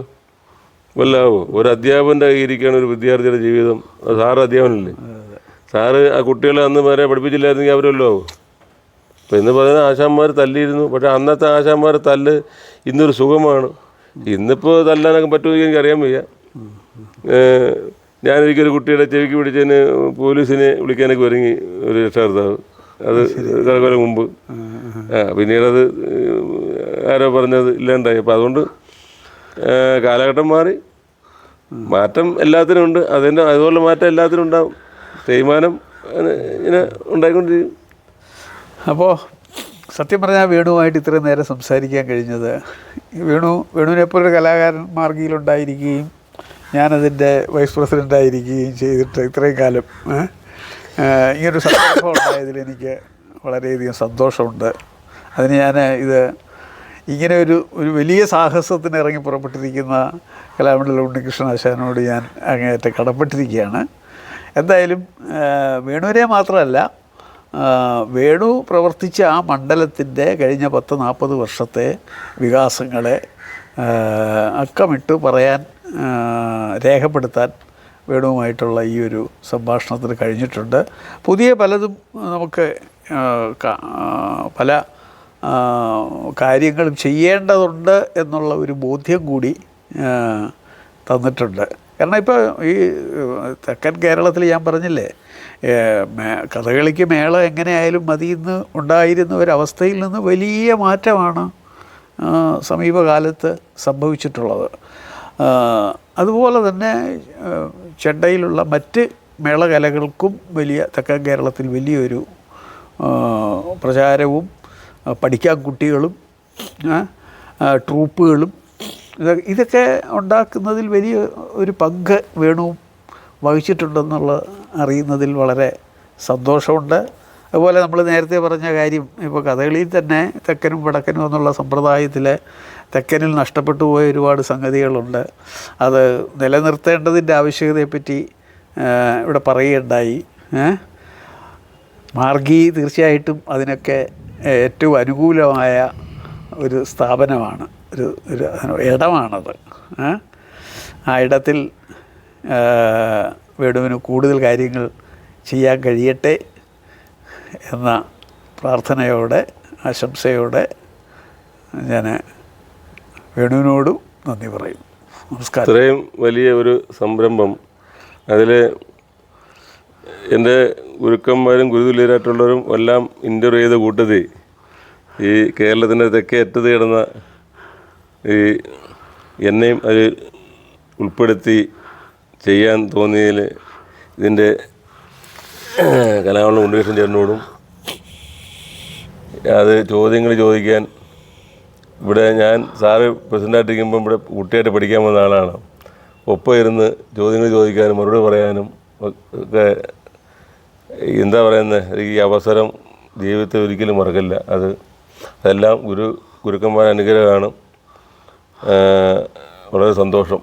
വല്ലാവോ? ഒരു അധ്യാപകൻ്റെ കയ്യിരിക്കുകയാണ് ഒരു വിദ്യാർത്ഥിയുടെ ജീവിതം. സാറ് അധ്യാപനല്ലേ, സാറ് ആ കുട്ടികളെ അന്ന് വരെ പഠിപ്പിച്ചില്ലായിരുന്നെങ്കിൽ അവരല്ലോ ആവും. അപ്പോൾ ഇന്ന് പറയുന്ന ആശാന്മാർ തല്ലിയിരുന്നു. പക്ഷേ അന്നത്തെ ആശാന്മാർ തല്ല് ഇന്നൊരു സുഖമാണ്. ഇന്നിപ്പോൾ തല്ലാനൊക്കെ പറ്റുമെങ്കിൽ എനിക്കറിയാൻ വയ്യ. ഞാനൊരിക്കലൊരു കുട്ടിയുടെ ചെവിക്ക് പിടിച്ചതിന് പോലീസിനെ വിളിക്കാനൊക്കെ ഒരുങ്ങി ഒരു രക്ഷകർത്താവ്, അത് കൊല്ലം മുമ്പ്. പിന്നീടത് ആരോ പറഞ്ഞത് ഇല്ലാണ്ടായി. അപ്പോൾ അതുകൊണ്ട് കാലഘട്ടം മാറി, മാറ്റം എല്ലാത്തിനും ഉണ്ട്. അതുപോലെ മാറ്റം എല്ലാത്തിനും ഉണ്ടാവും. തേയ്മാനം ഇങ്ങനെ ഉണ്ടായിക്കൊണ്ടിരിക്കും. അപ്പോൾ സത്യം പറഞ്ഞാൽ വേണുവുമായിട്ട് ഇത്രയും നേരം സംസാരിക്കാൻ കഴിഞ്ഞത്, വേണുവിനെപ്പോലൊരു കലാകാരൻ മാർഗിയിലുണ്ടായിരിക്കുകയും ഞാനതിൻ്റെ വൈസ് പ്രസിഡൻ്റായിരിക്കുകയും ചെയ്തിട്ട് ഇത്രയും കാലം ഇങ്ങനൊരു സന്ദർഭം ഉണ്ടായതിൽ എനിക്ക് വളരെയധികം സന്തോഷമുണ്ട്. അതിന് ഞാൻ ഇങ്ങനെ ഒരു വലിയ സാഹസത്തിന് ഇറങ്ങി പുറപ്പെട്ടിരിക്കുന്ന കലാമണ്ഡലം ഉണ്ണികൃഷ്ണൻ ആശാനോട് ഞാൻ അങ്ങേയറ്റം കടപ്പെട്ടിരിക്കുകയാണ്. എന്തായാലും വേണുവിനെ മാത്രമല്ല, വേണു പ്രവർത്തിച്ച ആ മണ്ഡലത്തിൻ്റെ കഴിഞ്ഞ 10-40 വർഷത്തെ വികാസങ്ങളെ അക്കമിട്ട് പറയാൻ, രേഖപ്പെടുത്താൻ വേണുവുമായിട്ടുള്ള ഈ ഒരു സംഭാഷണത്തിന് കഴിഞ്ഞിട്ടുണ്ട്. പുതിയ പലതും നമുക്ക് പല കാര്യങ്ങളും ചെയ്യേണ്ടതുണ്ട് എന്നുള്ള ഒരു ബോധ്യം കൂടി തന്നിട്ടുണ്ട്. കാരണം ഇപ്പോൾ ഈ തെക്കൻ കേരളത്തിൽ ഞാൻ പറഞ്ഞില്ലേ, കഥകളിക്ക് മേള എങ്ങനെയായാലും മതിയെന്ന് ഉണ്ടായിരുന്ന ഒരവസ്ഥയിൽ നിന്ന് വലിയ മാറ്റമാണ് സമീപകാലത്ത് സംഭവിച്ചിട്ടുള്ളത്. അതുപോലെ തന്നെ ചെണ്ടയിലുള്ള മറ്റ് മേളകലകൾക്കും തെക്കൻ കേരളത്തിൽ വലിയൊരു പ്രചാരവും പഠിക്കാൻ കുട്ടികളും ട്രൂപ്പുകളും ഇതൊക്കെ ഉണ്ടാക്കുന്നതിൽ വലിയ ഒരു പങ്ക് വേണുവും വഹിച്ചിട്ടുണ്ടെന്നുള്ള അറിയുന്നതിൽ വളരെ സന്തോഷമുണ്ട്. അതുപോലെ നമ്മൾ നേരത്തെ പറഞ്ഞ കാര്യം, ഇപ്പോൾ കഥകളിയിൽ തന്നെ തെക്കനും വടക്കനും എന്നുള്ള സമ്പ്രദായത്തിൽ തെക്കനിൽ നഷ്ടപ്പെട്ടു പോയ ഒരുപാട് സംഗതികളുണ്ട്. അത് നിലനിർത്തേണ്ടതിൻ്റെ ആവശ്യകതയെപ്പറ്റി ഇവിടെ പറയുകയുണ്ടായി. മാർഗി തീർച്ചയായിട്ടും അതിനൊക്കെ ഏറ്റവും അനുകൂലമായ ഒരു സ്ഥാപനമാണ്, ഒരു ഇടമാണത്. ആ ഇടത്തിൽ വേണുവിന് കൂടുതൽ കാര്യങ്ങൾ ചെയ്യാൻ കഴിയട്ടെ എന്ന പ്രാർത്ഥനയോടെ, ആശംസയോടെ ഞാൻ വേണുവിനോടും നന്ദി പറയുന്നു. നമസ്കാരം. ഇത്രയും വലിയ ഒരു സംരംഭം, അതിൽ എൻ്റെ ഗുരുക്കന്മാരും ഗുരുതുല്യരായിട്ടുള്ളവരും എല്ലാം ഇൻ്റർവ്യൂ ചെയ്ത കൂട്ടത്തിൽ ഈ കേരളത്തിൻ്റെ തെക്കേ അറ്റത്ത് കിടന്ന ഈ എന്നെയും അത് ഉൾപ്പെടുത്തി ചെയ്യാൻ തോന്നിയതിൽ ഇതിൻ്റെ കലാമണ്ഡലം ഉണ്ണികൃഷ്ണൻ ചേട്ടനോടും, അത് ചോദ്യങ്ങൾ ചോദിക്കാൻ ഇവിടെ ഞാൻ സാറ് പ്രസിഡൻ്റായിട്ടിരിക്കുമ്പം ഇവിടെ കുട്ടിയായിട്ട് പഠിക്കാൻ വന്ന ആളാണ്. ഒപ്പം ഇരുന്ന് ചോദ്യങ്ങൾ ചോദിക്കാനും മറുപടി പറയാനും ഒക്കെ എന്താ പറയുന്നത്, ഈ അവസരം ജീവിതത്തിൽ ഒരിക്കലും മറക്കില്ല. അതെല്ലാം ഗുരുക്കന്മാരുടെ അനുഗ്രഹമാണ്. വളരെ സന്തോഷം.